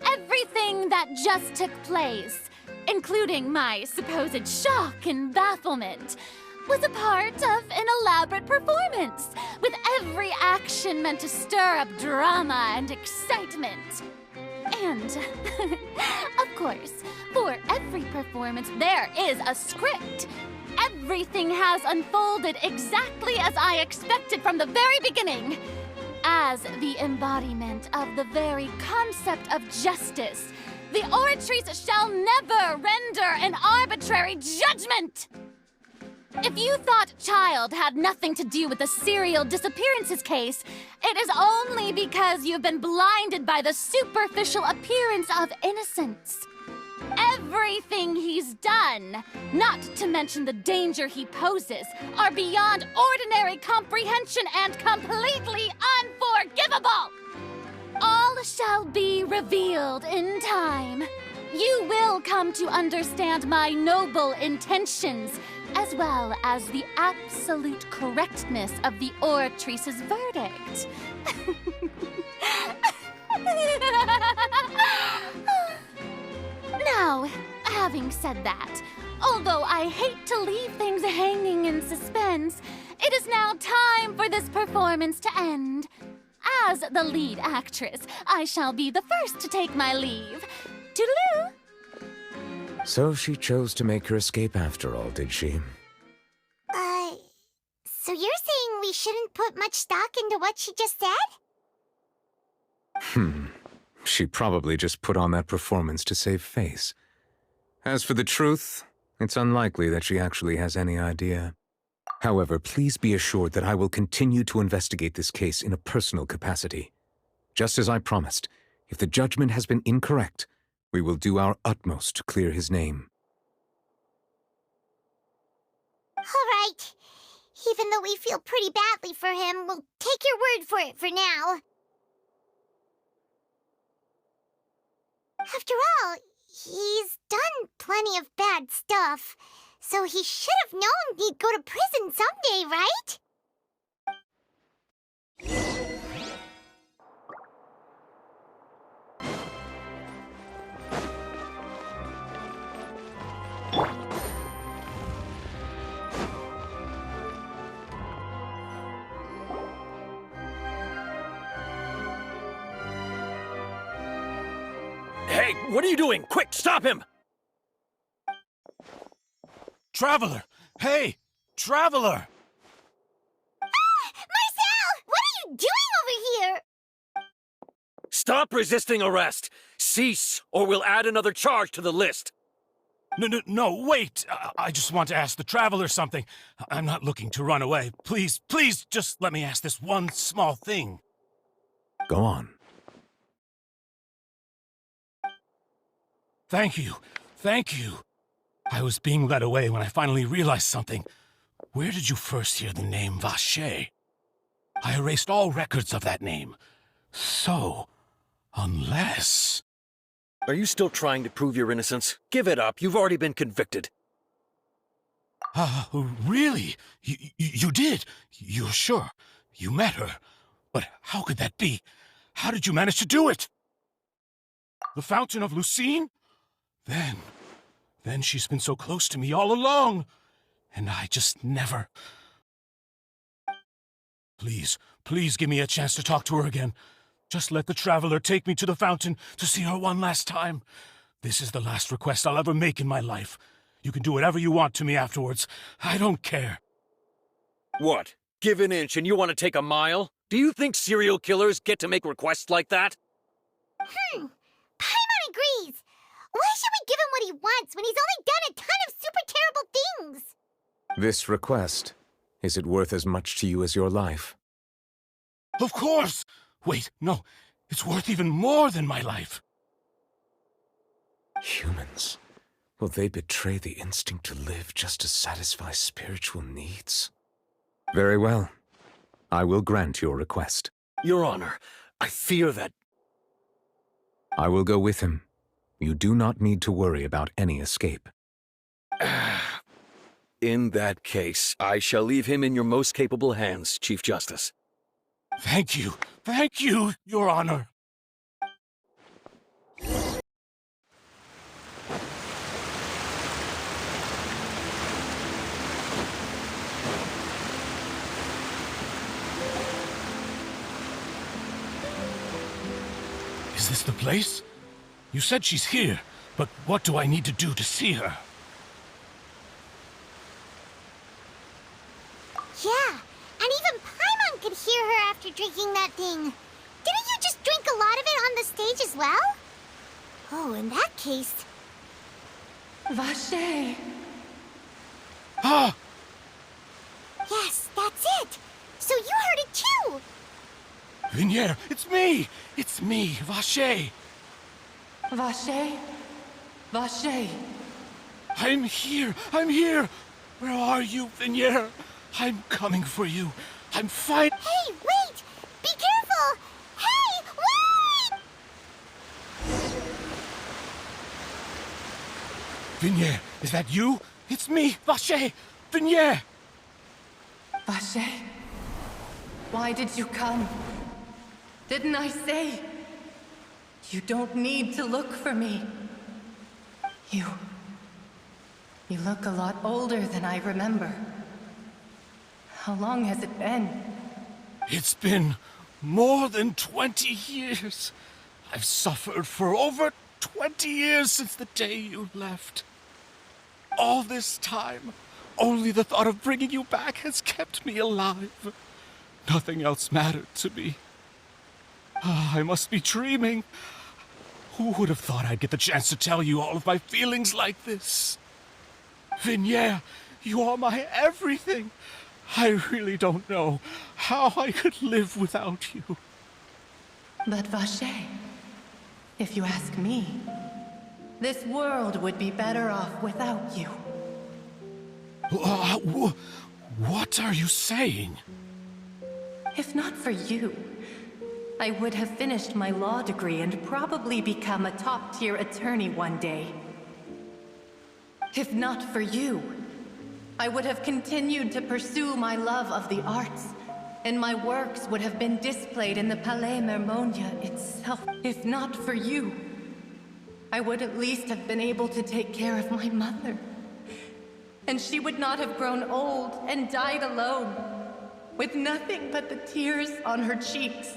Everything that just took place, including my supposed shock and bafflement, was a part of an elaborate performance, with every action meant to stir up drama and excitement. And, of course, for every performance there is a script. Everything has unfolded exactly as I expected from the very beginning. As the embodiment of the very concept of justice, the Oratrice shall never render an arbitrary judgment! If you thought Child had nothing to do with the serial disappearances case, it is only because you've been blinded by the superficial appearance of innocence. Everything he's done, not to mention the danger he poses, are beyond ordinary comprehension and completely unforgivable! All shall be revealed in time. You will come to understand my noble intentions, as well as the absolute correctness of the Oratrice's verdict. Now, having said that, Although I hate to leave things hanging in suspense, it is now time for this performance to end. As the lead actress, I shall be the first to take my leave. Toodaloo! So she chose to make her escape after all, did she? So you're saying we shouldn't put much stock into what she just said? She probably just put on that performance to save face. As for the truth, it's unlikely that she actually has any idea. However, please be assured that I will continue to investigate this case in a personal capacity. Just as I promised, if the judgment has been incorrect, we will do our utmost to clear his name. All right. Even though we feel pretty badly for him, we'll take your word for it for now. After all, he's done plenty of bad stuff, so he should have known he'd go to prison someday, right? Hey, what are you doing? Quick, stop him! Traveler! Hey! Traveler! Marcel! What are you doing over here? Stop resisting arrest! Cease, or we'll add another charge to the list! No, wait! I just want to ask the Traveler something. I'm not looking to run away. Please, just let me ask this one small thing. Go on. Thank you. I was being led away when I finally realized something. Where did you first hear the name Vacher? I erased all records of that name. So, unless... Are you still trying to prove your innocence? Give it up. You've already been convicted. Really? You did? You're sure? You met her? But how could that be? How did you manage to do it? The Fountain of Lucine? Then she's been so close to me all along. And I just never... Please give me a chance to talk to her again. Just let the Traveler take me to the fountain to see her one last time. This is the last request I'll ever make in my life. You can do whatever you want to me afterwards. I don't care. What? Give an inch and you want to take a mile? Do you think serial killers get to make requests like that? Paimon agrees. Why should we give him what he wants when he's only done a ton of super terrible things? This request, is it worth as much to you as your life? Of course! Wait, no. It's worth even more than my life. Humans. Will they betray the instinct to live just to satisfy spiritual needs? Very well. I will grant your request. Your Honor, I fear that... I will go with him. You do not need to worry about any escape. In that case, I shall leave him in your most capable hands, Chief Justice. Thank you, Your Honor. Is this the place? You said she's here, but what do I need to do to see her? Yeah, and even Paimon could hear her after drinking that thing. Didn't you just drink a lot of it on the stage as well? Oh, in that case... Vacher! Ah! Yes, that's it! So you heard it too! Vignier, it's me! It's me, Vacher! Vacher? Vacher? I'm here! Where are you, Vignier? I'm coming for you. I'm fighting. Hey, wait! Be careful! Hey, wait! Vignier, is that you? It's me, Vacher! Vignier! Vacher? Why did you come? Didn't I say? You don't need to look for me. You look a lot older than I remember. How long has it been? It's been more than 20 years. I've suffered for over 20 years since the day you left. All this time, only the thought of bringing you back has kept me alive. Nothing else mattered to me. I must be dreaming. Who would have thought I'd get the chance to tell you all of my feelings like this? Vignere, you are my everything. I really don't know how I could live without you. But Vache, if you ask me, this world would be better off without you. What are you saying? If not for you, I would have finished my law degree and probably become a top-tier attorney one day. If not for you, I would have continued to pursue my love of the arts, and my works would have been displayed in the Palais Mermonia itself. If not for you, I would at least have been able to take care of my mother. And she would not have grown old and died alone, with nothing but the tears on her cheeks.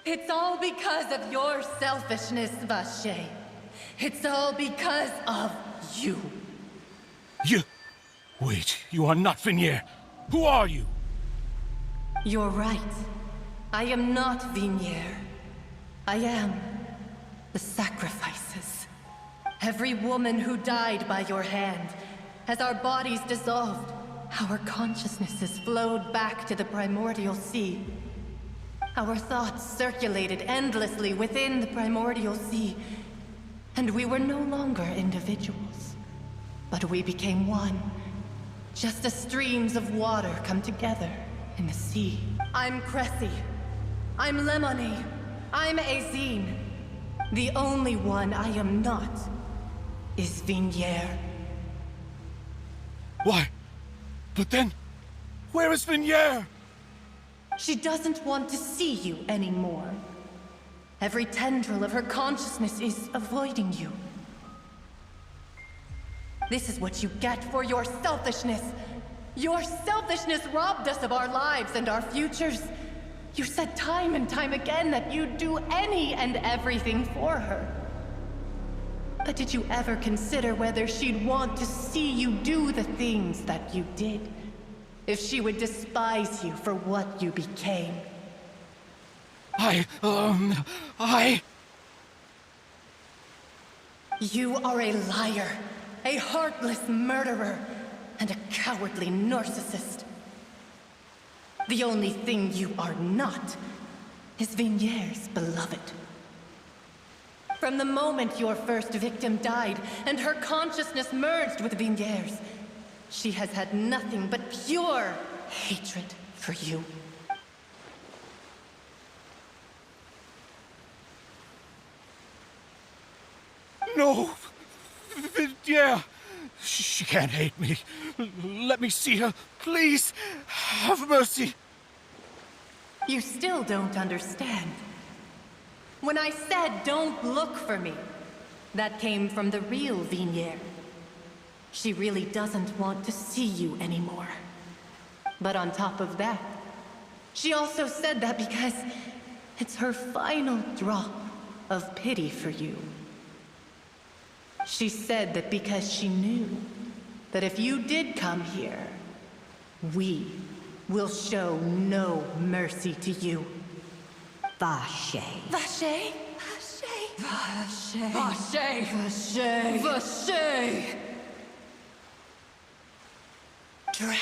It's all because of your selfishness, Vache. It's all because of you. Wait, you are not Vignere. Who are you? You're right. I am not Vignere. I am the sacrifices. Every woman who died by your hand, as our bodies dissolved, our consciousnesses flowed back to the primordial sea. Our thoughts circulated endlessly within the primordial sea, and we were no longer individuals, but we became one, just as streams of water come together in the sea. I'm Cressy. I'm Lemony. I'm Azine. The only one I am not is Vignere. Why? But then, where is Vignere? She doesn't want to see you anymore. Every tendril of her consciousness is avoiding you. This is what you get for your selfishness. Your selfishness robbed us of our lives and our futures. You said time and time again that you'd do any and everything for her. But did you ever consider whether she'd want to see you do the things that you did? If she would despise you for what you became? You are a liar, a heartless murderer, and a cowardly narcissist. The only thing you are not is Vignere's beloved. From the moment your first victim died and her consciousness merged with Vignere's, she has had nothing but pure hatred for you. No! Vignere! She can't hate me. Let me see her, please. Have mercy. You still don't understand. When I said don't look for me, that came from the real Vignere. She really doesn't want to see you anymore. But on top of that, she also said that because it's her final drop of pity for you. She said that because she knew that if you did come here, we will show no mercy to you. Vache. Vache? Vache. Vache. Vache. Vache. Drown.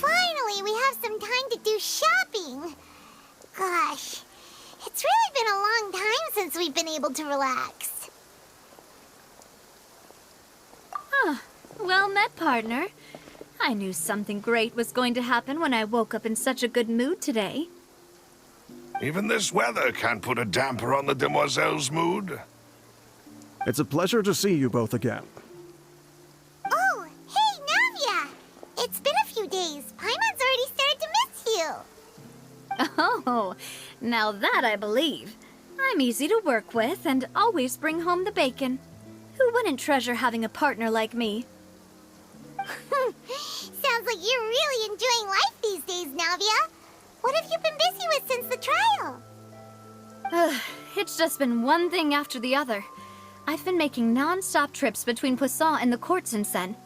Finally, we have some time to do shopping. Gosh, it's really been a long time since we've been able to relax. Well met, partner. I knew something great was going to happen when I woke up in such a good mood today. Even this weather can't put a damper on the demoiselle's mood. It's a pleasure to see you both again. Oh, hey, Navia! It's been a few days. Paimon's already started to miss you. Oh, now that I believe. I'm easy to work with and always bring home the bacon. Who wouldn't treasure having a partner like me? Sounds like you're really enjoying life these days, Navia. What have you been busy with since the trial? It's just been one thing after the other. I've been making non-stop trips between Poisson and the court since then.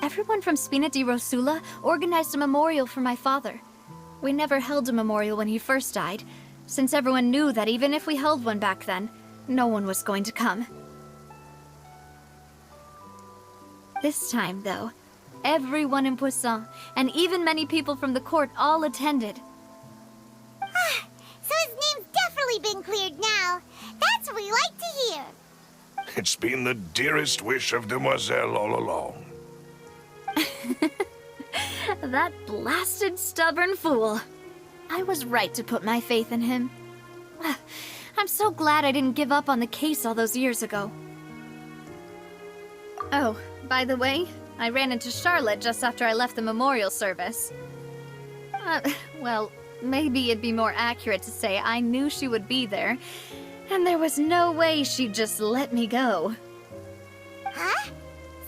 Everyone from Spina di Rosula organized a memorial for my father. We never held a memorial when he first died, since everyone knew that even if we held one back then, no one was going to come. This time, though, everyone in Poisson, and even many people from the court, all attended. So his name's definitely been cleared now. That's what we like to hear. It's been the dearest wish of Demoiselle all along. That blasted stubborn fool. I was right to put my faith in him. I'm so glad I didn't give up on the case all those years ago. Oh, by the way, I ran into Charlotte just after I left the memorial service. Well, maybe it'd be more accurate to say I knew she would be there, and there was no way she'd just let me go. Huh?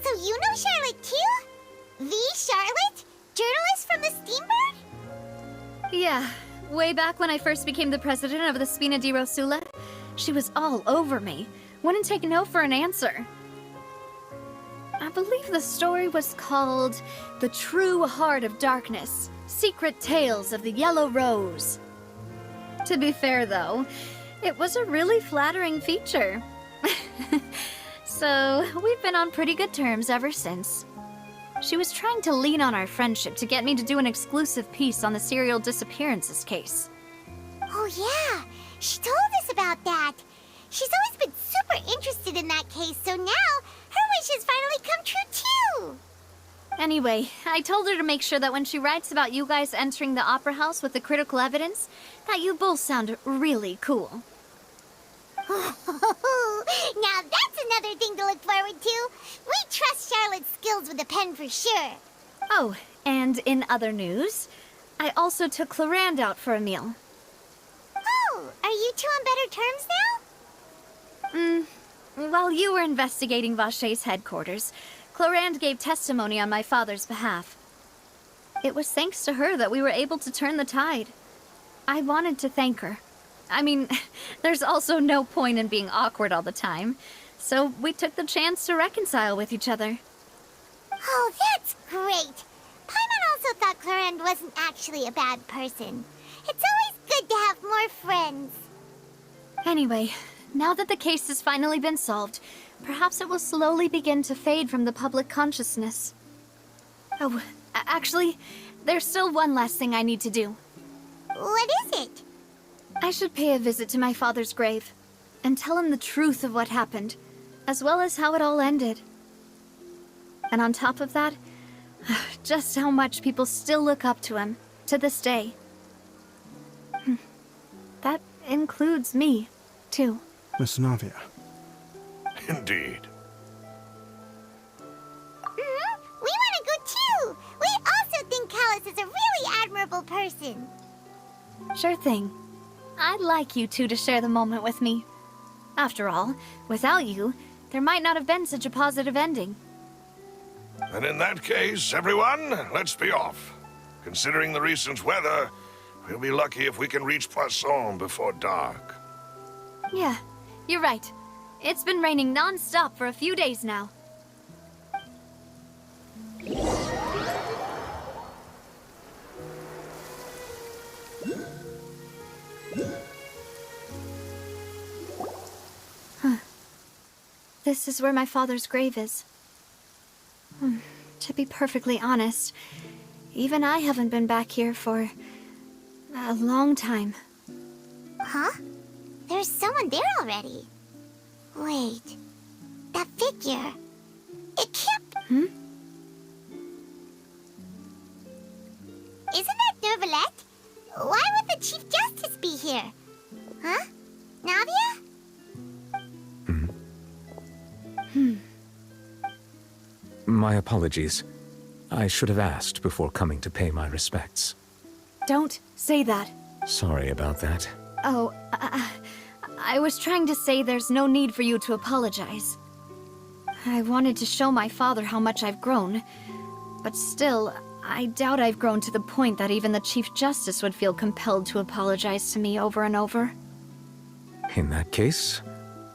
So you know Charlotte too? The Charlotte? Journalist from the Steambird? Yeah, way back when I first became the president of the Spina di Rosula, she was all over me. Wouldn't take no for an answer. I believe the story was called The True Heart of Darkness, Secret Tales of the Yellow Rose. To be fair, though, it was a really flattering feature. So, we've been on pretty good terms ever since. She was trying to lean on our friendship to get me to do an exclusive piece on the serial disappearances case. Oh yeah, she told us about that. She's always been super interested in that case, so now her wish has finally come true too. Anyway, I told her to make sure that when she writes about you guys entering the opera house with the critical evidence, that you both sound really cool. Now that's another thing to look forward to. We trust Charlotte's skills with a pen for sure. Oh, and in other news, I also took Clarand out for a meal. Oh, are you two on better terms now? While you were investigating Vachey's headquarters, Clarand gave testimony on my father's behalf. It was thanks to her that we were able to turn the tide. I wanted to thank her. I mean, there's also no point in being awkward all the time, so we took the chance to reconcile with each other. Oh, that's great. Paimon also thought Clarand wasn't actually a bad person. It's always good to have more friends. Anyway, now that the case has finally been solved, perhaps it will slowly begin to fade from the public consciousness. Oh, actually, there's still one last thing I need to do. What is it? I should pay a visit to my father's grave, and tell him the truth of what happened, as well as how it all ended. And on top of that, just how much people still look up to him, to this day. That includes me, too. Miss Navia. Indeed. We want to go too! We also think Callus is a really admirable person. Sure thing. I'd like you two to share the moment with me. After all, without you, there might not have been such a positive ending. And in that case, everyone, let's be off. Considering the recent weather, we'll be lucky if we can reach Poisson before dark. Yeah, you're right. It's been raining non-stop for a few days now. This is where my father's grave is. To be perfectly honest, even I haven't been back here for a long time. Huh? There's someone there already. Wait, that figure. It can't Hmm? Isn't that Nervalette? Why would the Chief Justice be here? Huh? Navia? My apologies. I should have asked before coming to pay my respects. Don't say that. Sorry about that. Oh, I was trying to say there's no need for you to apologize. I wanted to show my father how much I've grown, but still, I doubt I've grown to the point that even the Chief Justice would feel compelled to apologize to me over and over. In that case,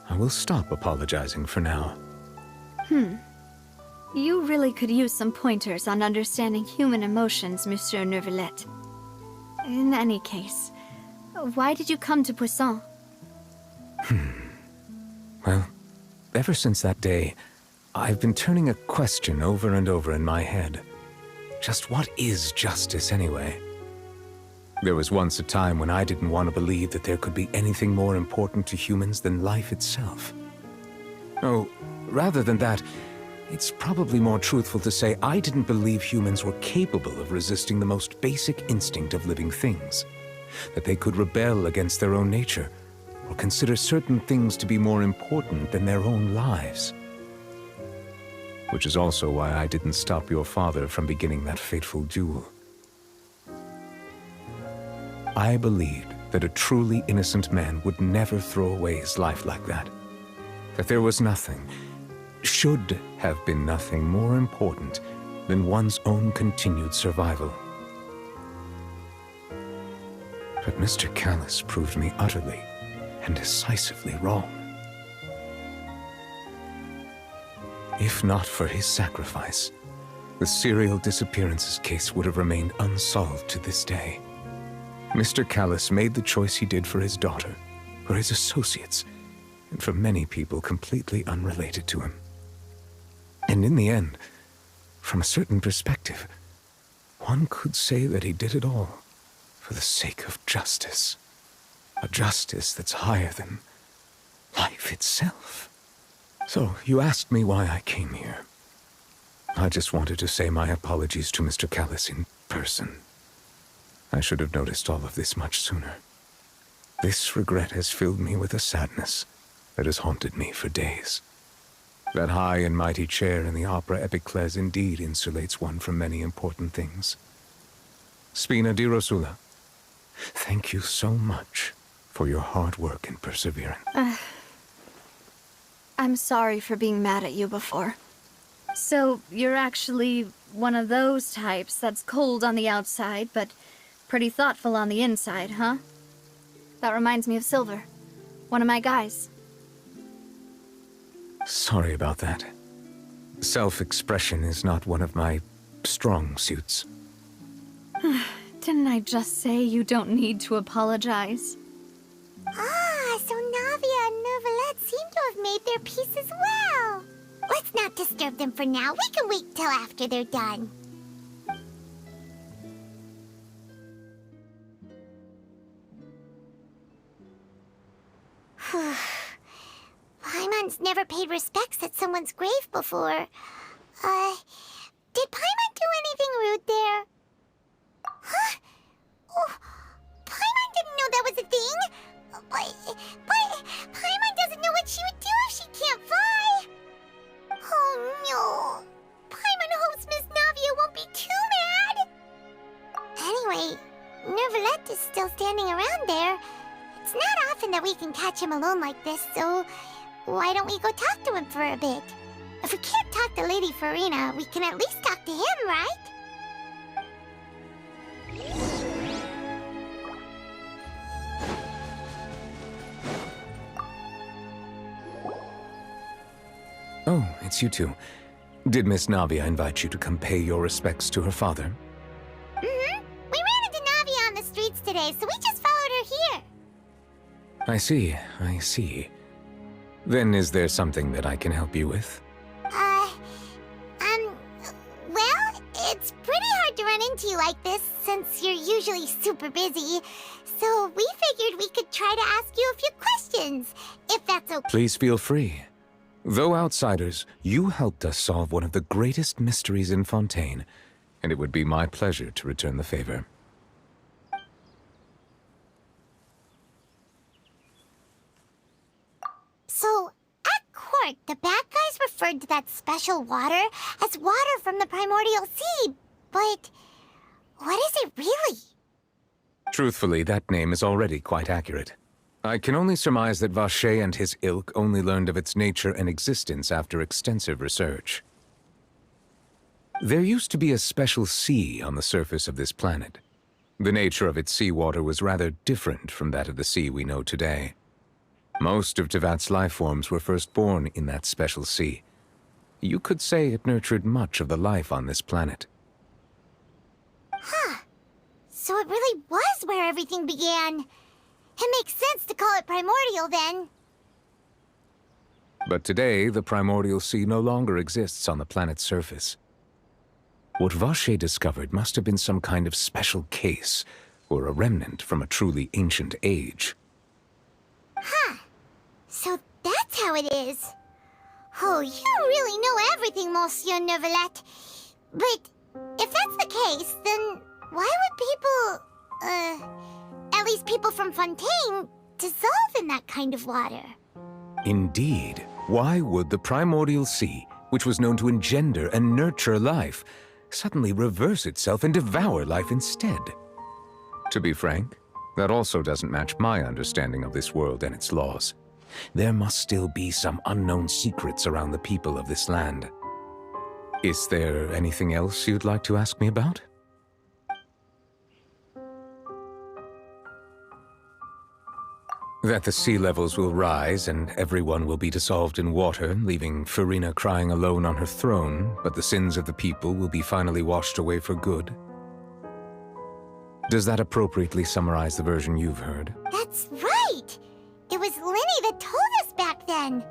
I will stop apologizing for now. You really could use some pointers on understanding human emotions, Monsieur Nervalette. In any case, why did you come to Poisson? Well, ever since that day, I've been turning a question over and over in my head. Just what is justice anyway? There was once a time when I didn't want to believe that there could be anything more important to humans than life itself. Oh, rather than that, it's probably more truthful to say I didn't believe humans were capable of resisting the most basic instinct of living things. That they could rebel against their own nature, or consider certain things to be more important than their own lives. Which is also why I didn't stop your father from beginning that fateful duel. I believed that a truly innocent man would never throw away his life like that. That there was nothing, should have been nothing more important than one's own continued survival. But Mr. Callus proved me utterly and decisively wrong. If not for his sacrifice, the serial disappearances case would have remained unsolved to this day. Mr. Callus made the choice he did for his daughter, for his associates, and for many people completely unrelated to him. And in the end, from a certain perspective, one could say that he did it all for the sake of justice. A justice that's higher than life itself. So, you asked me why I came here. I just wanted to say my apologies to Mr. Callus in person. I should have noticed all of this much sooner. This regret has filled me with a sadness that has haunted me for days. That high and mighty chair in the Opera Epiclese indeed insulates one from many important things. Spina di Rosula, thank you so much for your hard work and perseverance. I'm sorry for being mad at you before. So, you're actually one of those types that's cold on the outside, but pretty thoughtful on the inside, huh? That reminds me of Silver, one of my guys. Sorry about that. Self-expression is not one of my strong suits. Didn't I just say you don't need to apologize? Ah, so Navia and Nervalette seem to have made their peace as well. Let's not disturb them for now. We can wait till after they're done. Paimon's never paid respects at someone's grave before. Did Paimon do anything rude there? Huh? Oh, Paimon didn't know that was a thing. But Paimon doesn't know what she would do if she can't fly. Oh no. Paimon hopes Miss Navia won't be too mad. Anyway, Nervalette is still standing around there. It's not often that we can catch him alone like this, so why don't we go talk to him for a bit? If we can't talk to Lady Farina, we can at least talk to him, right? Oh, it's you two. Did Miss Navia invite you to come pay your respects to her father? Mm-hmm. We ran into Navia on the streets today, so we just followed her here. I see. Then is there something that I can help you with? Well, it's pretty hard to run into you like this, since you're usually super busy. So we figured we could try to ask you a few questions, if that's okay. Please feel free. Though outsiders, you helped us solve one of the greatest mysteries in Fontaine, and it would be my pleasure to return the favor. So, at court, the bad guys referred to that special water as water from the primordial sea, but what is it really? Truthfully, that name is already quite accurate. I can only surmise that Vacher and his ilk only learned of its nature and existence after extensive research. There used to be a special sea on the surface of this planet. The nature of its seawater was rather different from that of the sea we know today. Most of Tevat's life forms were first born in that special sea. You could say it nurtured much of the life on this planet. Huh. So it really was where everything began. It makes sense to call it primordial, then. But today, the primordial sea no longer exists on the planet's surface. What Vacher discovered must have been some kind of special case, or a remnant from a truly ancient age. Huh. So that's how it is. Oh, you really know everything, Monsieur Neuvillette. But if that's the case, then why would people, at least people from Fontaine, dissolve in that kind of water? Indeed. Why would the primordial sea, which was known to engender and nurture life, suddenly reverse itself and devour life instead? To be frank, that also doesn't match my understanding of this world and its laws. There must still be some unknown secrets around the people of this land. Is there anything else you'd like to ask me about? That the sea levels will rise and everyone will be dissolved in water, leaving Farina crying alone on her throne, but the sins of the people will be finally washed away for good. Does that appropriately summarize the version you've heard? That's right! It was Linny that told us back then.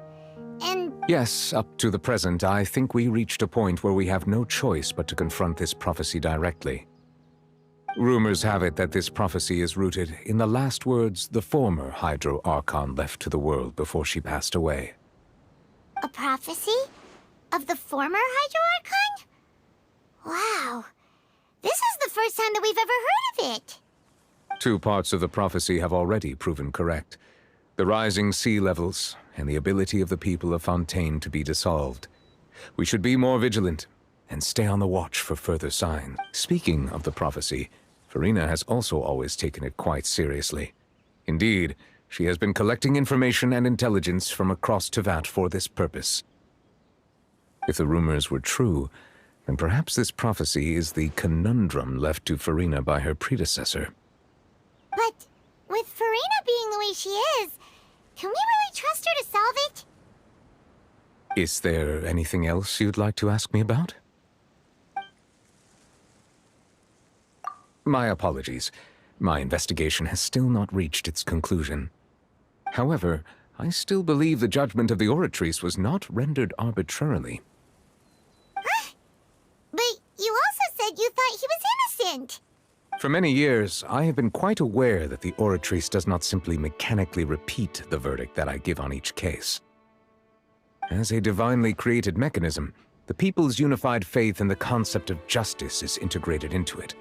And... Yes, up to the present, I think we reached a point where we have no choice but to confront this prophecy directly. Rumors have it that this prophecy is rooted in the last words the former Hydro Archon left to the world before she passed away. A prophecy? Of the former Hydro Archon? Wow. This is the first time that we've ever heard of it. Two parts of the prophecy have already proven correct. The rising sea levels, and the ability of the people of Fontaine to be dissolved. We should be more vigilant, and stay on the watch for further signs. Speaking of the prophecy, Farina has also always taken it quite seriously. Indeed, she has been collecting information and intelligence from across Tevat for this purpose. If the rumors were true, then perhaps this prophecy is the conundrum left to Farina by her predecessor. But with Farina being the way she is, can we really trust her to solve it? Is there anything else you'd like to ask me about? My apologies. My investigation has still not reached its conclusion. However, I still believe the judgment of the Oratrice was not rendered arbitrarily. Huh? But you also said you thought he was innocent. For many years, I have been quite aware that the Oratrice does not simply mechanically repeat the verdict that I give on each case. As a divinely created mechanism, the people's unified faith in the concept of justice is integrated into it.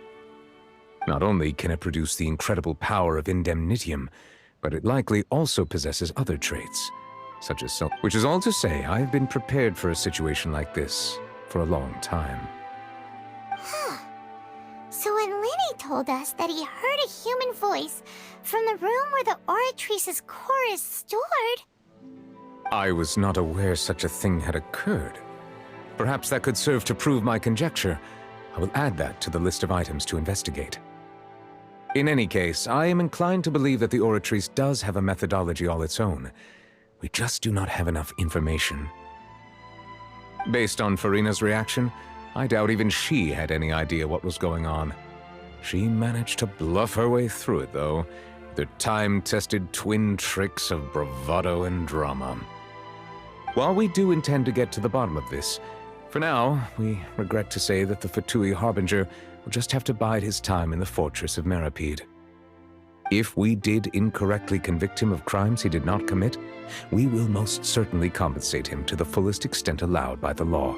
Not only can it produce the incredible power of indemnitium, but it likely also possesses other traits, such as which is all to say, I have been prepared for a situation like this for a long time. Huh. So when Linny told us that he heard a human voice from the room where the Oratrice's core is stored... I was not aware such a thing had occurred. Perhaps that could serve to prove my conjecture. I will add that to the list of items to investigate. In any case, I am inclined to believe that the Oratrice does have a methodology all its own. We just do not have enough information. Based on Farina's reaction, I doubt even she had any idea what was going on. She managed to bluff her way through it, though, with her time-tested twin tricks of bravado and drama. While we do intend to get to the bottom of this, for now, we regret to say that the Fatui Harbinger will just have to bide his time in the fortress of Meripede. If we did incorrectly convict him of crimes he did not commit, we will most certainly compensate him to the fullest extent allowed by the law.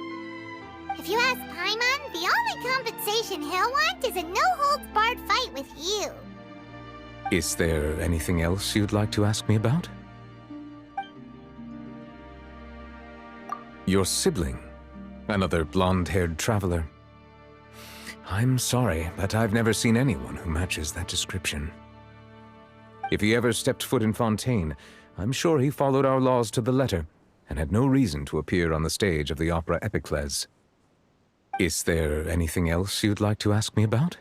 If you ask Paimon, the only compensation he'll want is a no-holds-barred fight with you. Is there anything else you'd like to ask me about? Your sibling, another blonde-haired traveler. I'm sorry, but I've never seen anyone who matches that description. If he ever stepped foot in Fontaine, I'm sure he followed our laws to the letter, and had no reason to appear on the stage of the opera Epicles. Is there anything else you'd like to ask me about?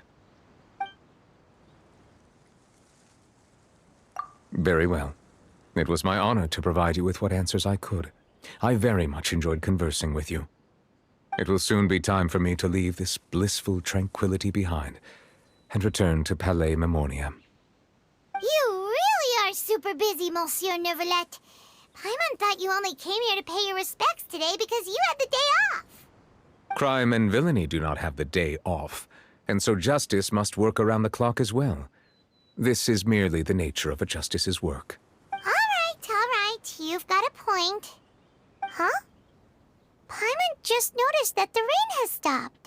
Very well. It was my honor to provide you with what answers I could. I very much enjoyed conversing with you. It will soon be time for me to leave this blissful tranquility behind and return to Palais Memoria. You really are super busy, Monsieur Neuvillette. Paimon thought you only came here to pay your respects today because you had the day off. Crime and villainy do not have the day off, and so justice must work around the clock as well. This is merely the nature of a justice's work. All right. You've got a point. Huh? Paimon just noticed that the rain has stopped.